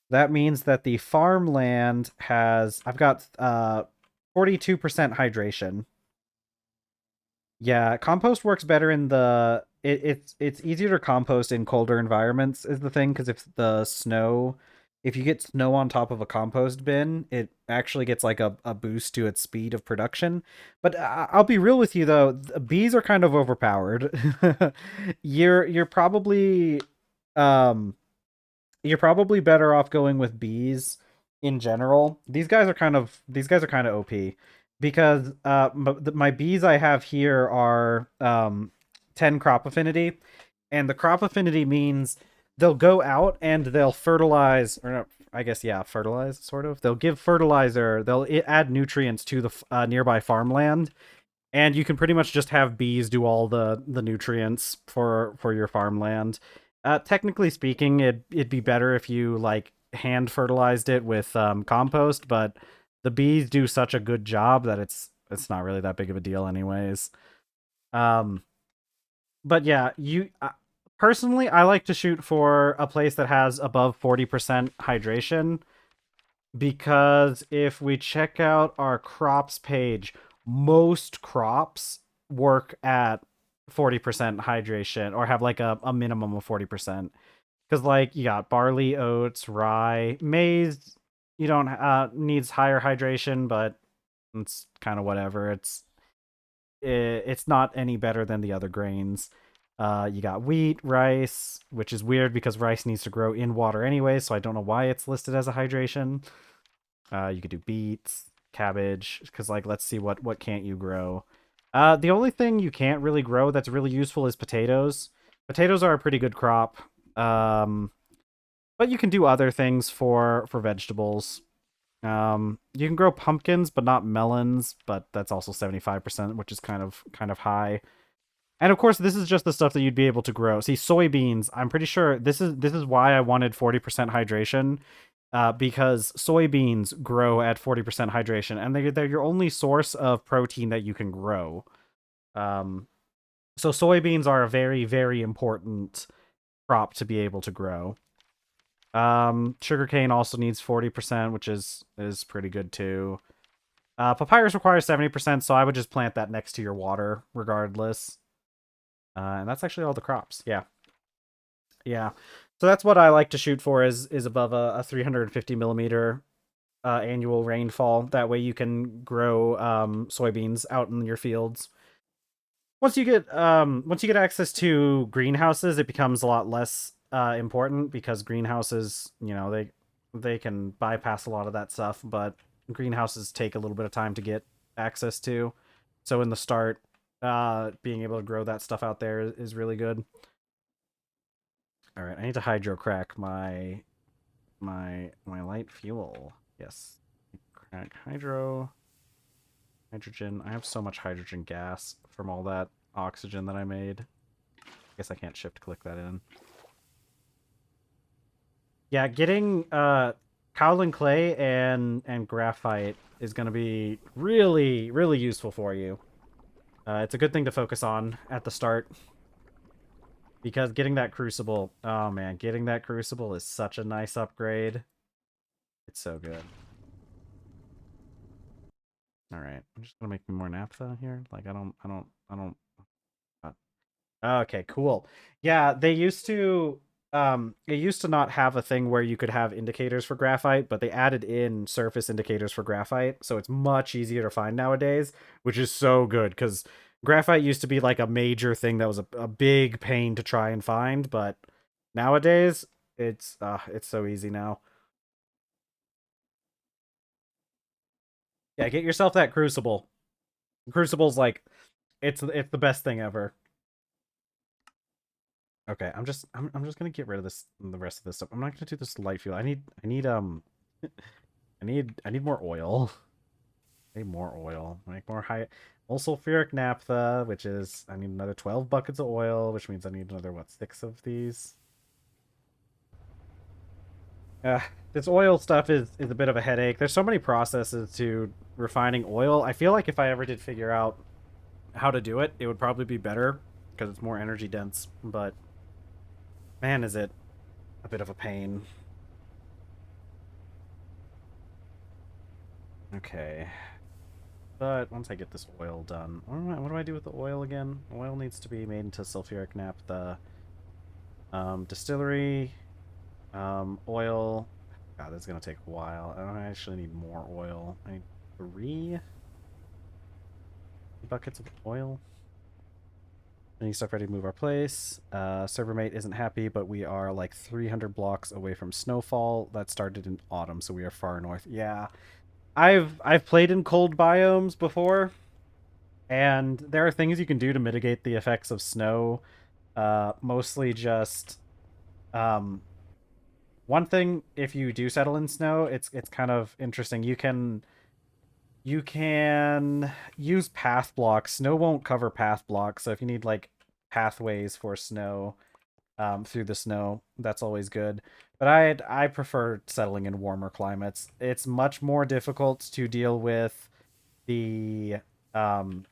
that means that the farmland has I've got 42% hydration. Yeah, compost works better in it's easier to compost in colder environments is the thing, because if you get snow on top of a compost bin, it actually gets like a boost to its speed of production. But I'll be real with you though, bees are kind of overpowered. You're probably um you're probably better off going with bees in general. These guys are kind of OP because my bees I have here are 10 crop affinity, and the crop affinity means they'll go out and they'll fertilize, or not, I guess yeah, fertilize sort of. They'll give fertilizer, they'll add nutrients to the nearby farmland, and you can pretty much just have bees do all the nutrients for your farmland. Technically speaking, it'd be better if you like hand fertilized it with compost, but the bees do such a good job that it's not really that big of a deal anyways. Um, but yeah, you personally, I like to shoot for a place that has above 40% hydration, because if we check out our crops page, most crops work at 40% hydration or have like a minimum of 40%. Because like you got barley, oats, rye, maize, you don't needs higher hydration, but it's kind of whatever. It's not any better than the other grains. You got wheat, rice, which is weird because rice needs to grow in water anyway, so I don't know why it's listed as a hydration. You could do beets, cabbage, because like let's see what can't you grow. The only thing you can't really grow that's really useful is potatoes. Potatoes are a pretty good crop. But you can do other things for vegetables. You can grow pumpkins, but not melons. But that's also 75%, which is kind of high. And of course, this is just the stuff that you'd be able to grow. See, soybeans. I'm pretty sure this is why I wanted 40% hydration, because soybeans grow at 40% hydration, and they're your only source of protein that you can grow. Um, so soybeans are a very very important crop to be able to grow. Sugarcane also needs 40%, which is pretty good too. Papyrus requires 70%, so I would just plant that next to your water regardless. And that's actually all the crops. Yeah. Yeah. So that's what I like to shoot for is above a 350 millimeter annual rainfall. That way you can grow soybeans out in your fields. Once you get access to greenhouses, it becomes a lot less important, because greenhouses, they can bypass a lot of that stuff, but greenhouses take a little bit of time to get. access to. So in the start, being able to grow that stuff out there is really good. All right, I need to hydro crack my light fuel. Yes, crack hydrogen. I have so much hydrogen gas from all that oxygen that I made. I guess I can't shift click that in. Yeah, getting kaolin clay and graphite is going to be really useful for you. It's a good thing to focus on at the start because getting that crucible, oh man, getting that crucible is such a nice upgrade. It's so good. All right, I'm just gonna make me more naphtha here. Like I don't. Okay, cool. Yeah, they used to it used to not have a thing where you could have indicators for graphite, but they added in surface indicators for graphite, so it's much easier to find nowadays, which is so good cuz graphite used to be like a major thing that was a big pain to try and find, but nowadays it's so easy now. Yeah, get yourself that crucible. Crucible's like it's the best thing ever. Okay, I'm just gonna get rid of this the rest of this stuff. I'm not gonna do this light fuel. I need more oil. I need more oil. Make more high sulfuric naphtha, which is I need another 12 buckets of oil, which means I need another what, 6 of these. Uh, this oil stuff is a bit of a headache. There's so many processes to refining oil. I feel like if I ever did figure out how to do it, it would probably be better because it's more energy dense, but man, is it a bit of a pain. Okay. But once I get this oil done, what do I do with the oil again? Oil needs to be made into sulfuric naphtha. Distillery, oil. God, that's gonna take a while. I actually need more oil. I need 3 buckets of oil. Any stuff ready to move our place. Server mate isn't happy, but we are like 300 blocks away from snowfall. That started in autumn, so we are far north. Yeah, I've played in cold biomes before, and there are things you can do to mitigate the effects of snow. Mostly just um, one thing. If you do settle in snow, it's kind of interesting. You can use path blocks. Snow won't cover path blocks, so if you need like pathways for snow through the snow, that's always good. But I prefer settling in warmer climates. It's much more difficult to deal with the um,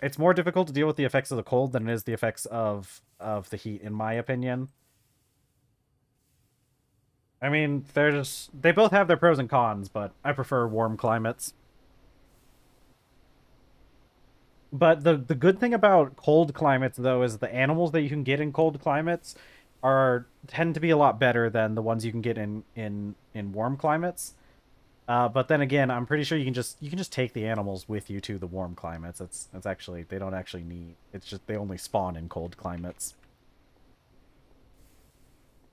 it's more difficult to deal with the effects of the cold than it is the effects of the heat, in my opinion. I mean, they both have their pros and cons, but I prefer warm climates. But the good thing about cold climates though is the animals that you can get in cold climates are tend to be a lot better than the ones you can get in warm climates. But then again, I'm pretty sure you can just take the animals with you to the warm climates. That's actually they don't actually need. It's just they only spawn in cold climates.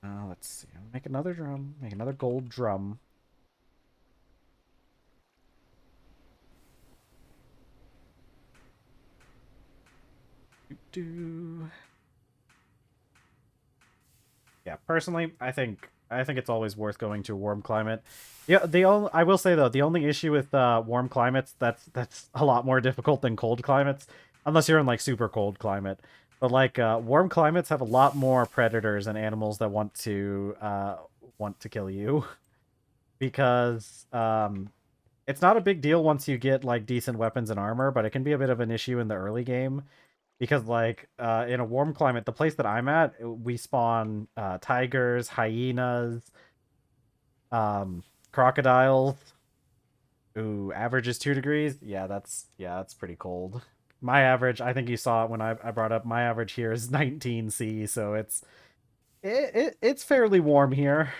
Let's see. Make another drum. Make another gold drum. Do. Yeah, personally, I think it's always worth going to a warm climate. Yeah, I will say though, the only issue with warm climates that's a lot more difficult than cold climates, unless you're in like super cold climate. But like warm climates have a lot more predators and animals that want to kill you because it's not a big deal once you get like decent weapons and armor, but it can be a bit of an issue in the early game because like in a warm climate, the place that I'm at, we spawn tigers, hyenas, um crocodiles. Ooh, average is 2 degrees. Yeah, that's pretty cold. My average, I think you saw it when I brought up my average here is 19 C, so it's fairly warm here.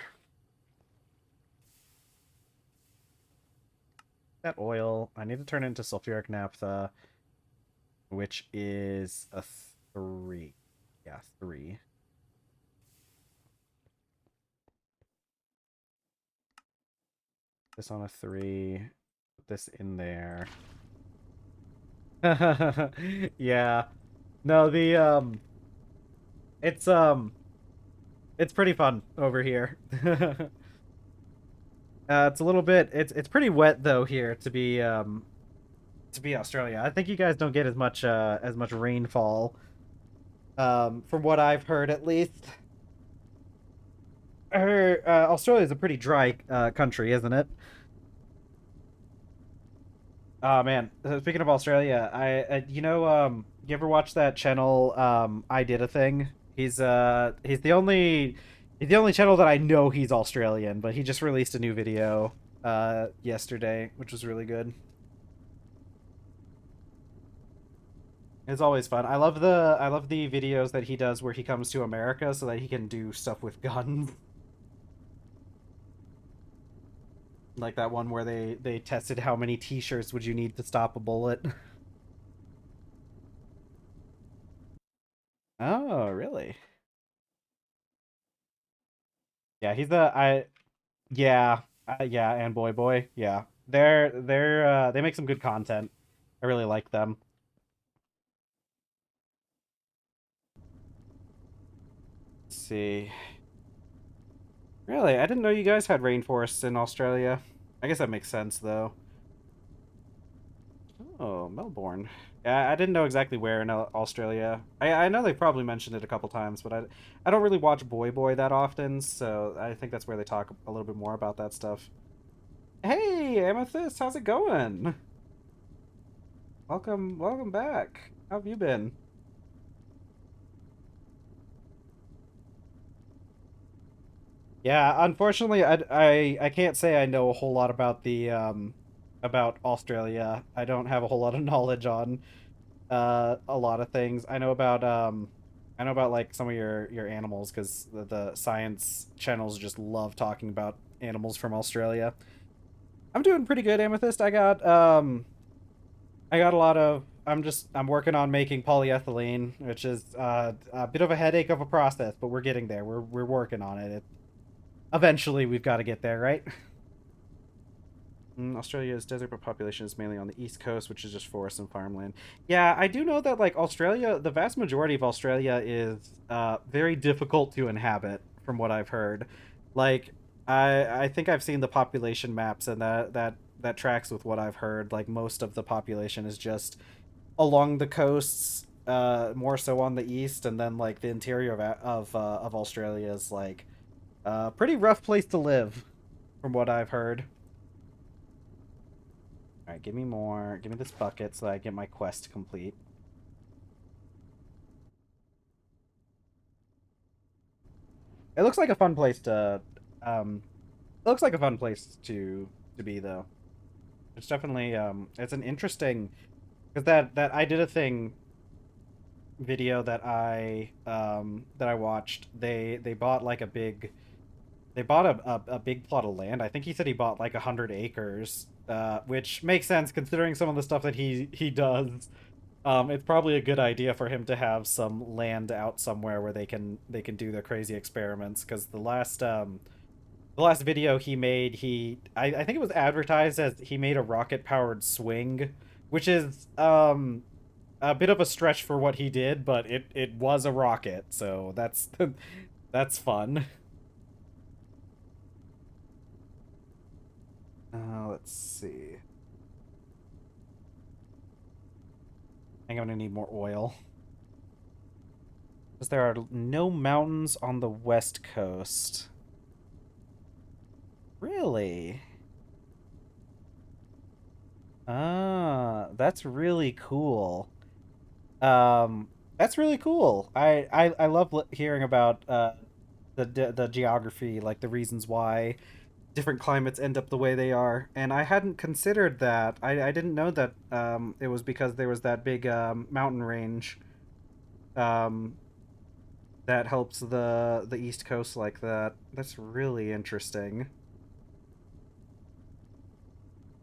That oil, I need to turn it into sulfuric naphtha, which is a 3. Yeah, 3. This on a 3. Put this in there. Yeah. No, the it's um it's pretty fun over here. It's a little bit it's pretty wet though here to be Australia. I think you guys don't get as much rainfall from what I've heard at least. Australia is a pretty dry country, isn't it? Oh man, speaking of Australia, you ever watch that channel I Did a Thing? He's the only channel that I know he's Australian, but he just released a new video yesterday, which was really good. It's always fun. I love the videos that he does where he comes to America so that he can do stuff with guns. Like that one where they tested how many t-shirts would you need to stop a bullet. Oh, really? Yeah, he's the I yeah, yeah, and boy, yeah. They make some good content. I really like them. Let's see. Really, I didn't know you guys had rainforests in Australia. I guess that makes sense though. Oh, Melbourne. Yeah, I didn't know exactly where in Australia. I know they probably mentioned it a couple times, but I don't really watch Boy that often, so I think that's where they talk a little bit more about that stuff. Hey, Amethyst, how's it going? Welcome back. How have you been? Yeah, unfortunately, I can't say I know a whole lot about the about Australia. I don't have a whole lot of knowledge on a lot of things. I know about like some of your animals because the science channels just love talking about animals from Australia. I'm doing pretty good, Amethyst. I got a lot of I'm working on making polyethylene, which is a bit of a headache of a process, but we're getting there. We're working on it. Eventually we've got to get there, right? Australia's desert population is mainly on the east coast, which is just forest and farmland. Yeah, I do know that like Australia, the vast majority of Australia is very difficult to inhabit, from what I've heard. Like, I think I've seen the population maps, and that tracks with what I've heard. Like most of the population is just along the coasts, more so on the east, and then like the interior of Australia is like a pretty rough place to live, from what I've heard. All right, give me more. Give me this bucket so that I get my quest complete. It looks like a fun place to. It looks like a fun place to be though. It's definitely it's an interesting because that I did a thing video that I watched. They bought like a big they bought a big plot of land. I think he said he bought like 100 acres, which makes sense considering some of the stuff that he does. It's probably a good idea for him to have some land out somewhere where they can do their crazy experiments. Because the last video he made, I think it was advertised as he made a rocket powered swing, which is a bit of a stretch for what he did, but it was a rocket, so that's that's fun. Let's see. I think I'm gonna need more oil. Because there are no mountains on the west coast. Really? Ah, that's really cool. That's really cool. I love hearing about the geography, like the reasons why different climates end up the way they are. And I hadn't considered that. I didn't know that it was because there was that big mountain range um, that helps the East Coast like that. That's really interesting.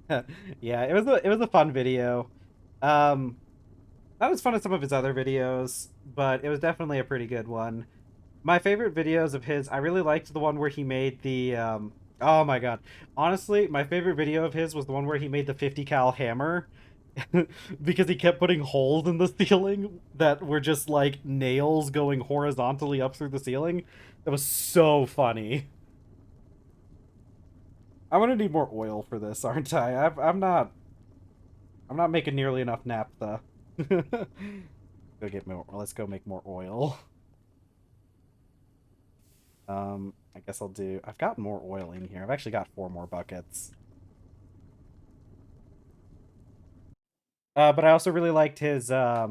Yeah, it was a fun video. Um, Not as fun as some of his other videos, but it was definitely a pretty good one. My favorite videos of his, I really liked the one where he made the oh my god. Honestly, my favorite video of his was the one where he made the 50 cal hammer. because he kept putting holes in the ceiling that were just like nails going horizontally up through the ceiling. That was so funny. I'm gonna need more oil for this, aren't I? I'm not making nearly enough naphtha. Go get more. Let's go make more oil. I guess I'll do. I've got more oil in here. I've actually got 4 more buckets. But I also really liked his. I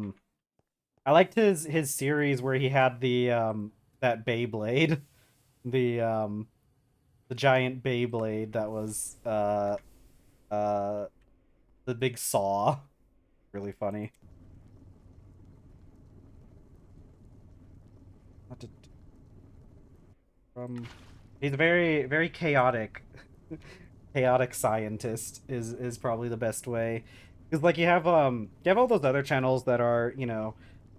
liked his series where he had the that Beyblade, the the giant Beyblade that was uh the big saw. Really funny. What did from he's a very chaotic chaotic scientist is probably the best way. Because like you have all those other channels that are,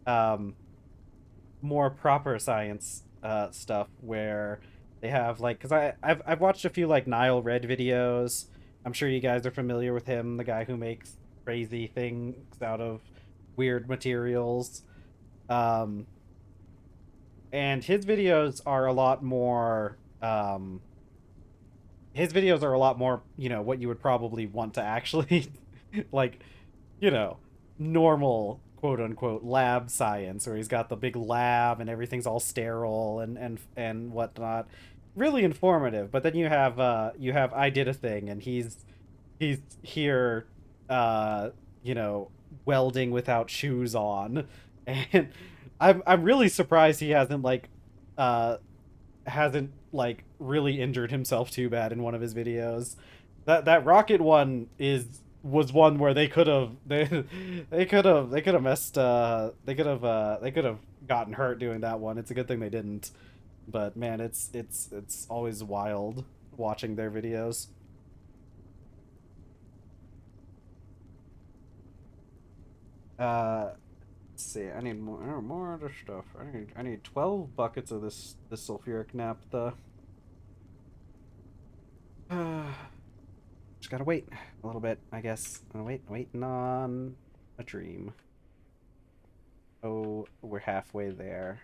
um more proper science stuff where they have like because I've watched a few like Nile Red videos. I'm sure you guys are familiar with him, the guy who makes crazy things out of weird materials. Um, and his videos are a lot more, what you would probably want to actually like, you know, normal quote unquote lab science where he's got the big lab and everything's all sterile and whatnot. Really informative. But then you have I did a thing and he's here uh you know welding without shoes on and I'm really surprised he uh hasn't like really injured himself too bad in one of his videos. That rocket one was one where they could have messed they could have gotten hurt doing that one. It's a good thing they didn't. But man, it's always wild watching their videos. Let's see. I need more other stuff. I need 12 buckets of this sulfuric naphtha. Just gotta wait a little bit, I guess. Waiting on a dream. Oh, we're halfway there.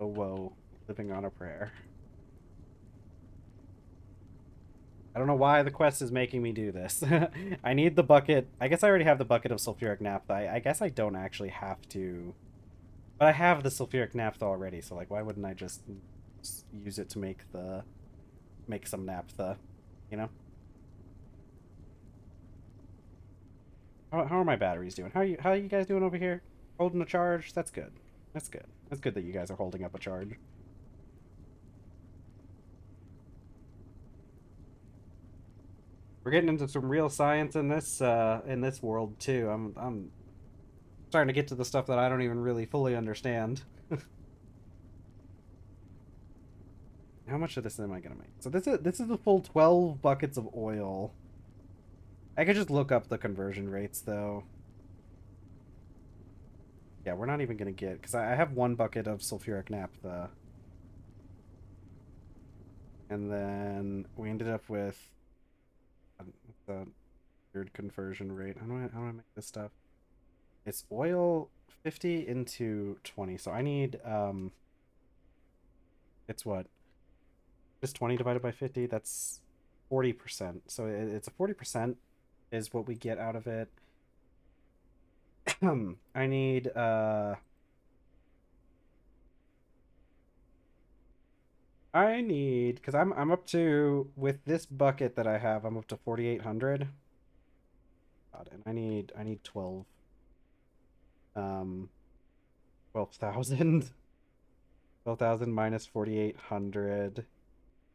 Oh, whoa. Living on a prayer. I don't know why the quest is making me do this. I need the bucket. I guess I already have the bucket of sulfuric naphtha. I guess I don't actually have to. But I have the sulfuric naphtha already, so like, why wouldn't I just use it to make some naphtha, you know? How are my batteries doing? How are you guys doing over here? Holding a charge? That's good. That's good. That's good that you guys are holding up a charge. We're getting into some real science in this world too. I'm starting to get to the stuff that I don't even really fully understand. How much of this am I gonna make? So this is a full 12 buckets of oil. I could just look up the conversion rates though. Yeah, we're not even gonna get because I have 1 bucket of sulfuric naphtha, and then we ended up with the weird conversion rate. How do I make this stuff? It's oil 50 into 20. So I need it's what? It's 20 divided by 50. That's 40%. So it's a 40% is what we get out of it. I need because I'm up to with this bucket that I have, I'm up to 4,800. God, and I need um 12,000. 12,000 minus 4,800.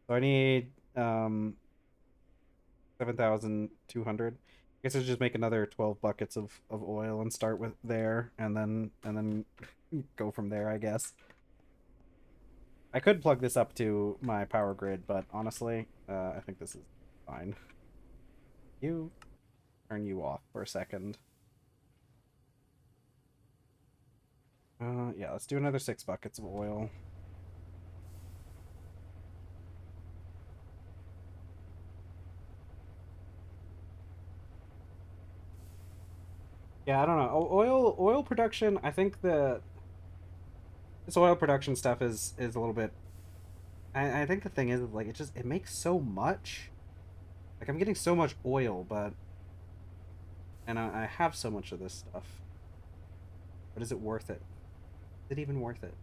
So I need 7,200. I guess I should just make another 12 buckets of oil and start with there and then go from there, I guess. I could plug this up to my power grid, but honestly, I think this is fine. You turn you off for a second. Yeah, let's do another 6 buckets of oil. Yeah, I don't know. Oil production. I think this oil production stuff is a little bit. I think the thing is like it makes so much. Like I'm getting so much oil, but and I have so much of this stuff. But is it worth it? Is it even worth it?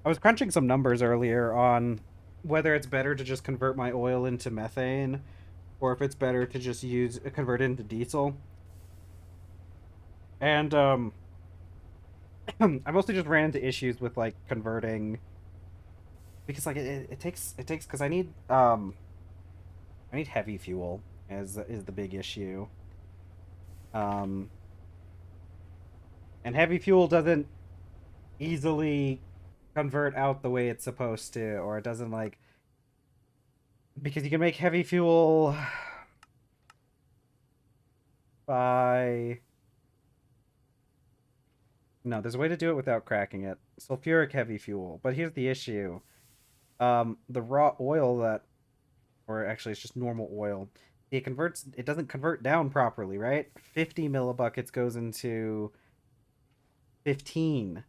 I was crunching some numbers earlier on whether it's better to just convert my oil into methane or if it's better to just use convert it into diesel. And I mostly just ran into issues with like converting because like it takes because I need heavy fuel as is the big issue. Um and heavy fuel doesn't easily convert out the way it's supposed to, or it doesn't like because you can make heavy fuel by no, there's a way to do it without cracking it. Sulfuric heavy fuel. But here's the issue. The raw oil that or actually it's just normal oil. It doesn't convert down properly, right? 50 millibuckets goes into 15.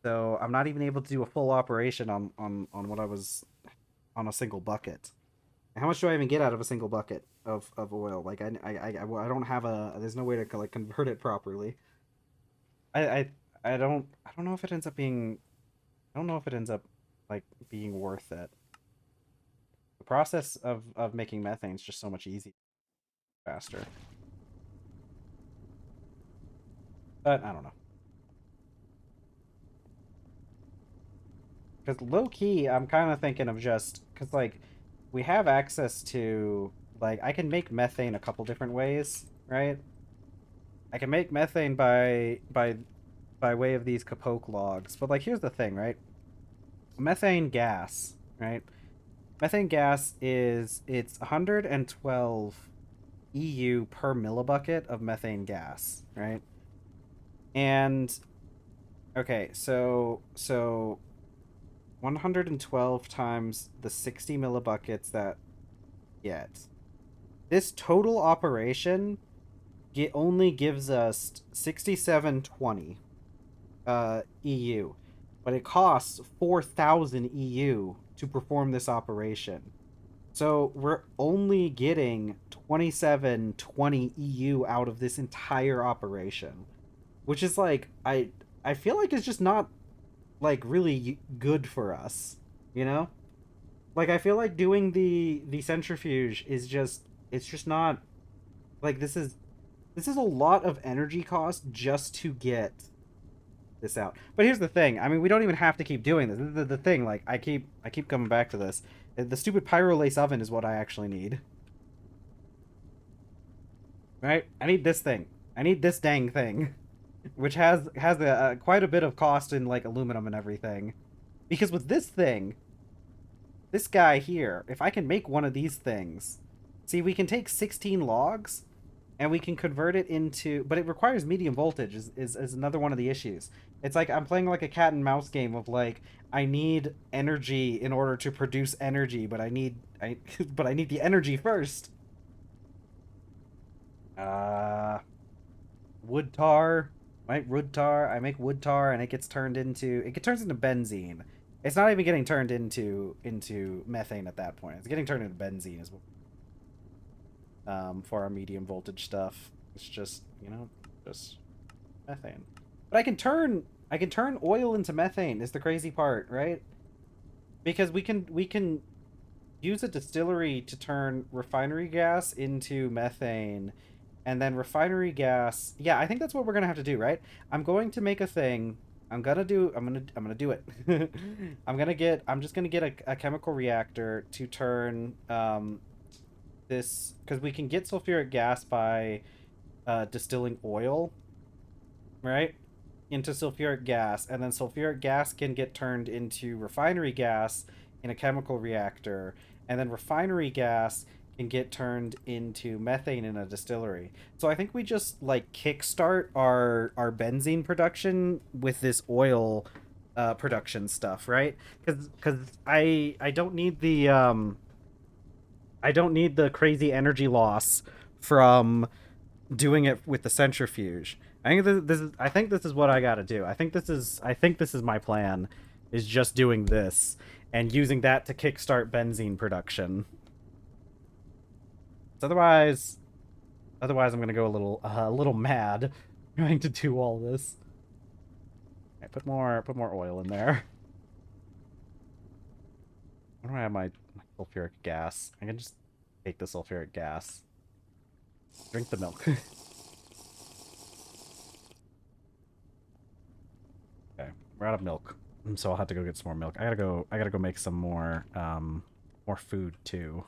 So I'm not even able to do a full operation on what I was on a single bucket. How much do I even get out of a single bucket of oil? Like I don't have a there's no way to like convert it properly. I I I don't know if it ends up being I don't know if it ends up like being worth it. The process of making methane is just so much easier, faster. But I don't know. Because low key, I'm kind of thinking of just because like we have access to like I can make methane a couple different ways, right? I can make methane by way of these kapoke logs, but like here's the thing, right? Methane gas, right? Methane gas is it's 112 EU per millibucket of methane gas, right? And okay, so 112 times the 60 millibuckets that get. This total operation only gives us 6720 EU, but it costs 4,000 EU to perform this operation. So we're only getting 2720 EU out of this entire operation, which is like I feel like it's just not like really good for us, you know? Like I feel like doing the centrifuge is just it's just not like this is a lot of energy cost just to get this out. But here's the thing. I mean, we don't even have to keep doing this. The thing like I keep coming back to this. The stupid pyrolase oven is what I actually need. Right? I need this thing. I need this dang thing, which has quite a bit of cost in like aluminum and everything. Because with this thing, this guy here, if I can make one of these things, see, we can take 16 logs and we can convert it into, but it requires medium voltage is another one of the issues. It's like I'm playing like a cat and mouse game of like I need energy in order to produce energy, but but I need the energy first. Uh wood tar, right? Wood tar. I make wood tar and it turns into benzene. It's not even getting turned into methane at that point. It's getting turned into benzene as well. For our medium voltage stuff. It's just, just methane. But I can turn oil into methane is the crazy part, right? Because we can use a distillery to turn refinery gas into methane and then refinery gas. Yeah, I think that's what we're going to have to do, right? I'm going to make a thing. I'm gonna do it. I'm just gonna get a chemical reactor to turn this because we can get sulfuric gas by distilling oil, right, into sulfuric gas, and then sulfuric gas can get turned into refinery gas in a chemical reactor, and then refinery gas can get turned into methane in a distillery. So I think we just like kickstart our benzene production with this oil production stuff, right? Because I don't need the crazy energy loss from doing it with the centrifuge. I think this is what I gotta do. I think this is my plan, is just doing this and using that to kickstart benzene production. Otherwise, I'm gonna go a little mad trying to do all this. Okay, put more oil in there. Where do I have my sulfuric gas? I can just take the sulfuric gas. Drink the milk. Okay, we're out of milk, so I'll have to go get some more milk. I gotta go make some more food too.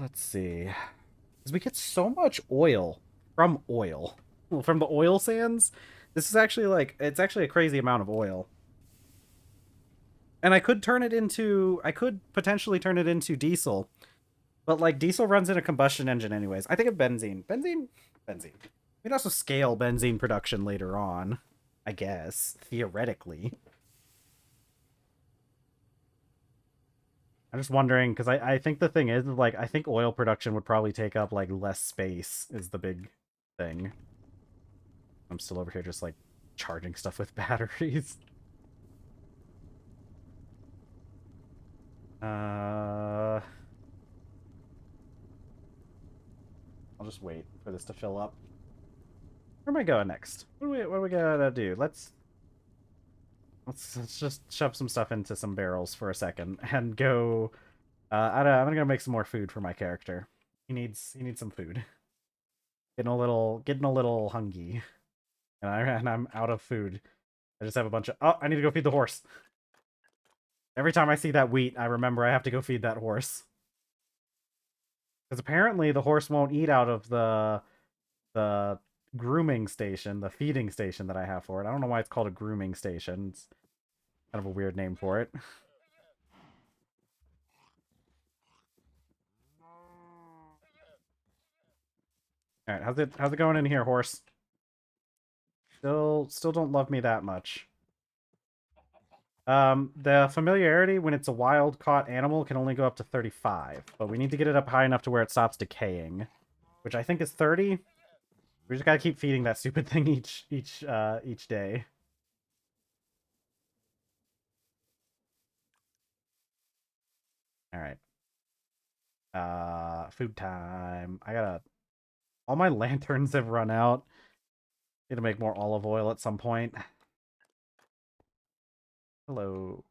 Let's see. Because we get so much oil from oil. Well, from the oil sands. This is actually like, it's actually a crazy amount of oil. And I could potentially turn it into diesel. But like diesel runs in a combustion engine anyways. I think of benzene. Benzene. We can also scale benzene production later on, I guess, theoretically. I'm just wondering, because I think the thing is, like, I think oil production would probably take up, like, less space is the big thing. I'm still over here just, like, charging stuff with batteries. I'll just wait for this to fill up. Where am I going next? What are we gonna do? Let's just shove some stuff into some barrels for a second and go. I'm gonna go make some more food for my character. He needs some food. Getting a little hungry, and I'm out of food. I just have a bunch of. Oh, I need to go feed the horse. Every time I see that wheat, I remember I have to go feed that horse. Because apparently the horse won't eat out of the grooming station, the feeding station that I have for it. I don't know why it's called a grooming station. It's kind of a weird name for it. All right, how's it going in here, horse? Still don't love me that much. The familiarity when it's a wild caught animal can only go up to 35, but we need to get it up high enough to where it stops decaying, which I think is 30. We just gotta keep feeding that stupid thing each day. All right. Food time. All my lanterns have run out. Need to make more olive oil at some point. Hello.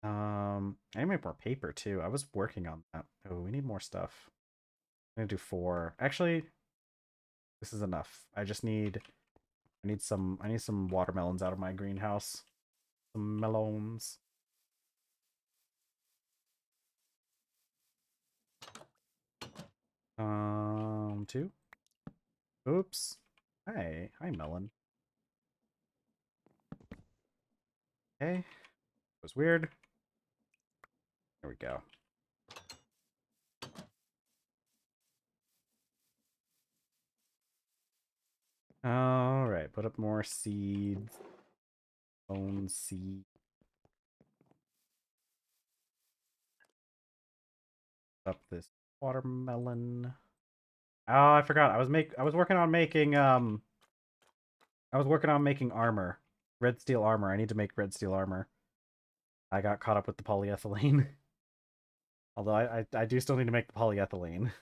I need to make more paper too. I was working on that. Oh, we need more stuff. I'm gonna do 4. Actually, this is enough. I need some watermelons out of my greenhouse. Some melons. 2. Oops. Hi, melon. Okay. That was weird. There we go. All right, put up more seeds. Bone seed. Up this watermelon. Oh, I forgot. I was working on making armor. Red steel armor. I need to make red steel armor. I got caught up with the polyethylene. Although I do still need to make the polyethylene.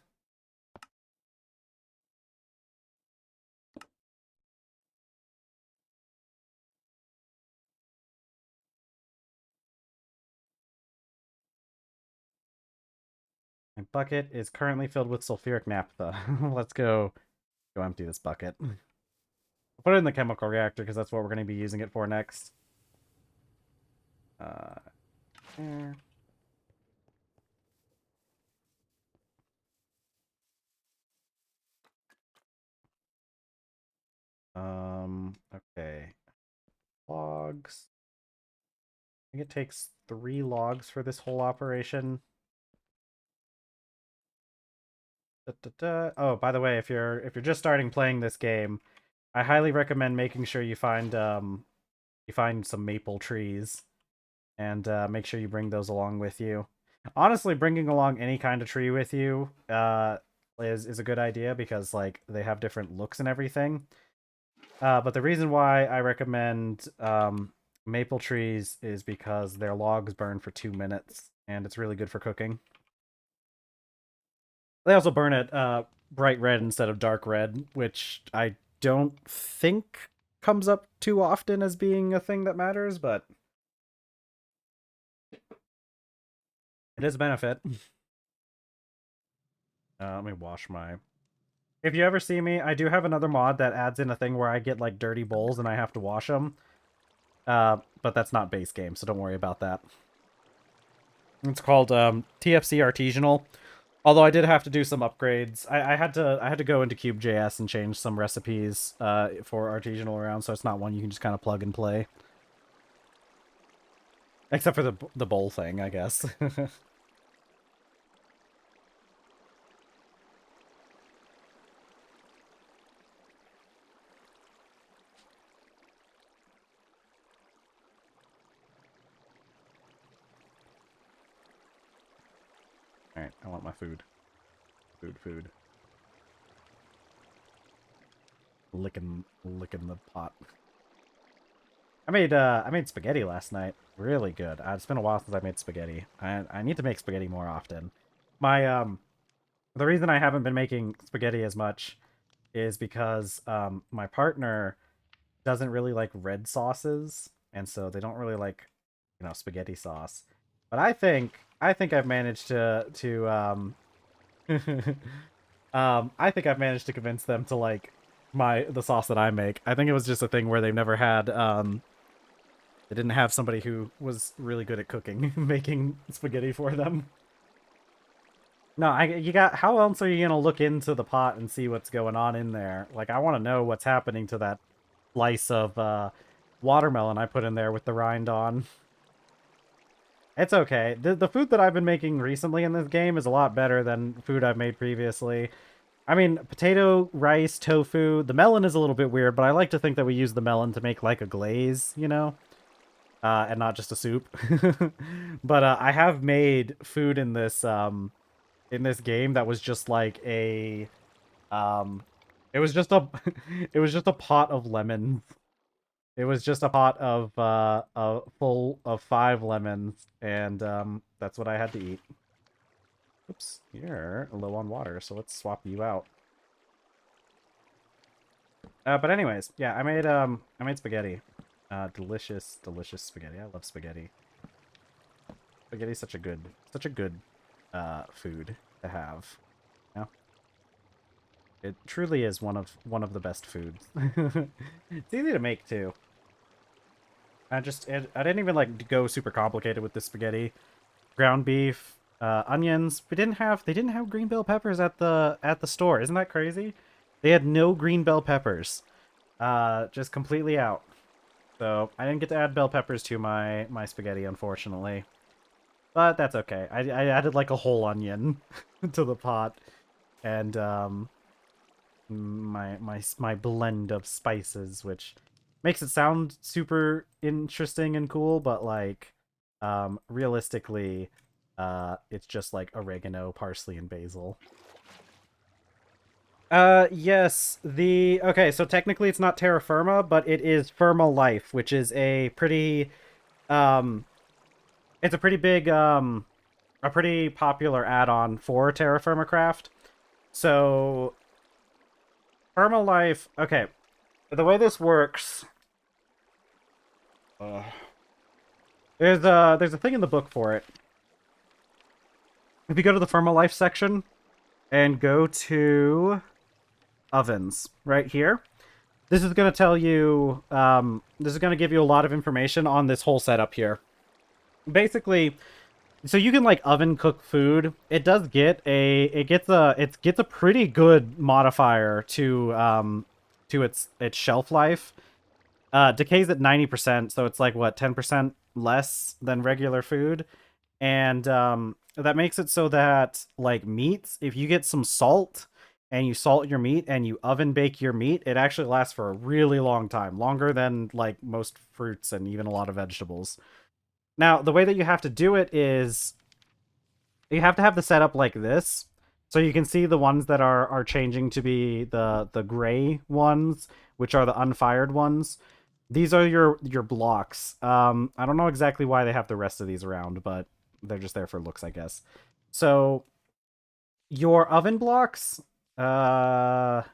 My bucket is currently filled with sulfuric naphtha. Let's go empty this bucket. I'll put it in the chemical reactor because that's what we're going to be using it for next. There. Okay. Logs. I think it takes 3 logs for this whole operation. Oh, by the way, if you're just starting playing this game, I highly recommend making sure you find some maple trees and make sure you bring those along with you. Honestly, bringing along any kind of tree with you is a good idea because like they have different looks and everything. But the reason why I recommend maple trees is because their logs burn for 2 minutes, and it's really good for cooking. They also burn it bright red instead of dark red, which I don't think comes up too often as being a thing that matters, but it is a benefit. Let me wash my. If you ever see me, I do have another mod that adds in a thing where I get like dirty bowls and I have to wash them. But that's not base game, so don't worry about that. It's called TFC Artisanal. Although I did have to do some upgrades. I had to go into Cube.js and change some recipes for artisanal around, so it's not one you can just kind of plug and play. Except for the bowl thing, I guess. Alright, I want my food. Food. Licking the pot. I made spaghetti last night. Really good. It's been a while since I made spaghetti. I need to make spaghetti more often. My the reason I haven't been making spaghetti as much is because my partner doesn't really like red sauces, and so they don't really like, spaghetti sauce. But I think I've managed to I think I've managed to convince them to like the sauce that I make. I think it was just a thing where they've never had they didn't have somebody who was really good at cooking making spaghetti for them. No, you got, how else are you gonna look into the pot and see what's going on in there? Like, I want to know what's happening to that slice of watermelon I put in there with the rind on. It's okay. The food that I've been making recently in this game is a lot better than food I've made previously. I mean, potato, rice, tofu. The melon is a little bit weird, but I like to think that we use the melon to make like a glaze, and not just a soup. But I have made food in this game that was just like a it was just a it was just a pot of lemons. It was just a pot of full of 5 lemons, and that's what I had to eat. Oops, you're low on water, so let's swap you out. But anyways, yeah, I made spaghetti. Delicious spaghetti. I love spaghetti. Spaghetti's such a good food to have. You know? It truly is one of the best foods. It's easy to make too. I didn't even like go super complicated with this spaghetti. Ground beef, onions. They didn't have green bell peppers at the store. Isn't that crazy? They had no green bell peppers. Just completely out. So I didn't get to add bell peppers to my spaghetti, unfortunately. But that's okay. I added like a whole onion to the pot, and my blend of spices, which makes it sound super interesting and cool, but like realistically, it's just like oregano, parsley, and basil. Yes, okay, so technically it's not Terra Firma, but it is Firma Life, which is a pretty um it's a pretty big a pretty popular add-on for TerraFirmaCraft. So Firma Life, okay, the way this works, uh, there's a thing in the book for it. If you go to the Firma Life section and go to ovens right here, this is going to tell you, this is going to give you a lot of information on this whole setup here. Basically, so you can like oven cook food. It does get it gets a pretty good modifier to its shelf life. Decays at 90%, so it's like what, 10% less than regular food. And that makes it so that like meats, if you get some salt and you salt your meat and you oven bake your meat, it actually lasts for a really long time, longer than like most fruits and even a lot of vegetables. Now, the way that you have to do it is you have to have the setup like this. So you can see the ones that are changing to be the gray ones, which are the unfired ones. These are your blocks. I don't know exactly why they have the rest of these around, but they're just there for looks, I guess. So your oven blocks, let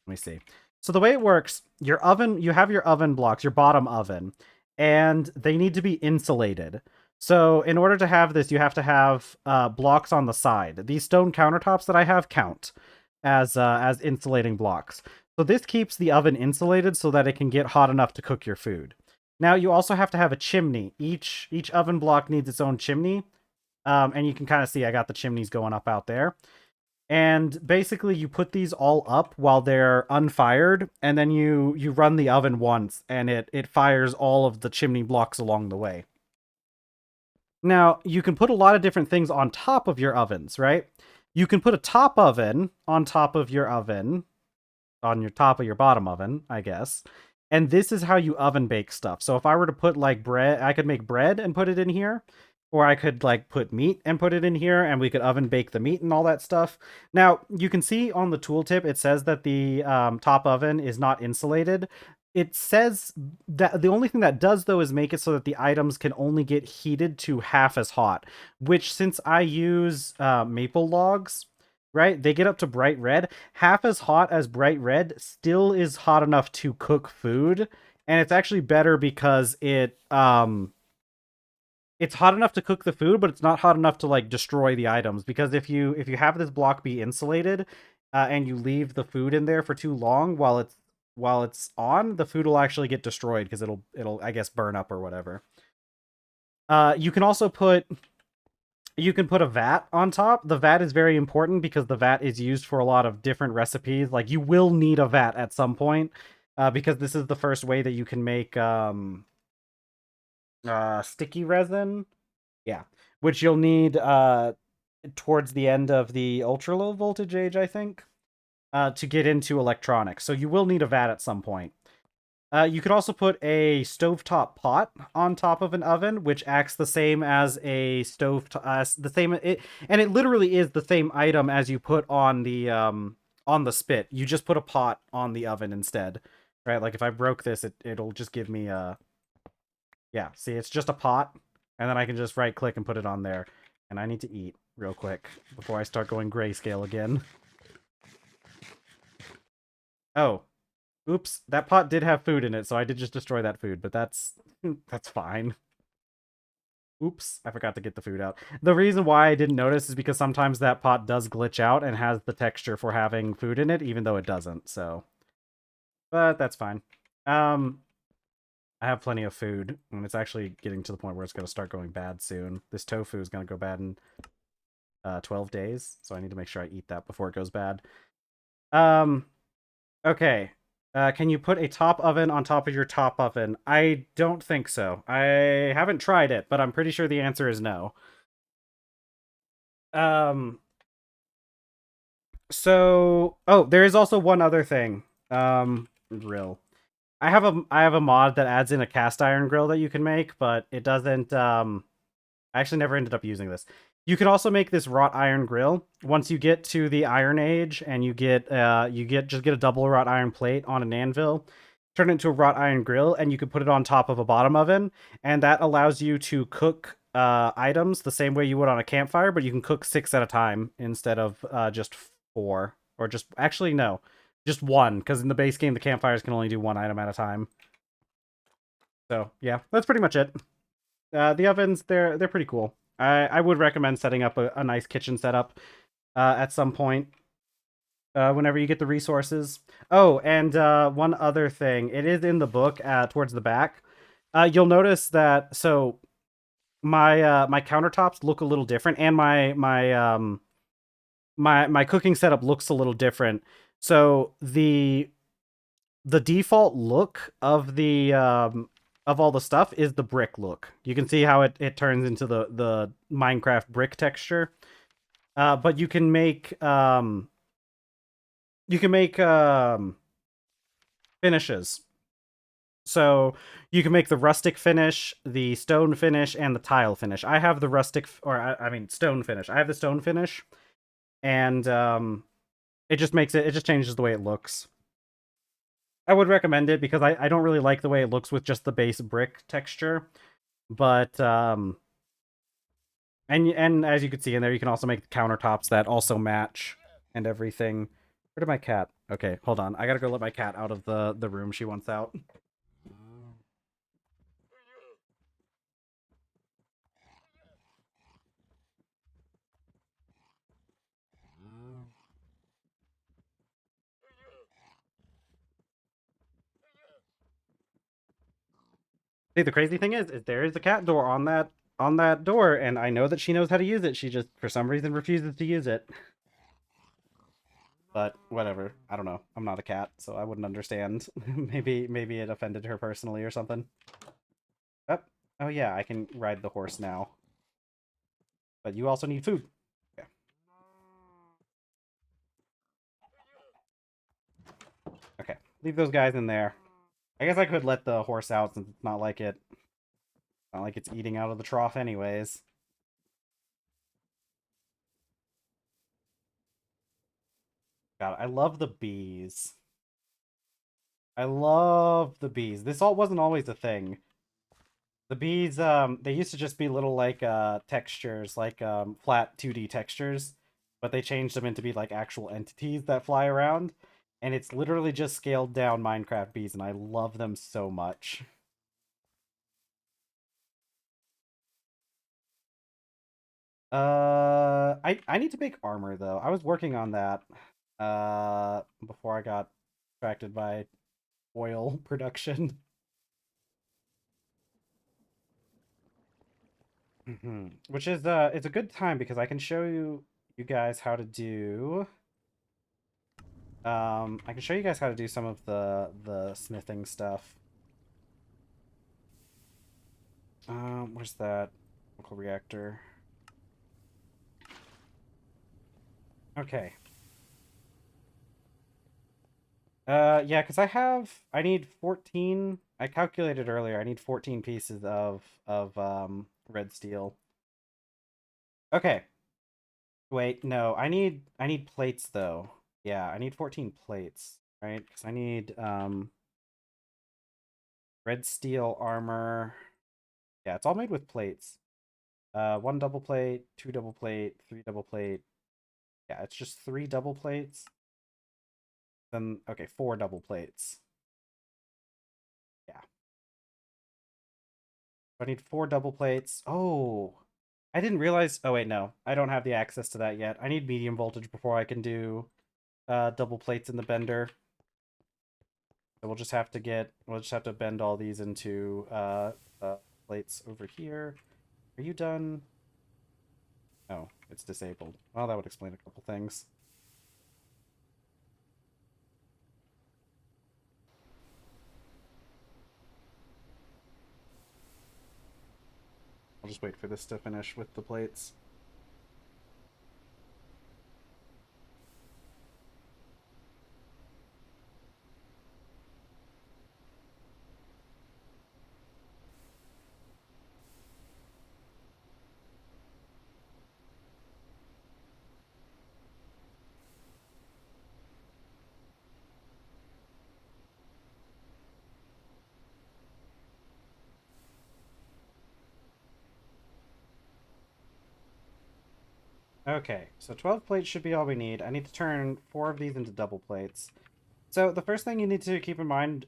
me see. So the way it works, your oven, you have your oven blocks, your bottom oven, and they need to be insulated. So in order to have this, you have to have blocks on the side. These stone countertops that I have count as insulating blocks. So this keeps the oven insulated so that it can get hot enough to cook your food. Now you also have to have a chimney. Each oven block needs its own chimney, and you can kind of see I got the chimneys going up out there. And basically you put these all up while they're unfired, and then you run the oven once and it fires all of the chimney blocks along the way. Now, you can put a lot of different things on top of your ovens, right? You can put a top oven on top of your oven, on your top of your bottom oven, I guess. And this is how you oven bake stuff. So if I were to put like bread, I could make bread and put it in here, or I could like put meat and put it in here, and we could oven bake the meat and all that stuff. Now, you can see on the tooltip, it says that the top oven is not insulated. It says that the only thing that does, though, is make it so that the items can only get heated to half as hot, which, since I use maple logs, right, they get up to bright red. Half as hot as bright red still is hot enough to cook food, and it's actually better because it's hot enough to cook the food, but it's not hot enough to like destroy the items. Because if you have this block be insulated, and you leave the food in there for too long while it's on, the food will actually get destroyed because it'll I guess burn up or whatever. You can also put a vat on top. The vat is very important because the vat is used for a lot of different recipes. Like, you will need a vat at some point, because this is the first way that you can make sticky resin. Yeah, which you'll need towards the end of the ultra low voltage age, I think, to get into electronics. So you will need a vat at some point. You could also put a stovetop pot on top of an oven, which acts the same as a and it literally is the same item as you put on the spit. You just put a pot on the oven instead, right? Like if I broke this, it'll just give me yeah, see, it's just a pot, and then I can just right click and put it on there. And I need to eat real quick before I start going grayscale again. Oh, oops, that pot did have food in it, so I did just destroy that food, but that's fine. Oops, I forgot to get the food out. The reason why I didn't notice is because sometimes that pot does glitch out and has the texture for having food in it, even though it doesn't, so. But that's fine. I have plenty of food, and it's actually getting to the point where it's going to start going bad soon. This tofu is going to go bad in 12 days, so I need to make sure I eat that before it goes bad. Okay. Can you put a top oven on top of your top oven? I don't think so. I haven't tried it, but I'm pretty sure the answer is no. So, oh, there is also one other thing. Grill. I have a mod that adds in a cast iron grill that you can make, but it doesn't. I actually never ended up using this. You can also make this wrought iron grill. Once you get to the Iron Age and you get a double wrought iron plate on an anvil, turn it into a wrought iron grill, and you can put it on top of a bottom oven, and that allows you to cook items the same way you would on a campfire, but you can cook 6 at a time instead of just 4, or just actually no. Just 1, because in the base game, the campfires can only do 1 item at a time. So, yeah, that's pretty much it. The ovens, they're pretty cool. I would recommend setting up a nice kitchen setup at some point whenever you get the resources. Oh, and one other thing. It is in the book towards the back. You'll notice that, so my countertops look a little different, and my cooking setup looks a little different. So the default look of the of all the stuff is the brick look. You can see how it turns into the Minecraft brick texture. But you can make finishes. So you can make the rustic finish, the stone finish, and the tile finish. I have the rustic, or I mean stone finish. I have the stone finish. and it just makes it just changes the way it looks. I would recommend it because I don't really like the way it looks with just the base brick texture, but and as you can see in there, you can also make the countertops that also match and everything. Where did my cat? Okay, hold on. I gotta go let my cat out of the room she wants out. See, the crazy thing is there is a cat door on that door, and I know that she knows how to use it. She just for some reason refuses to use it. But whatever. I don't know. I'm not a cat, so I wouldn't understand. Maybe it offended her personally or something. Oh, oh yeah, I can ride the horse now. But you also need food. Yeah. Okay. Leave those guys in there. I guess I could let the horse out since it's not like it's eating out of the trough anyways. God, I love the bees. I love the bees. This all wasn't always a thing. The bees, they used to just be little like textures, like flat 2D textures, but they changed them into be like actual entities that fly around, and it's literally just scaled down Minecraft bees, and I love them so much. I need to make armor though. I was working on that before I got distracted by oil production. Which is it's a good time because I can show you guys how to do I can show you guys how to do some of the smithing stuff. Where's that chemical reactor? Okay. Yeah, because I need 14. I calculated earlier. I need 14 pieces of red steel. Okay. Wait, no. I need plates though. Yeah, I need 14 plates, right? Because I need red steel armor. Yeah, it's all made with plates. One double plate, two double plate, three double plate. Yeah, it's just three double plates. Then okay, four double plates. Yeah. I need four double plates. Oh, I didn't realize. Oh wait, no, I don't have the access to that yet. I need medium voltage before I can do double plates in the bender. So we'll just have to bend all these into plates over here. Are you done? Oh, it's disabled. Well, that would explain a couple things. I'll just wait for this to finish with the plates. Okay, so 12 plates should be all we need. I need to turn four of these into double plates. So the first thing you need to keep in mind,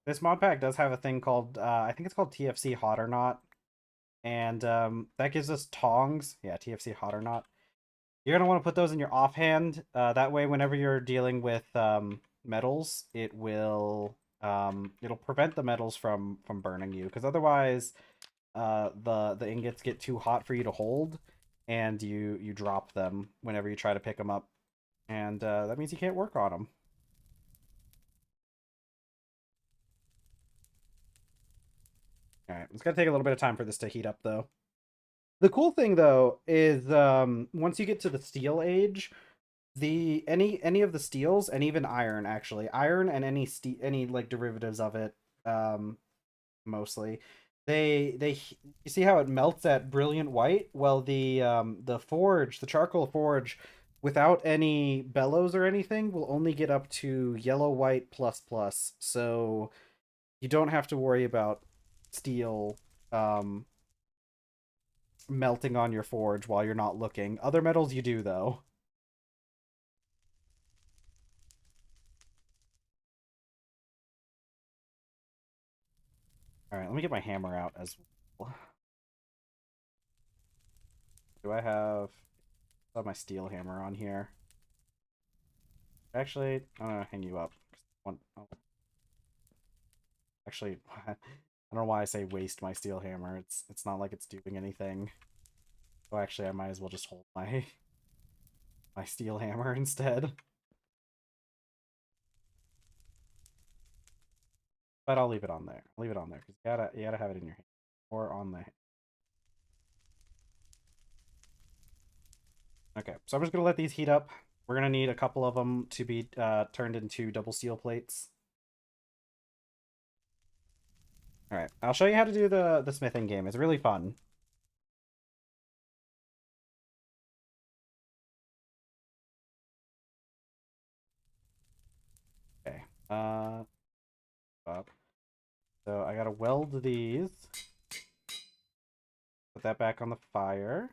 this mod pack does have a thing called, I think it's called TFC Hot or Not, and that gives us tongs. Yeah, TFC Hot or Not. You're gonna want to put those in your offhand. That way, whenever you're dealing with metals, it'll prevent the metals from burning you. Because otherwise, the ingots get too hot for you to hold, and you drop them whenever you try to pick them up, and that means you can't work on them. All right, it's gonna take a little bit of time for this to heat up, though. The cool thing, though, is once you get to the steel age, the any of the steels and even iron, actually, iron and any like derivatives of it, mostly, they you see how it melts at brilliant white? Well, the forge, the charcoal forge, without any bellows or anything, will only get up to yellow, white, plus, plus. So you don't have to worry about steel melting on your forge while you're not looking. Other metals you do, though. All right, let me get my hammer out as well. Do I have my steel hammer on here? Actually, I'm gonna hang you up. Oh, actually, I don't know why I say waste my steel hammer. It's not like it's doing anything. Oh, actually, I might as well just hold my my steel hammer instead. But I'll leave it on there. I'll leave it on there because you gotta have it in your hand or on the. Okay, so I'm just gonna let these heat up. We're gonna need a couple of them to be turned into double steel plates. All right, I'll show you how to do the smithing game. It's really fun. Okay. Up. So I gotta weld these. Put that back on the fire.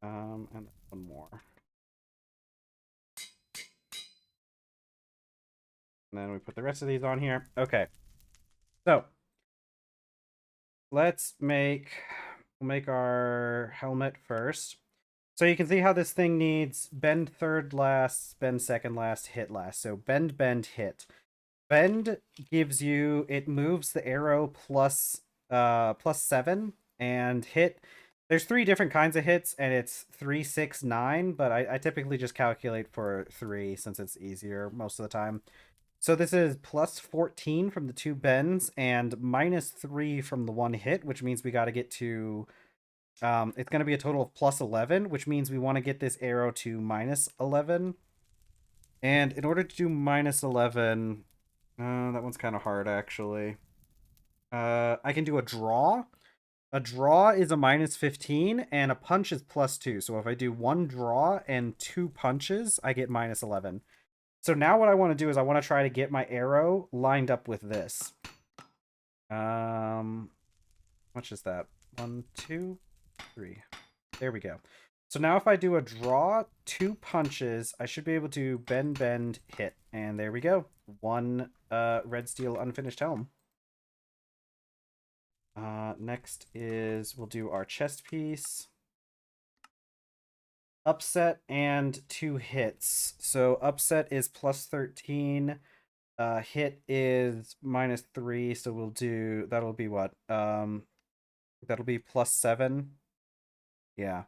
And one more. And then we put the rest of these on here. Okay. So we'll make our helmet first. So you can see how this thing needs bend third last, bend second last, hit last. So bend, bend, hit. Bend gives you, it moves the arrow plus plus 7, and hit, there's 3 different kinds of hits, and it's 3, 6, 9, but I typically just calculate for 3 since it's easier most of the time. So this is plus 14 from the 2 bends and minus 3 from the 1 hit, which means we got to get to it's going to be a total of plus 11, which means we want to get this arrow to minus 11. And in order to do minus 11, that one's kind of hard, actually. I can do a draw. A draw is a minus 15, and a punch is plus 2. So if I do 1 draw and 2 punches, I get minus 11. So now what I want to do is I want to try to get my arrow lined up with this. How much is that? 1, 2, 3. There we go. So now if I do a draw, 2 punches, I should be able to bend, bend, hit. And there we go. 1 red steel unfinished helm. Next is we'll do our chest piece. Upset and 2 hits. So upset is plus 13. Hit is minus 3. So we'll do, that'll be what? That'll be plus 7. Yeah.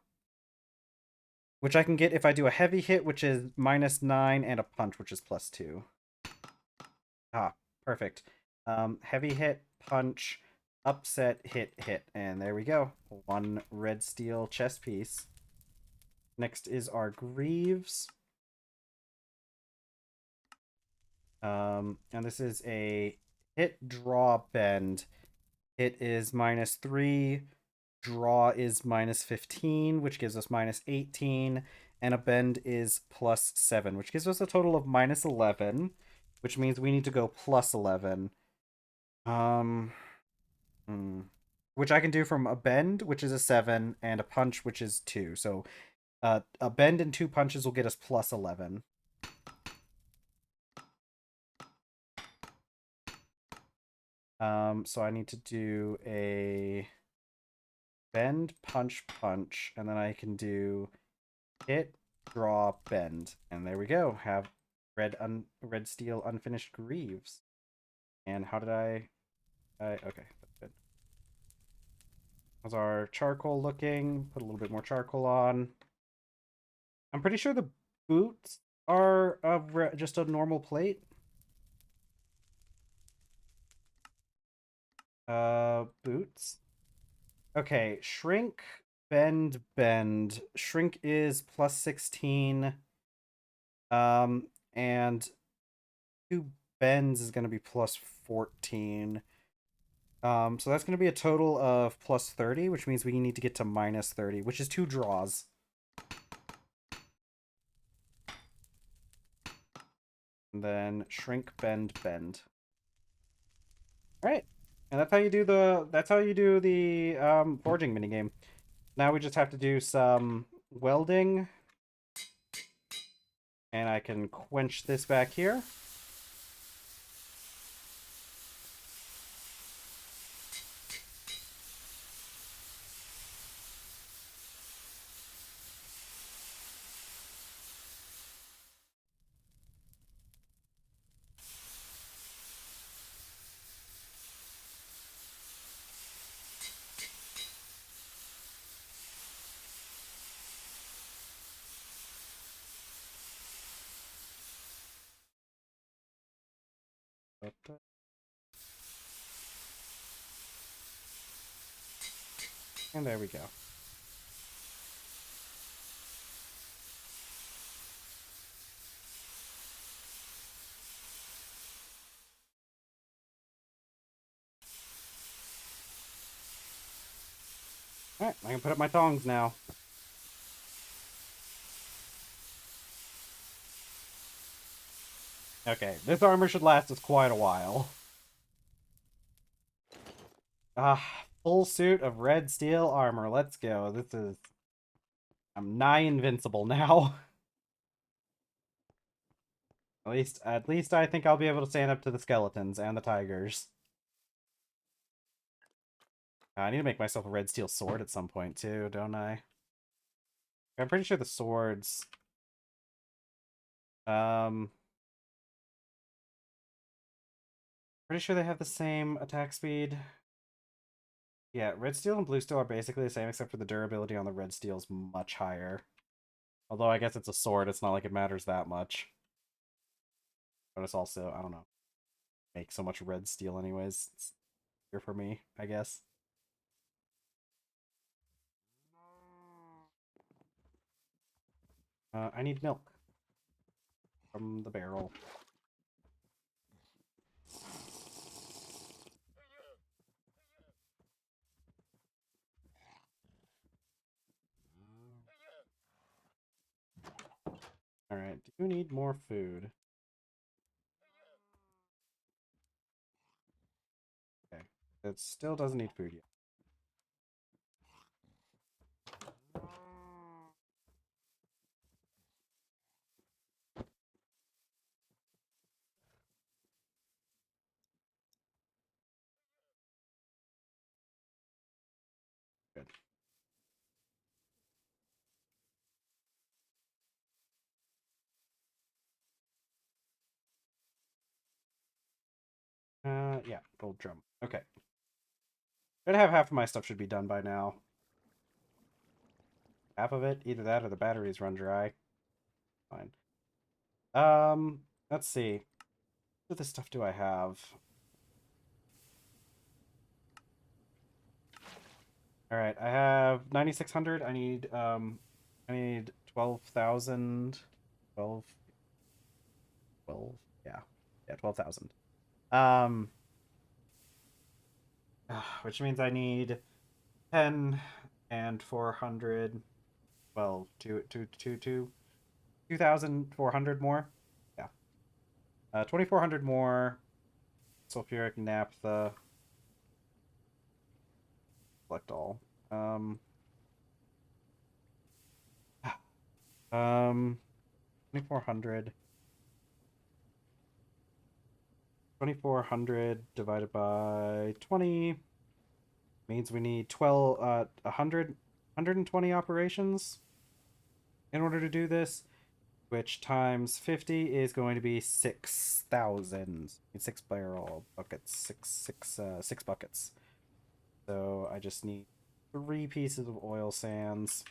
Which I can get if I do a heavy hit, which is minus 9, and a punch, which is plus 2. Ah, perfect. Heavy hit, punch, upset, hit, hit. And there we go. 1 red steel chest piece. Next is our greaves. And this is a hit, draw, bend. Hit is minus 3. Draw is minus 15, which gives us minus 18. And a bend is plus 7, which gives us a total of minus 11, which means we need to go plus 11. Which I can do from a bend, which is a 7, and a punch, which is 2. So a bend and 2 punches will get us plus 11. So I need to do a bend, punch, punch, and then I can do hit, draw, bend, and there we go. Have red steel unfinished greaves. And how did I okay, that's good. How's our charcoal looking? Put a little bit more charcoal on. I'm pretty sure the boots are just a normal plate. Boots. Okay, shrink, bend, bend. Shrink is plus 16. And 2 bends is going to be plus 14. So that's going to be a total of plus 30, which means we need to get to minus 30, which is 2 draws. And then shrink, bend, bend. All right. And that's how you do the forging minigame. Now we just have to do some welding. And I can quench this back here. And there we go. Alright, I can put up my tongs now. Okay, this armor should last us quite a while. Full suit of red steel armor. Let's go. This is... I'm nigh invincible now. At least I think I'll be able to stand up to the skeletons and the tigers. I need to make myself a red steel sword at some point too, don't I? I'm pretty sure the swords... Pretty sure they have the same attack speed. Yeah, red steel and blue steel are basically the same, except for the durability on the red steel is much higher. Although I guess it's a sword, it's not like it matters that much. But it's also, I don't know, make so much red steel anyways. It's here for me, I guess. I need milk from the barrel. Alright, do you need more food? Okay, it still doesn't need food yet. Good. Yeah, gold drum. Okay. Should have half of my stuff should be done by now. Half of it? Either that or the batteries run dry. Fine. Let's see. What other stuff do I have? Alright, I have 9,600. I need 12,000. 12. Yeah. Yeah, 12,000. Um, which means I need 10 and 400. Well, 2,400 more. Yeah. 2,400 more sulfuric naphtha. Select all. Um, 2,400. 2,400 divided by 20 means we need 120 operations in order to do this, which times 50 is going to be 6,000. 6 barrel buckets, six buckets. So I just need 3 pieces of oil sands.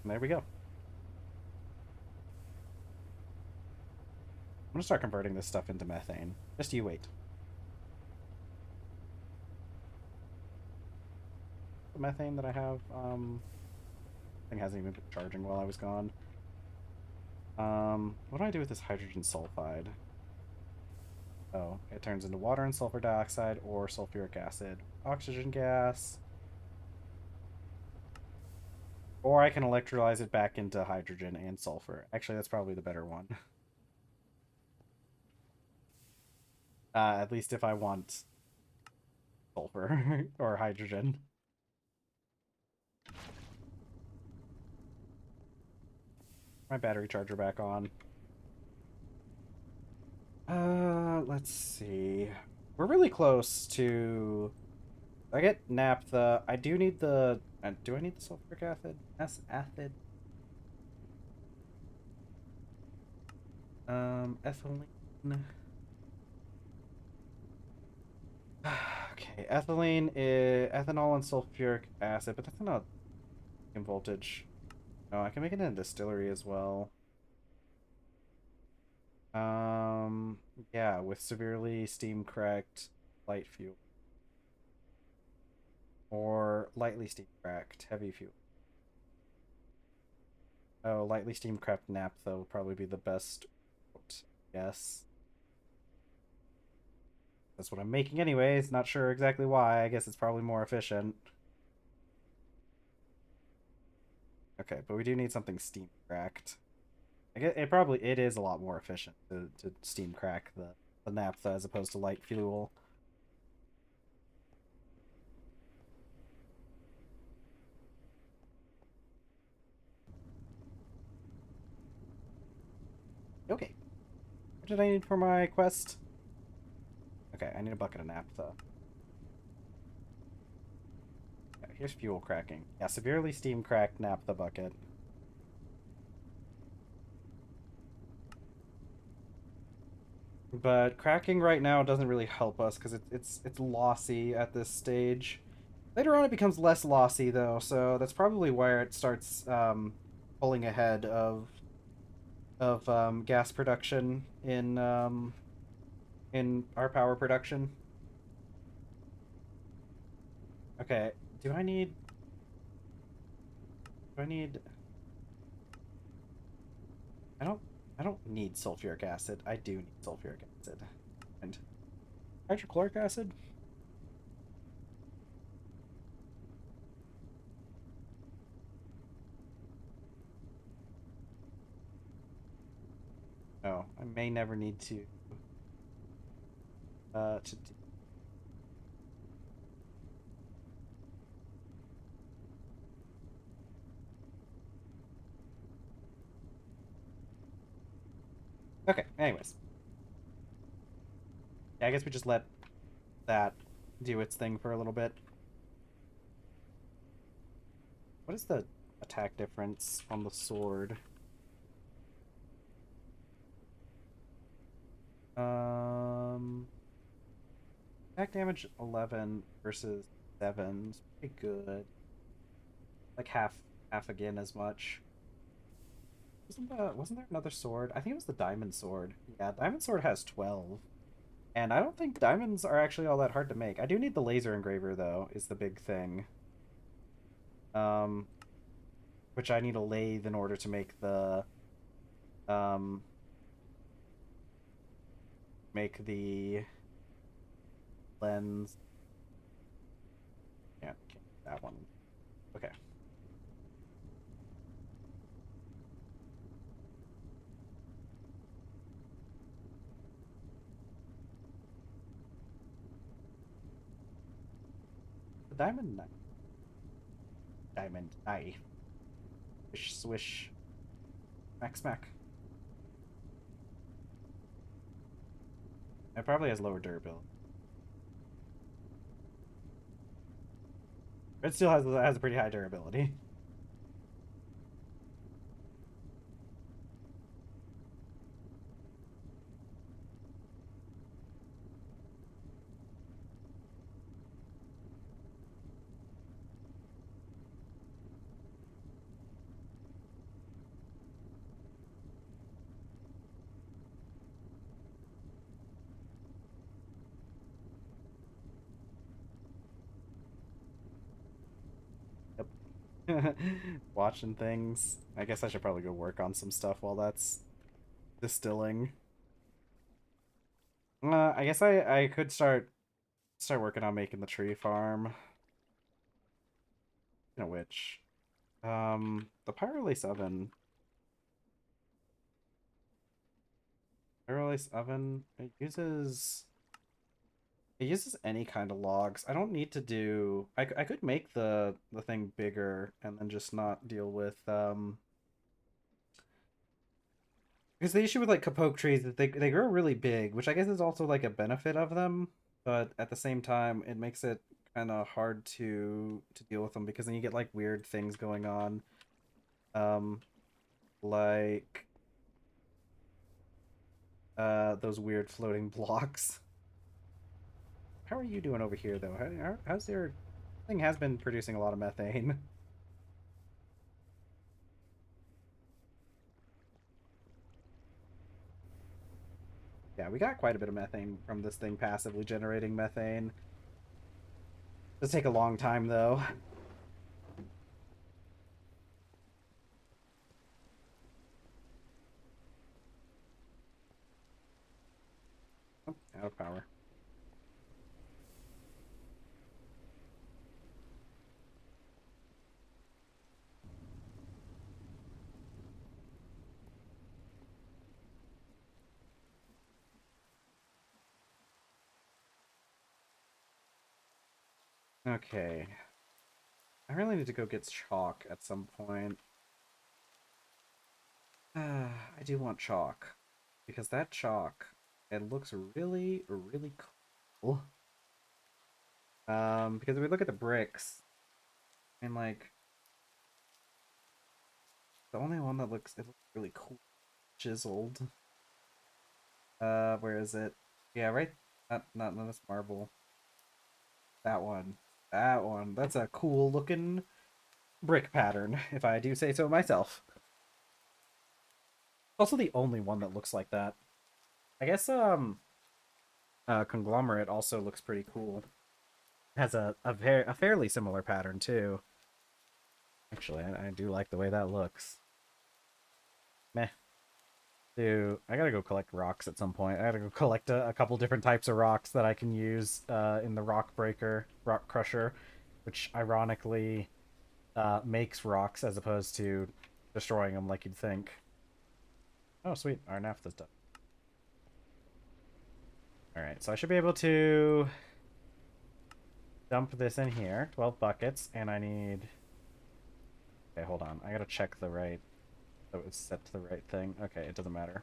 And there we go. I'm gonna start converting this stuff into methane. Just you wait. The methane that I have, thing hasn't even been charging while I was gone. What do I do with this hydrogen sulfide? Oh, it turns into water and sulfur dioxide or sulfuric acid. Oxygen gas. Or I can electrolyze it back into hydrogen and sulfur. Actually, that's probably the better one. At least if I want sulfur or hydrogen. My battery charger back on. Let's see. We're really close to... I get naphtha. I do need the... do I need the sulfuric acid? Acid? Ethylene. Okay, ethylene is ethanol and sulfuric acid, but that's not in voltage. No, I can make it in a distillery as well. Um, yeah, with severely steam cracked light fuel. Or lightly steam cracked heavy fuel. Oh, lightly steam cracked naphtha will probably be the best. Yes. That's what I'm making anyways. Not sure exactly why. I guess it's probably more efficient. Okay, but we do need something steam cracked. I guess it is a lot more efficient to steam crack the naphtha as opposed to light fuel. Okay. What did I need for my quest? Okay, I need a bucket of naphtha. Okay, here's fuel cracking. Yeah, severely steam cracked naphtha bucket. But cracking right now doesn't really help us because it's lossy at this stage. Later on, it becomes less lossy though, so that's probably where it starts pulling ahead of gas production in our power production. Okay, do I need? Do I need? I don't. I don't need sulfuric acid. I do need sulfuric acid and hydrochloric acid. No, I may never need to do. Okay. Anyways, yeah, I guess we just let that do its thing for a little bit. What is the attack difference on the sword? Um, Attack damage 11 versus 7 is pretty good. Like half again as much. Wasn't there another sword? I think it was the diamond sword. Yeah, diamond sword has 12. And I don't think diamonds are actually all that hard to make. I do need the laser engraver though, is the big thing. Um, which I need a lathe in order to make the um make the lens. Yeah, can't do that one. Okay. The diamond knife. Diamond knife. Swish swish. Smack smack. It probably has lower durability. It still has a pretty high durability. Yep. Watching things. I guess I should probably go work on some stuff while that's distilling. I guess I could start working on making the tree farm. You know which. The Pyrolace oven. Pyrolace oven. It uses any kind of logs. I don't need to do. I could make the thing bigger and then just not deal with because the issue with like kapok trees is they grow really big, which I guess is also like a benefit of them, but at the same time it makes it kind of hard to deal with them because then you get like weird things going on. Um like those weird floating blocks. How are you doing over here though? How's your thing has been producing a lot of methane? Yeah, we got quite a bit of methane from this thing passively generating methane. Does take a long time though. Oh, out of power. Okay. I really need to go get chalk at some point. I do want chalk. Because that chalk, it looks really, really cool. Because if we look at the bricks, and like the only one that looks really cool, chiseled. Where is it? Yeah, right. Not this marble. That one. That one. That's a cool looking brick pattern, if I do say so myself. Also the only one that looks like that. I guess conglomerate also looks pretty cool. Has a fairly similar pattern too. Actually, I do like the way that looks. Meh. Dude, I gotta go collect rocks at some point. I gotta go collect a couple different types of rocks that I can use in the rock crusher, which ironically makes rocks as opposed to destroying them like you'd think. Oh, sweet. Our naphtha's done. Alright, so I should be able to dump this in here. 12 buckets, and I need... Okay, hold on. I gotta check the right... So it's set to the right thing. Okay, it doesn't matter.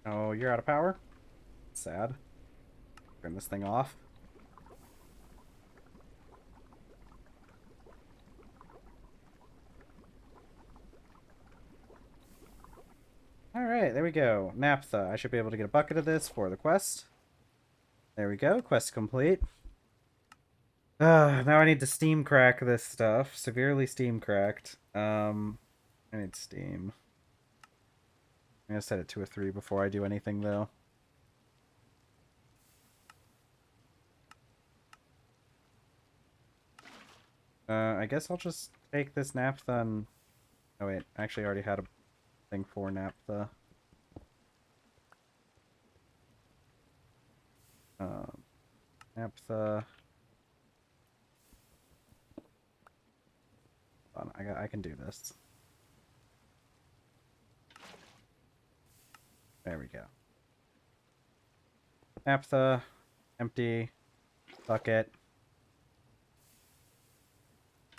Oh, you're out of power? Sad. Turn this thing off. Alright, there we go. Naphtha. I should be able to get a bucket of this for the quest. There we go. Quest complete. Now I need to steam crack this stuff. Severely steam cracked. I need steam. I'm gonna set it to a 3 before I do anything, though. I guess I'll just take this naphtha and... Oh wait, I actually already had a thing for naphtha. Um, naphtha... Hold on, I can do this. There we go. Naphtha, empty, bucket,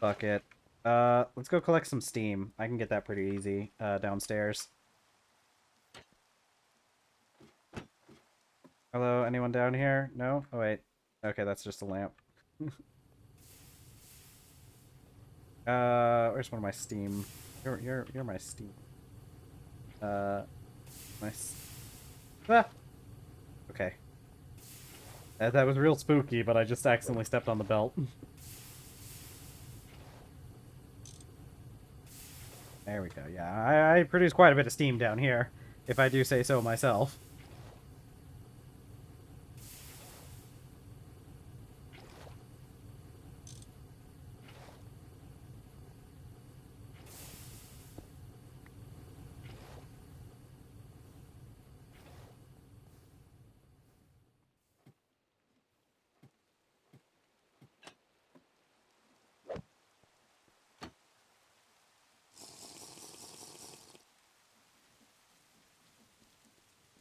bucket. Let's go collect some steam. I can get that pretty easy, downstairs. Hello, anyone down here? No? Oh, wait. Okay, that's just a lamp. Where's one of my steam? You're my steam. Nice. Ah! Okay. That was real spooky, but I just accidentally stepped on the belt. There we go. Yeah, I produce quite a bit of steam down here, if I do say so myself.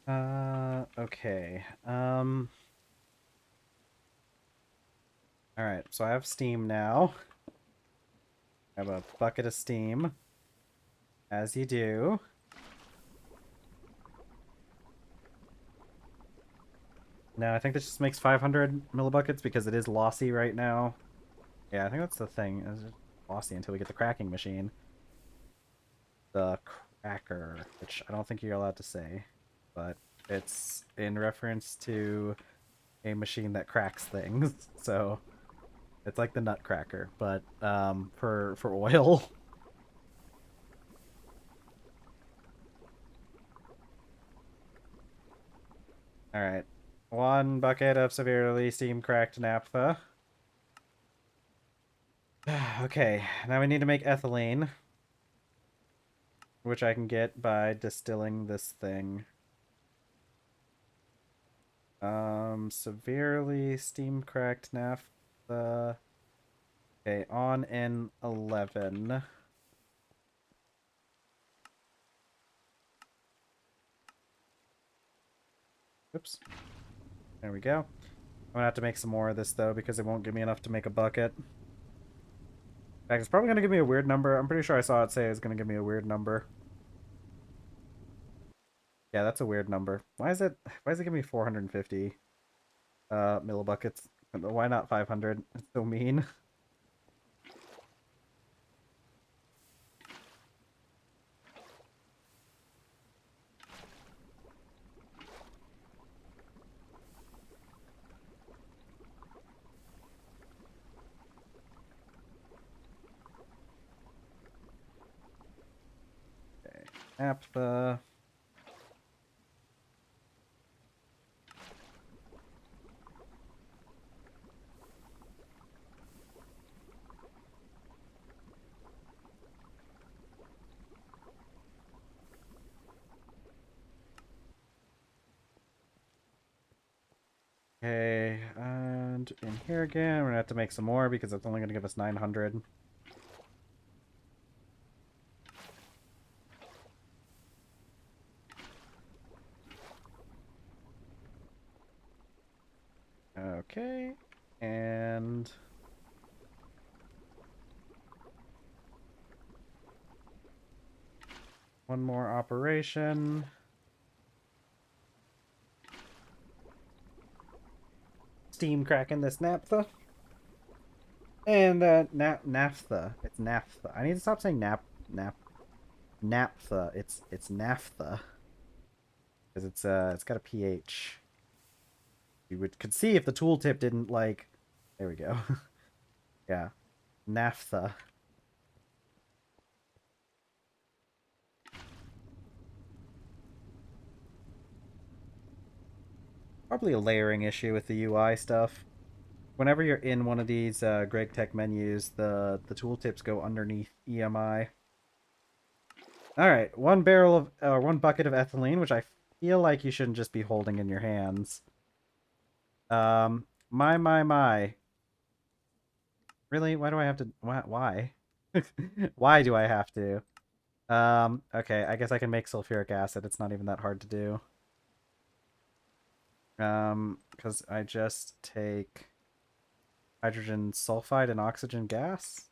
Okay. All right. So I have steam now. I have a bucket of steam, as you do. No, I think this just makes 500 millibuckets because it is lossy right now. Yeah, I think that's the thing. It's just lossy until we get the cracking machine. The cracker, which I don't think you're allowed to say, but it's in reference to a machine that cracks things. So it's like the nutcracker, but for oil. All right. One bucket of severely steam cracked naphtha. Okay, now we need to make ethylene, which I can get by distilling this thing. Severely steam cracked naphtha. Okay, on N11. Oops. There we go. I'm gonna have to make some more of this though because it won't give me enough to make a bucket. In fact, it's probably gonna give me a weird number. I'm pretty sure I saw it say it's gonna give me a weird number. Yeah, that's a weird number. Why is it giving me 450 millibuckets? Why not 500? It's so mean. Okay. Naphtha. Okay, and in here again, we're gonna have to make some more because it's only gonna give us 900. Okay, and one more operation. Steam cracking this naphtha. And naphtha. It's naphtha. I need to stop saying naphtha. It's naphtha because it's got a pH. You could see if the tooltip didn't like. There we go. Yeah, naphtha. Probably a layering issue with the UI stuff. Whenever you're in one of these Greg Tech menus, the tooltips go underneath EMI. All right, one bucket of ethylene, which I feel like you shouldn't just be holding in your hands. My. Really? Why do I have to? Why? Why do I have to? Okay, I guess I can make sulfuric acid. It's not even that hard to do. Because I just take hydrogen sulfide and oxygen gas,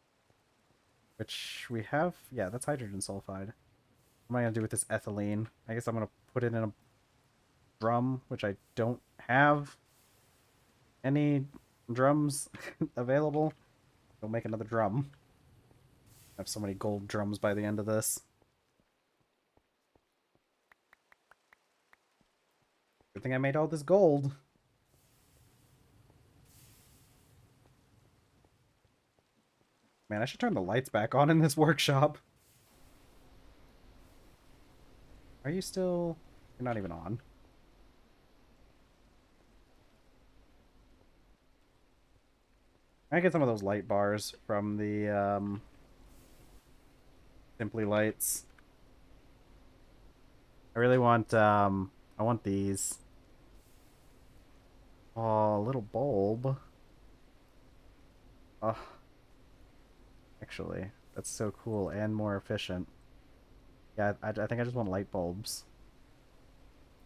which we have. Yeah, that's hydrogen sulfide. What am I gonna do with this ethylene? I guess I'm gonna put it in a drum, which I don't have any drums available. Go make another drum. I have so many gold drums by the end of this. Good thing I made all this gold. Man, I should turn the lights back on in this workshop. Are you still... You're not even on. I get some of those light bars from the Simply Lights. I really want I want these. Oh, a little bulb. Oh, actually, that's so cool and more efficient. Yeah, I think I just want light bulbs.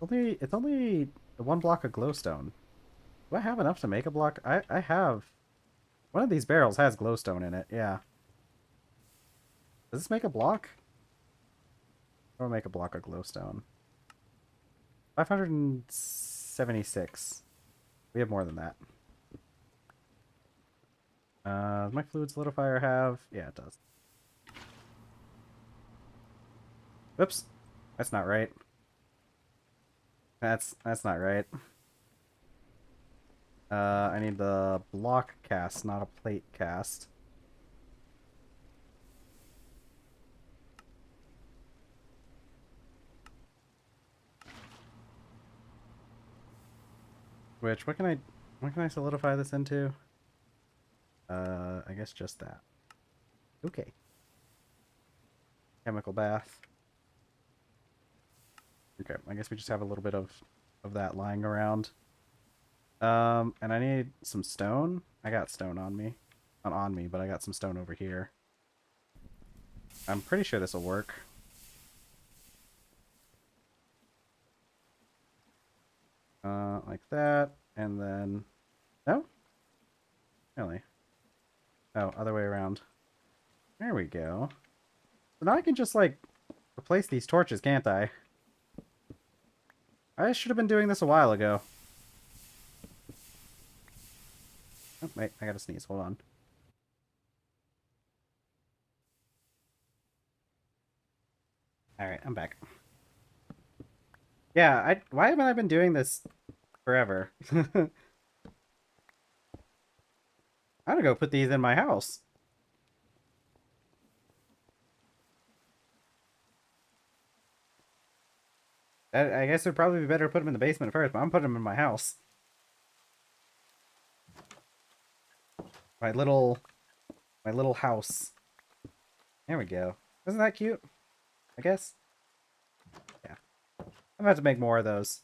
It's only one block of glowstone. Do I have enough to make a block? I have. One of these barrels has glowstone in it, yeah. Does this make a block? Or make a block of glowstone? 576. We have more than that. My fluid solidifier have? Yeah, it does. Whoops. That's not right. That's not right. I need the block cast, not a plate cast. Which, what can I solidify this into? I guess just that. Okay. Chemical bath. Okay, I guess we just have a little bit of that lying around. And I need some stone. I got stone on me. Not on me, but I got some stone over here. I'm pretty sure this will work. Like that, and then... No? Really? Oh, other way around. There we go. So now I can just, like, replace these torches, can't I? I should have been doing this a while ago. Oh, wait, I gotta sneeze. Hold on. Alright, I'm back. Yeah, why haven't I been doing this forever? I'm gonna go put these in my house. I guess it'd probably be better to put them in the basement first, but I'm putting them in my house. My little house. There we go. Isn't that cute? I guess. Yeah. I'm about to make more of those.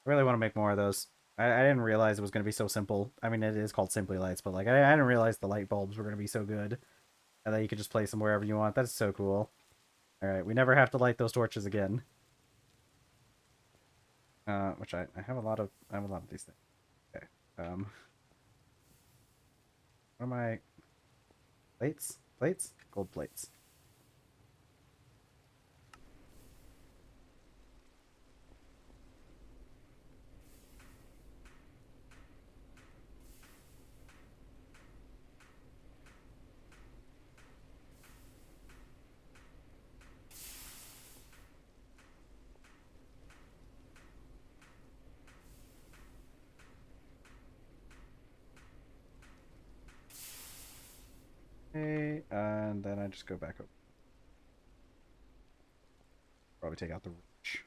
I really want to make more of those. I didn't realize it was going to be so simple. I mean, it is called Simply Lights, but like I didn't realize the light bulbs were going to be so good. And that you could just place them wherever you want. That's so cool. Alright, we never have to light those torches again. Which I have a lot of these things. Okay. What am I? Plates? Plates? Gold plates. Okay, and then I just go back up. Probably take out the wrench.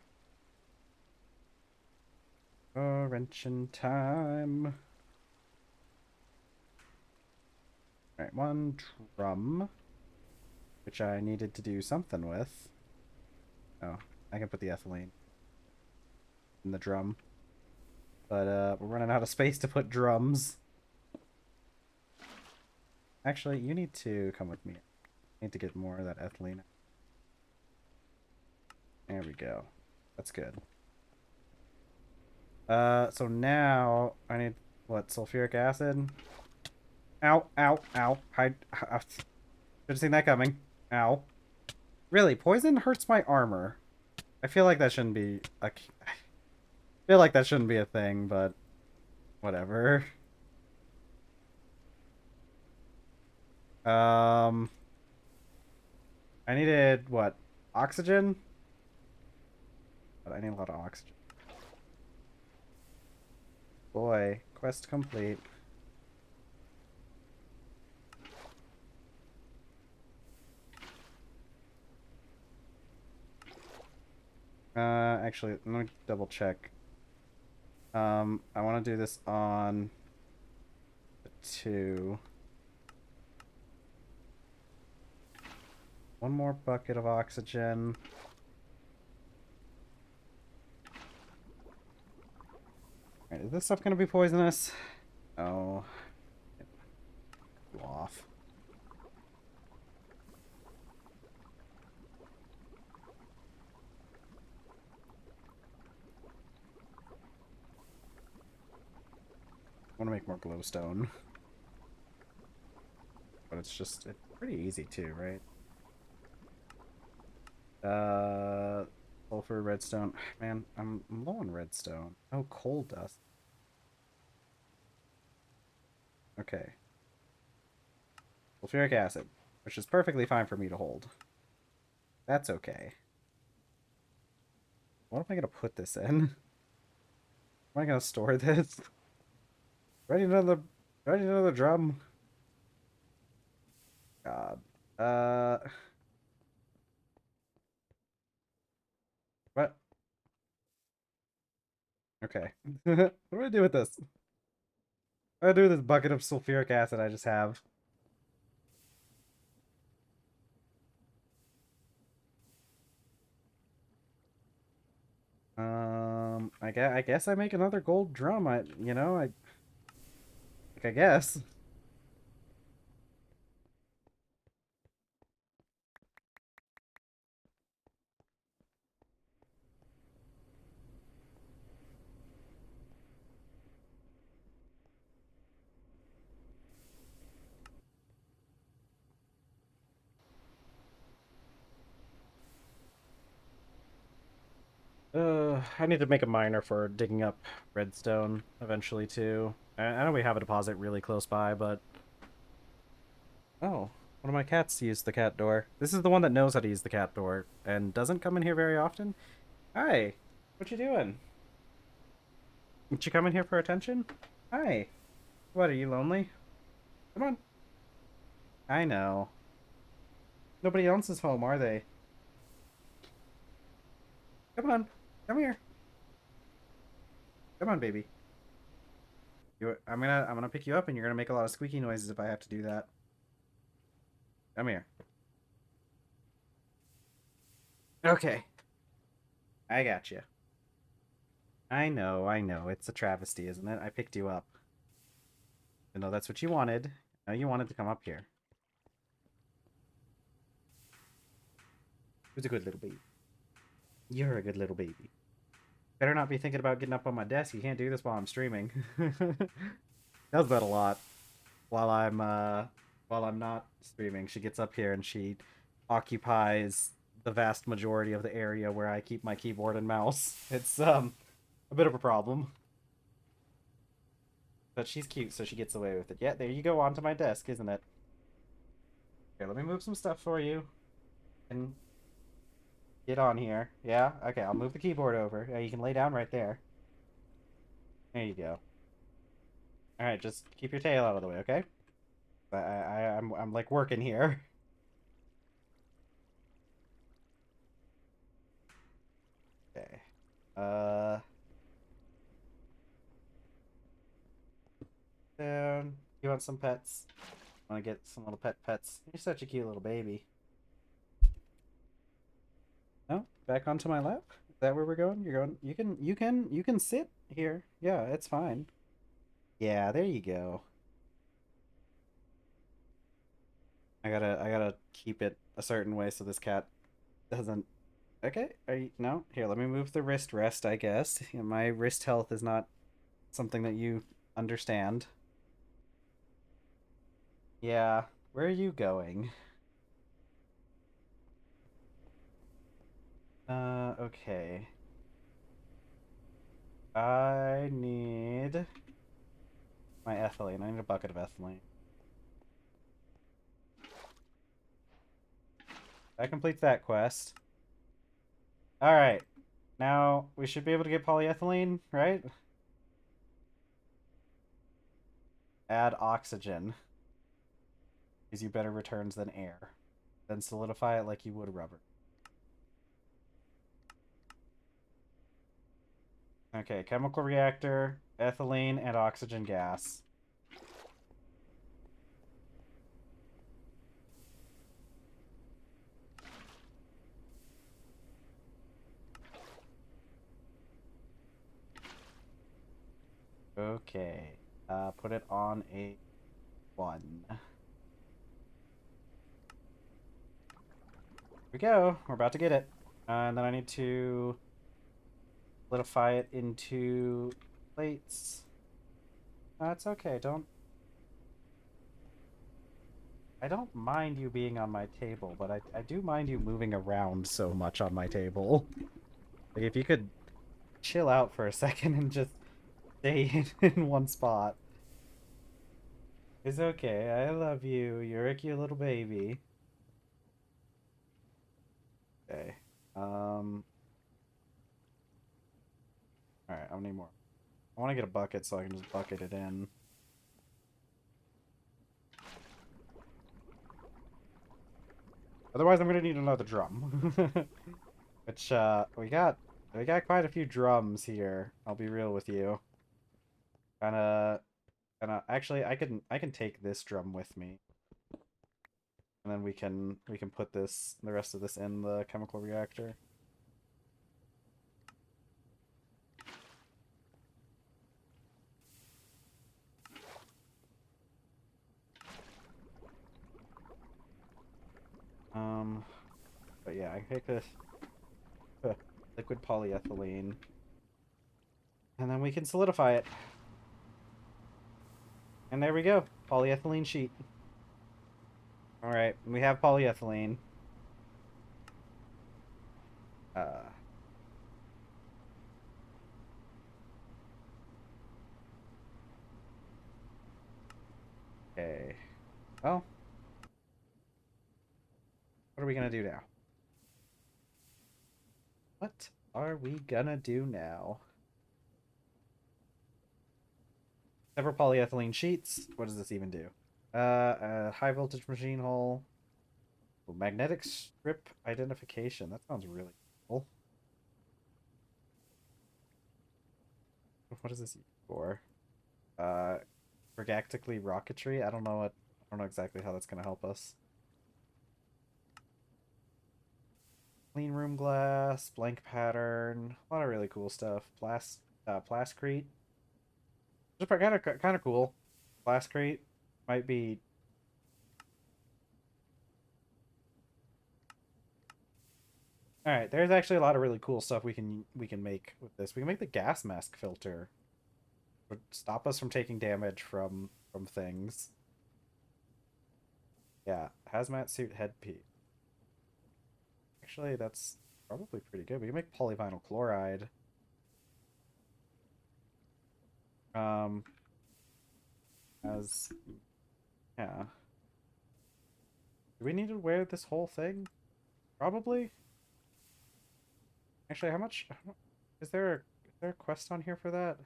Oh, wrenching time. Alright, one drum. Which I needed to do something with. Oh, I can put the ethylene in the drum. But we're running out of space to put drums. Actually, you need to come with me. I need to get more of that ethylene. There we go. That's good. So now I need, what, sulfuric acid? Ow, ow, ow. Should have seen that coming. Ow. Really, poison hurts my armor. I feel like that shouldn't be a... I feel like that shouldn't be a thing, but... Whatever. I needed, what? Oxygen? But I need a lot of oxygen. Boy, quest complete. Actually, let me double check. I want to do this on the 2. One more bucket of oxygen. Alright, is this stuff gonna be poisonous? Oh. Go off. glowstone. But it's pretty easy too, right? Sulfur, redstone. Man, I'm low on redstone. Oh, coal dust. Okay. Sulfuric acid, which is perfectly fine for me to hold. That's okay. What am I gonna put this in? Am I gonna store this? Do I need another drum? God. What? Okay. What do I do with this? What do I do with this bucket of sulfuric acid I just have? I guess I make another gold drum. I guess. I need to make a miner for digging up redstone eventually too. I know we have a deposit really close by, but oh, one of my cats used the cat door. This is the one that knows how to use the cat door and doesn't come in here very often. Hi, what you doing? Did you come in here for attention? Hi. What, are you lonely? Come on. I know. Nobody else is home, are they? Come on. Come here. Come on, baby. I'm gonna pick you up and you're gonna make a lot of squeaky noises if I have to do that. Come here. Okay. I got you. I know. It's a travesty, isn't it? I picked you up. I know that's what you wanted. Now you wanted to come up here. Who's a good little baby? You're a good little baby. Better not be thinking about getting up on my desk. You can't do this while I'm streaming. Does that a lot. While I'm not streaming, she gets up here and she occupies the vast majority of the area where I keep my keyboard and mouse. It's a bit of a problem. But she's cute, so she gets away with it. Yeah, there you go onto my desk, isn't it? Here, let me move some stuff for you. And get on here. Yeah? Okay, I'll move the keyboard over. Yeah, you can lay down right there. There you go. Alright, just keep your tail out of the way, okay? I'm like working here. Okay. Uh Down. You want some pets? Want to get some little pets? You're such a cute little baby. No, back onto my lap. Is that where we're going? You're going. You can sit here. Yeah, it's fine. Yeah, there you go. I gotta keep it a certain way so this cat doesn't. Okay, are you no? Here, let me move the wrist rest. I guess yeah, my wrist health is not something that you understand. Yeah, where are you going? Okay. I need my ethylene. I need a bucket of ethylene. That completes that quest. Alright. Now, we should be able to get polyethylene, right? Add oxygen. Gives you better returns than air. Then solidify it like you would rubber. Okay, chemical reactor, ethylene, and oxygen gas. Okay. Put it on a 1. Here we go. We're about to get it. And then I need to solidify it into plates. It's okay. I don't mind you being on my table, but I do mind you moving around so much on my table. Like, if you could chill out for a second and just stay in one spot. It's okay. I love you. You're a cute little baby. Okay. All right. I need more. I want to get a bucket so I can just bucket it in. Otherwise, I'm gonna need another drum. Which we got quite a few drums here. I'll be real with you. Kinda actually I can take this drum with me. And then we can put the rest of this in the chemical reactor. But yeah, I can take this liquid polyethylene. And then we can solidify it. And there we go. Polyethylene sheet. Alright, we have polyethylene. Uh, okay. Well, what are we gonna do now? What are we gonna do now? Several polyethylene sheets. What does this even do? A high voltage machine hull. Oh, magnetic strip identification. That sounds really cool. What is this used for? Uh, Pragmatically rocketry. I don't know exactly how that's gonna help us. Clean room glass, blank pattern, a lot of really cool stuff. Plascrete. Just kind of cool. Plascrete might be. All right, there's actually a lot of really cool stuff we can make with this. We can make the gas mask filter. Would stop us from taking damage from things. Yeah, hazmat suit headpiece. Actually, that's probably pretty good. We can make polyvinyl chloride. Um, as yeah. Do we need to wear this whole thing? Probably. Actually, is there a quest on here for that?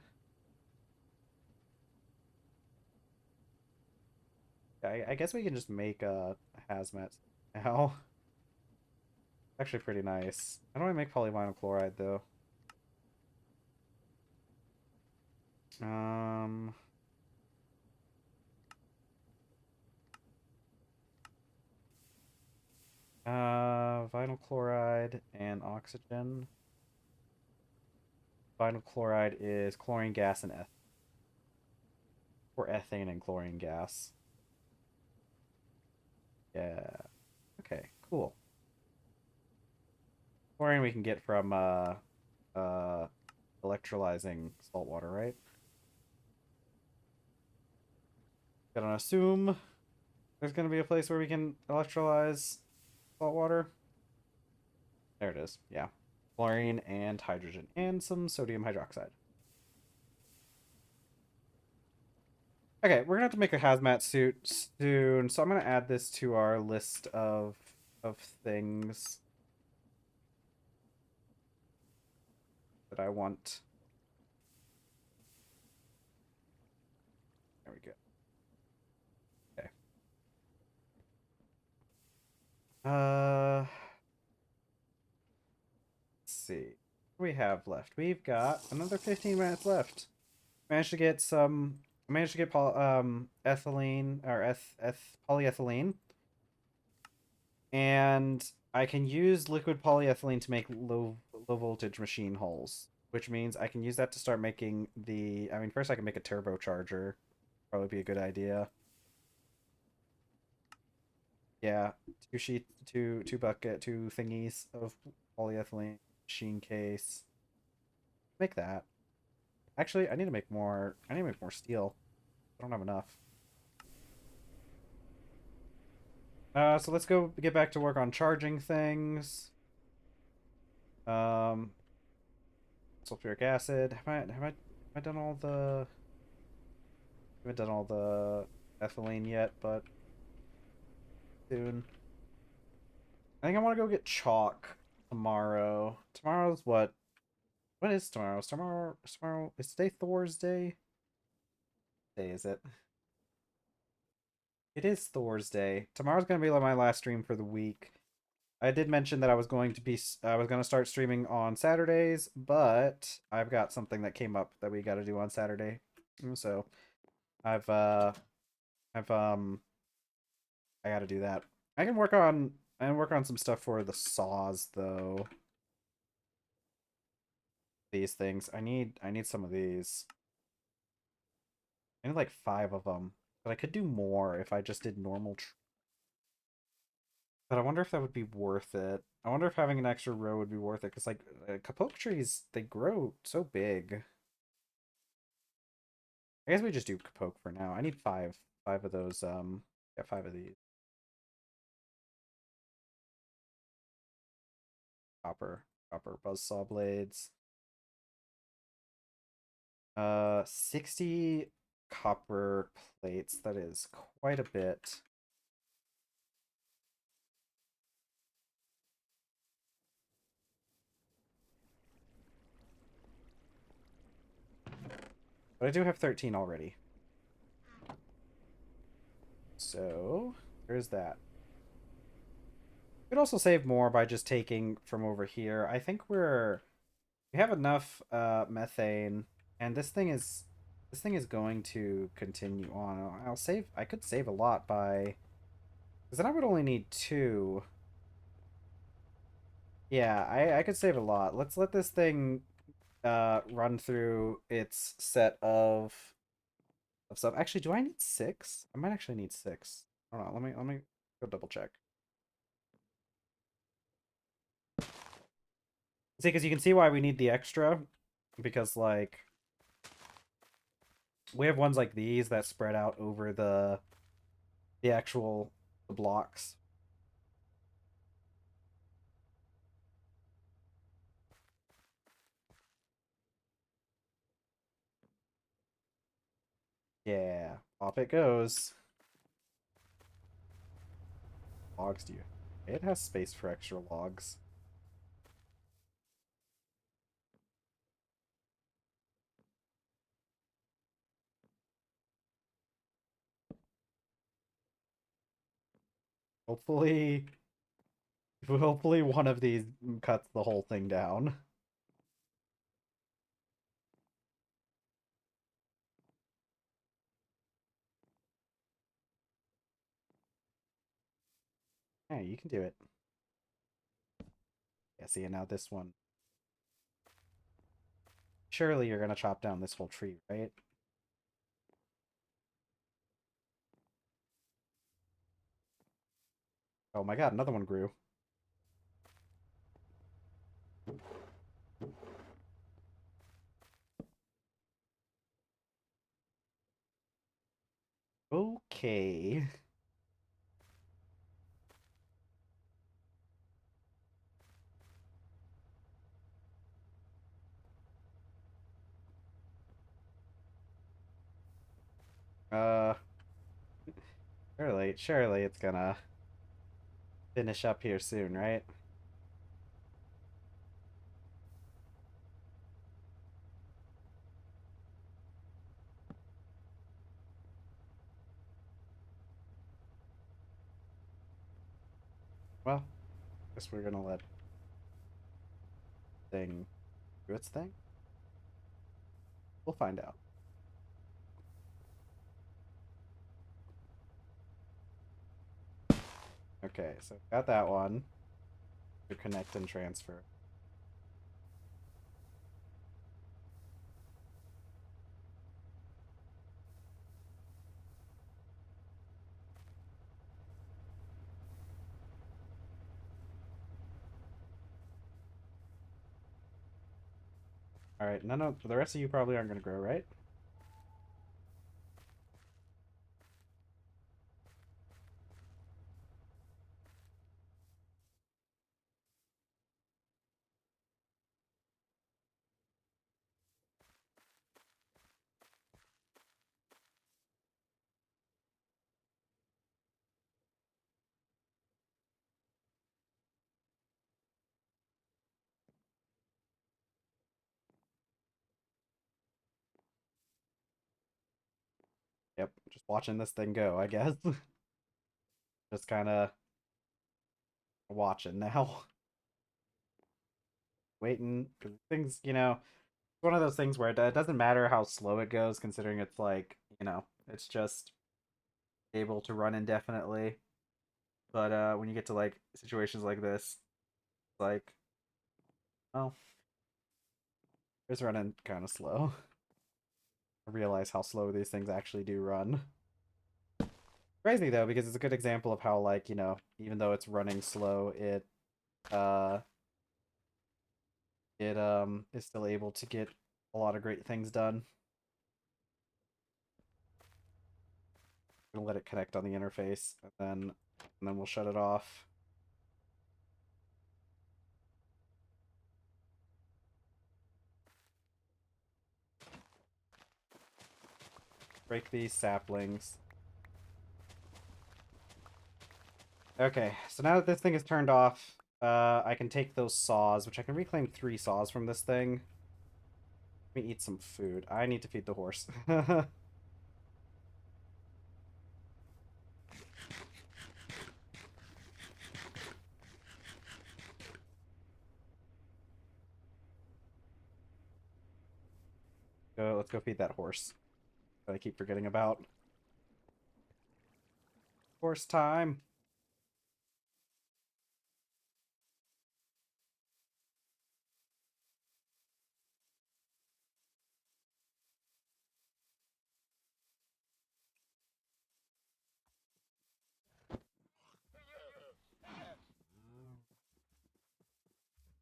I guess we can just make a hazmat now. Actually pretty nice. How do I make polyvinyl chloride though? Um Vinyl chloride and oxygen. Vinyl chloride is chlorine gas and or ethane and chlorine gas. Yeah. Okay, cool. Chlorine we can get from uh electrolyzing salt water, right? Gonna assume there's gonna be a place where we can electrolyze salt water. There it is. Yeah. Chlorine and hydrogen and some sodium hydroxide. Okay, we're gonna have to make a hazmat suit soon, so I'm gonna add this to our list of things that I want. There we go. Okay. Let's see. What do we have left? We've got another 15 minutes left. Managed to get some. Managed to get ethylene or polyethylene, and I can use liquid polyethylene to make low voltage machine hulls, which means I can use that to start making the. I mean, first I can make a turbocharger. Probably be a good idea. Yeah, two thingies of polyethylene machine case. Make that. Actually, I need to make more. I need to make more steel. I don't have enough. So let's go get back to work on charging things. Um, sulfuric acid. Have I done all the? Haven't done all the ethylene yet, but soon. I think I want to go get chalk tomorrow. Tomorrow's what? What is tomorrow? Tomorrow is today Thursday? Day is it? It is Thursday. Tomorrow's gonna be like my last stream for the week. I did mention that I was going to start streaming on Saturdays, but I've got something that came up that we got to do on Saturday. So, I've I've I got to do that. I can work on some stuff for the saws though. These things. I need some of these. I need like 5 of them. But I could do more if I just did but I wonder if that would be worth it. I wonder if having an extra row would be worth it, because like kapok trees, they grow so big. I guess we just do kapok for now. I need 5 of those. Yeah, 5 of these copper buzzsaw blades. 60 copper plates. That is quite a bit. But I do have 13 already. So, there's that. We could also save more by just taking from over here. I think we have enough methane, and this thing is going to continue on. I could save a lot by, because then I would only need 2. Yeah, I could save a lot. Let's let this thing run through its set of stuff. Actually, do I need 6? I might actually need 6. I don't know. Let me go double check. See, because you can see why we need the extra, because like we have ones like these that spread out over the actual the blocks. Yeah, off it goes. Logs do you? It has space for extra logs. Hopefully, hopefully one of these cuts the whole thing down. Yeah, you can do it. Yeah, see, and now this one. Surely you're gonna chop down this whole tree, right? Oh my god, another one grew. Okay. Uh, surely it's gonna finish up here soon, right? Well, guess we're gonna let thing do its thing. We'll find out. Okay, so got that one to connect and transfer. All right, none of the rest of you probably aren't gonna grow, right? Yep, just watching this thing go, I guess. Just kind of watching now. Waiting, because things, it's one of those things where it doesn't matter how slow it goes, considering it's like, it's just able to run indefinitely. But when you get to like situations like this, like, oh, it's running kind of slow. I realize how slow these things actually do run. Crazy though, because it's a good example of how like, even though it's running slow, uh it is still able to get a lot of great things done. I'm gonna let it connect on the interface and then we'll shut it off. Break these saplings. Okay, so now that this thing is turned off, I can take those saws, which I can reclaim 3 saws from this thing. Let me eat some food. I need to feed the horse. Let's go feed that horse that I keep forgetting about. Horse time.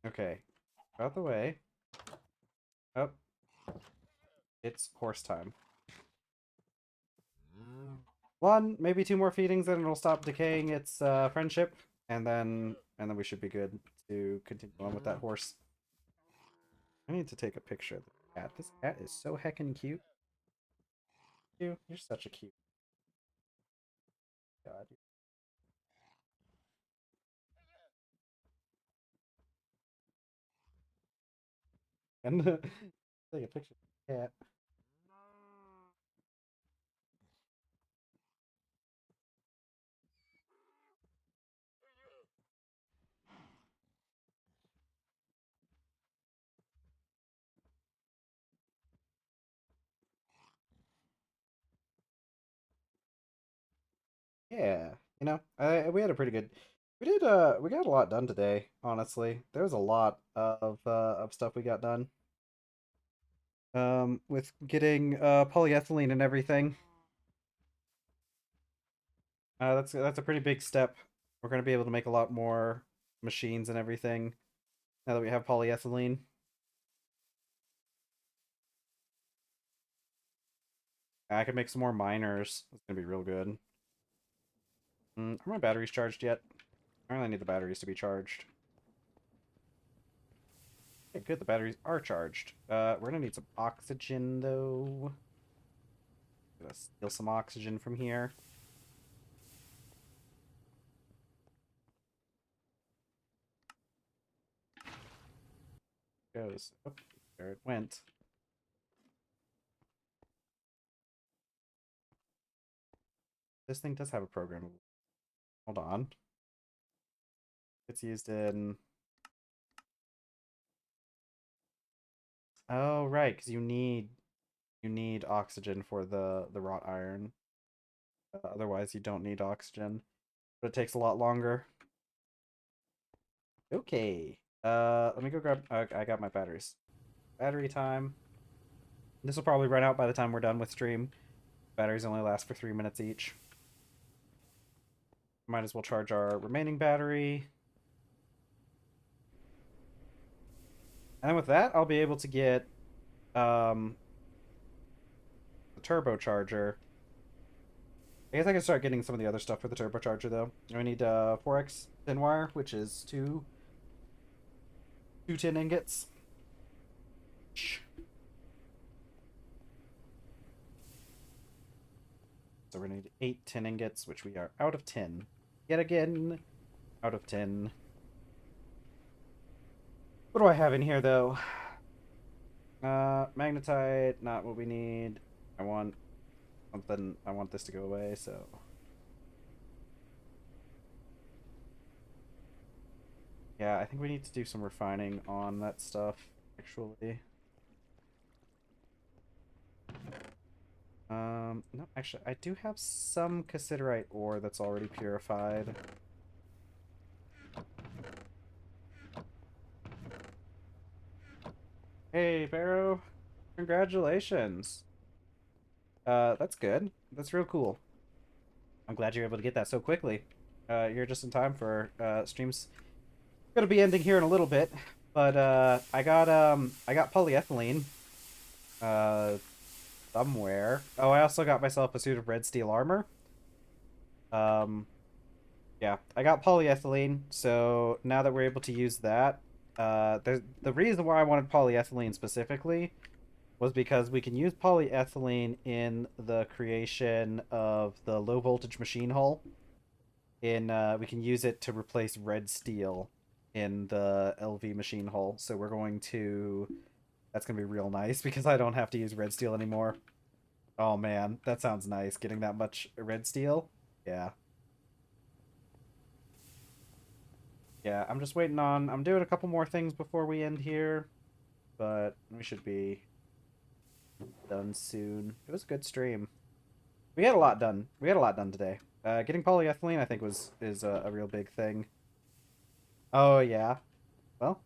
Okay, out the way. Oh, it's horse time. 1, maybe 2 more feedings, and it'll stop decaying its friendship, and then we should be good to continue on with that horse. I need to take a picture of the cat. This cat is so heckin' cute. You're such a cute god. And take a picture of the cat. Yeah, we had a pretty good. We got a lot done today. Honestly, there was a lot of stuff we got done. With getting polyethylene and everything. That's a pretty big step. We're gonna be able to make a lot more machines and everything now that we have polyethylene. I can make some more miners. It's gonna be real good. Are my batteries charged yet? I really need the batteries to be charged. Okay, good. The batteries are charged. We're gonna need some oxygen though. Gonna steal some oxygen from here. Goes. Oh, there it went. This thing does have a program. Hold on. It's used in. Oh right, because you need oxygen for the wrought iron. Otherwise, you don't need oxygen. But it takes a lot longer. Okay. Let me go grab. I got my batteries. Battery time. This will probably run out by the time we're done with stream. Batteries only last for 3 minutes each. Might as well charge our remaining battery. And then with that, I'll be able to get the turbocharger. I guess I can start getting some of the other stuff for the turbocharger though. I need 4x tin wire, which is two tin ingots. So we're gonna need 8 tin ingots, which we are out of tin. Yet again, out of tin. What do I have in here though? Magnetite, not what we need. I want something. I want this to go away, so. Yeah, I think we need to do some refining on that stuff, actually. No, actually, I do have some cassiterite ore that's already purified. Hey, Barrow. Congratulations. That's good. That's real cool. I'm glad you're able to get that so quickly. You're just in time for streams. Gonna be ending here in a little bit, but I got polyethylene uh somewhere. Oh, I also got myself a suit of red steel armor. Um, yeah, I got polyethylene, so now that we're able to use that, the reason why I wanted polyethylene specifically was because we can use polyethylene in the creation of the low voltage machine hull. We can use it to replace red steel in the LV machine hull. So that's gonna be real nice because I don't have to use red steel anymore. Oh man, that sounds nice. Getting that much red steel. Yeah. Yeah, I'm just waiting on. I'm doing a couple more things before we end here, but we should be done soon. It was a good stream. We had a lot done. We had a lot done today. Getting polyethylene, I think, is a real big thing. Oh yeah. Well,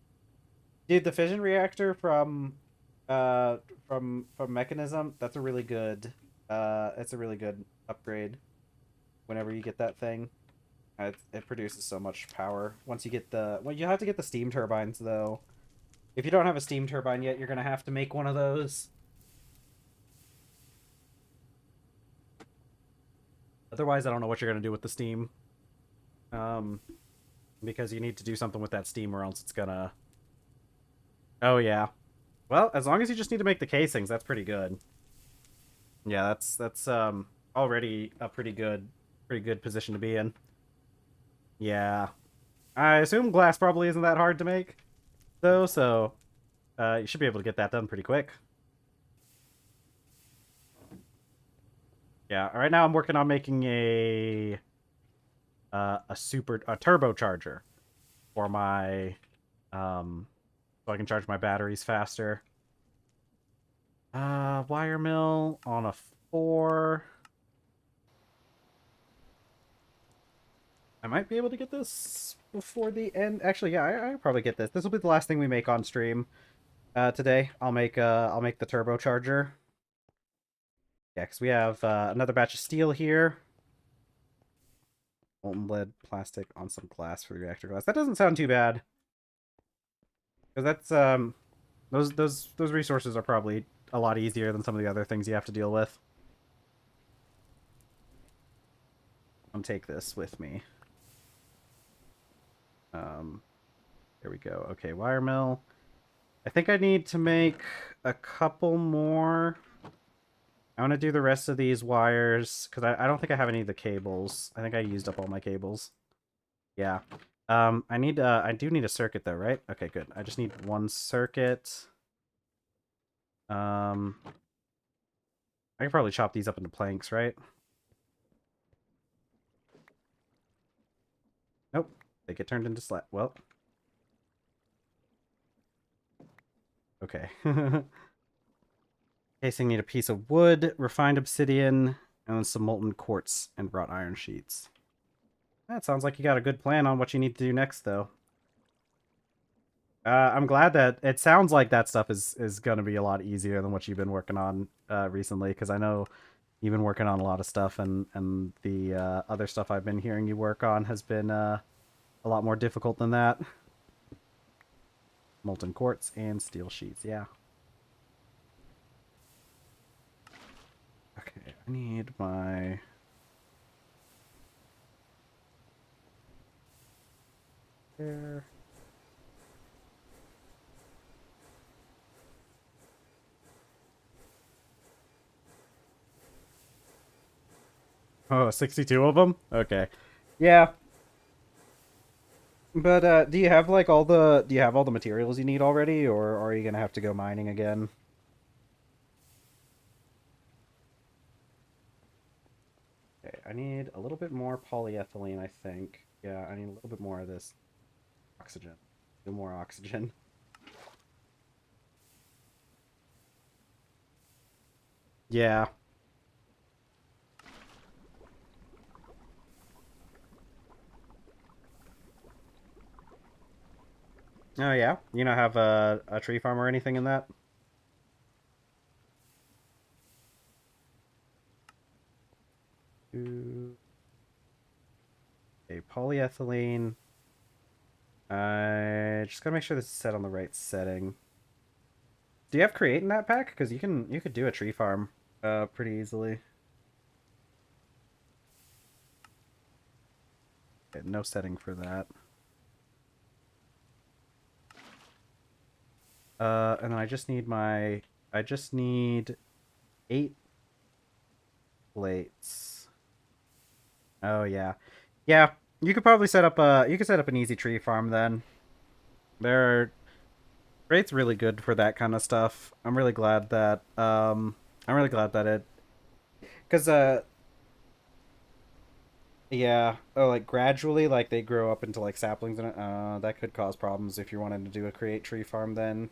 dude, the fission reactor uh from Mechanism, that's a really good it's a really good upgrade whenever you get that thing. It produces so much power. Once you get well, you have to get the steam turbines though. If you don't have a steam turbine yet, you're gonna have to make one of those. Otherwise, I don't know what you're gonna do with the steam. Um, because you need to do something with that steam, or else it's gonna. Oh yeah. Well, as long as you just need to make the casings, that's pretty good. Yeah, that's already a pretty good position to be in. Yeah. I assume glass probably isn't that hard to make, though, so you should be able to get that done pretty quick. Yeah, right now I'm working on making a turbocharger for my so I can charge my batteries faster. Wire mill on a 4. I might be able to get this before the end. Actually, yeah, I'll probably get this. This will be the last thing we make on stream today. I'll make the turbocharger. Yeah, because we have another batch of steel here. Molten lead, plastic on some glass for the reactor glass. That doesn't sound too bad. Because that's those resources are probably a lot easier than some of the other things you have to deal with. I'll take this with me. There we go. Okay, wire mill. I think I need to make a couple more. I want to do the rest of these wires because I don't think I have any of the cables. I think I used up all my cables. Yeah. I do need a circuit though, right? Okay, good. I just need one circuit. I can probably chop these up into planks, right? Nope. They get turned into well. Okay. Casing need a piece of wood, refined obsidian, and then some molten quartz and wrought iron sheets. That sounds like you got a good plan on what you need to do next, though. I'm glad that it sounds like that stuff is going to be a lot easier than what you've been working on recently, because I know you've been working on a lot of stuff, and the other stuff I've been hearing you work on has been a lot more difficult than that. Molten quartz and steel sheets, yeah. Okay, I need my... There. Oh, 62 of them? Okay. Yeah. But do you have like do you have all the materials you need already, or are you gonna have to go mining again? I need a little bit more polyethylene, I think. Yeah, I need a little bit more of this oxygen. Do more oxygen. Yeah. Oh yeah. You don't have a tree farm or anything in that? Okay, polyethylene. I just gotta make sure this is set on the right setting. Do you have create in that pack? Because you could do a tree farm pretty easily. Okay, no setting for that. And then I just need 8 plates. Oh yeah. Yeah, you could probably set up you could set up an easy tree farm then. There Rate's really good for that kind of stuff. I'm really glad that it cuz yeah, oh like gradually like they grow up into like saplings and that could cause problems if you wanted to do a create tree farm then.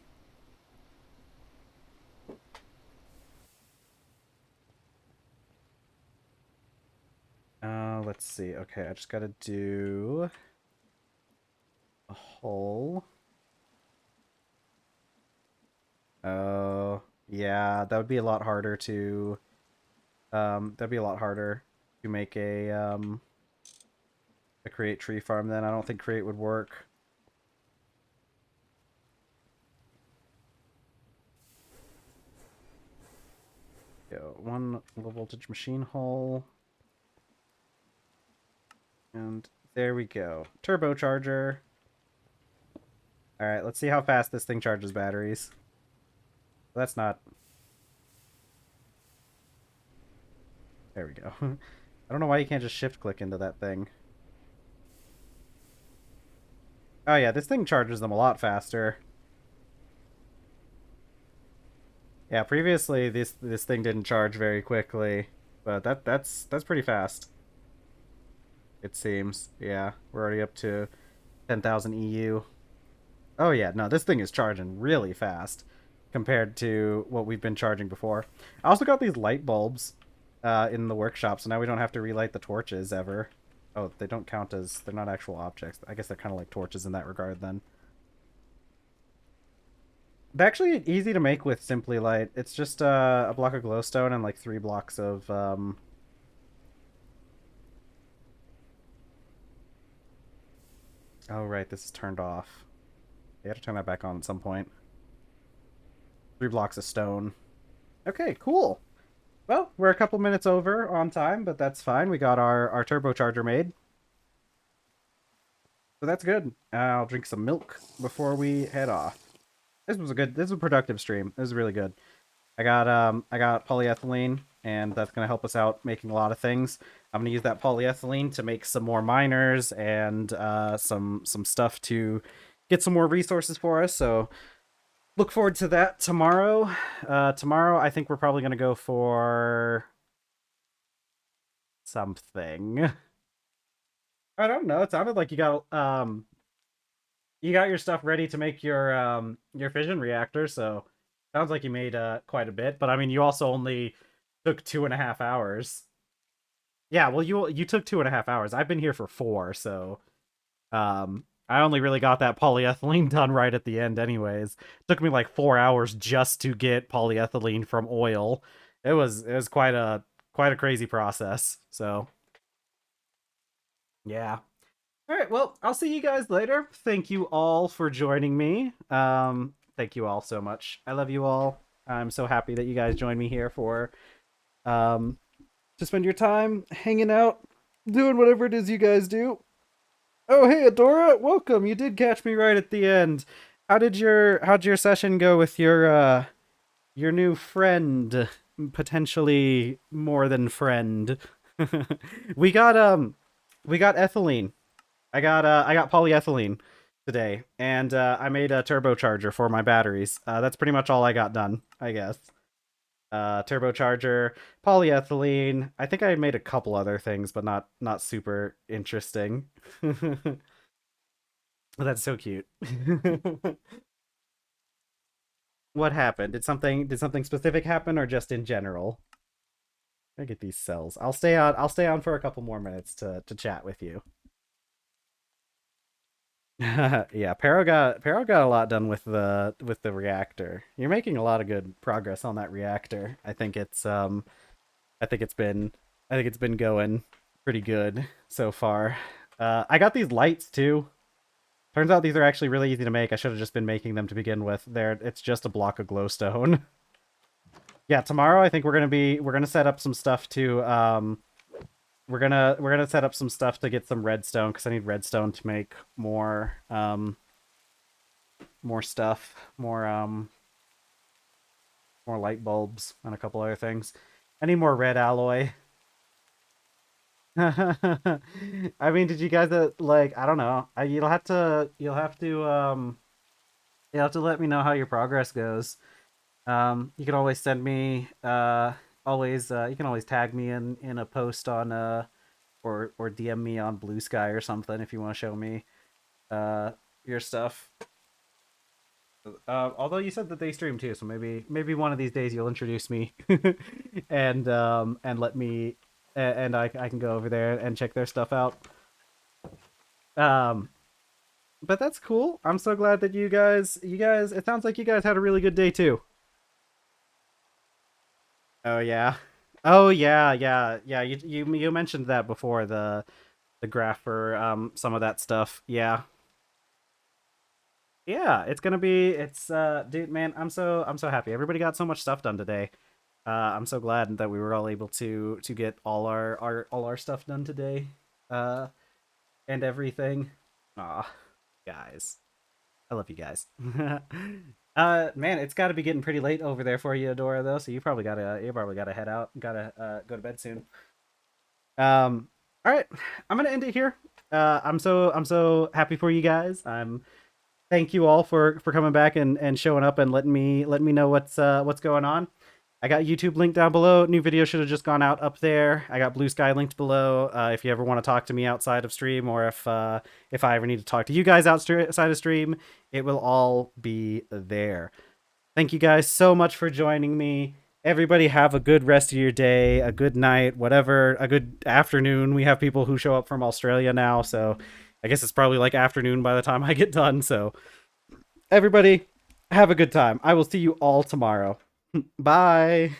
Let's see. Okay, I just got to do a hole. Oh, yeah, that would be a lot harder to that'd be a lot harder to make a create tree farm then. I don't think create would work. Go one low voltage machine hole. And there we go. Turbocharger. All right, let's see how fast this thing charges batteries. That's not. There we go. I don't know why you can't just shift click into that thing. Oh yeah, this thing charges them a lot faster. Yeah, previously this thing didn't charge very quickly, but that's pretty fast. It seems. Yeah, we're already up to 10,000 EU. Oh yeah, no, this thing is charging really fast compared to what we've been charging before. I also got these light bulbs in the workshop, so now we don't have to relight the torches ever. Oh, they don't count as they're not actual objects. I guess they're kind of like torches in that regard then. They're actually easy to make with Simply Light. It's just a block of glowstone and like 3 blocks of Oh right, this is turned off. You have to turn that back on at some point. 3 blocks of stone. Okay, cool. Well, we're a couple minutes over on time, but that's fine. We got our turbocharger made. So that's good. I'll drink some milk before we head off. This was a productive stream. This was really good. I got polyethylene, and that's gonna help us out making a lot of things. I'm gonna use that polyethylene to make some more miners and some stuff to get some more resources for us. So look forward to that tomorrow. Tomorrow I think we're probably gonna go for something. I don't know. It sounded like you got your stuff ready to make your fission reactor, so sounds like you made quite a bit. But I mean, you also only took 2.5 hours. Yeah, well, you took 2.5 hours. I've been here for 4, so I only really got that polyethylene done right at the end, anyways. It took me like 4 hours just to get polyethylene from oil. It was quite a crazy process. So yeah. All right, well, I'll see you guys later. Thank you all for joining me. Thank you all so much. I love you all. I'm so happy that you guys joined me here for um to spend your time hanging out, doing whatever it is you guys do. Oh, hey, Adora, welcome. You did catch me right at the end. How'd your session go with your new friend, potentially more than friend? we got we got ethylene. I got polyethylene today, and I made a turbocharger for my batteries. That's pretty much all I got done, I guess. turbocharger, polyethylene. I think I made a couple other things, but not super interesting. That's so cute. What happened? Did something specific happen or just in general? I get these cells. I'll stay on for a couple more minutes to chat with you. Yeah, Pero got a lot done with the reactor. You're making a lot of good progress on that reactor. I think it's been I think it's been going pretty good so far. I got these lights too. Turns out these are actually really easy to make. I should have just been making them to begin with. It's just a block of glowstone. Yeah, tomorrow I think we're gonna set up some stuff to we're gonna set up some stuff to get some redstone because I need redstone to make more stuff, more light bulbs and a couple other things. I need more red alloy. I mean, did you guys like? I don't know. You'll have to let me know how your progress goes. You can always send me always you can always tag me in a post on or DM me on Blue Sky or something if you want to show me uh your stuff. Although you said that they stream too, so maybe one of these days you'll introduce me and let me and I can go over there and check their stuff out. Um, but that's cool. I'm so glad that you guys it sounds like you guys had a really good day too. Oh yeah. Oh yeah, yeah, yeah. You mentioned that before the graph for some of that stuff. Yeah. Yeah, it's gonna be it's dude man, I'm so happy. Everybody got so much stuff done today. I'm so glad that we were all able to get all our stuff done today. Uh and everything. Aw, guys. I love you guys. Man, it's got to be getting pretty late over there for you, Adora, though. So you probably gotta head out. Gotta go to bed soon. All right, I'm gonna end it here. I'm so happy for you guys. Thank you all for coming back and showing up and letting me know what's going on. I got YouTube linked down below. New video should have just gone out up there. I got Blue Sky linked below. If you ever want to talk to me outside of stream, or if I ever need to talk to you guys outside of stream, it will all be there. Thank you guys so much for joining me. Everybody have a good rest of your day, a good night, whatever, a good afternoon. We have people who show up from Australia now, so I guess it's probably like afternoon by the time I get done. So everybody have a good time. I will see you all tomorrow. Bye.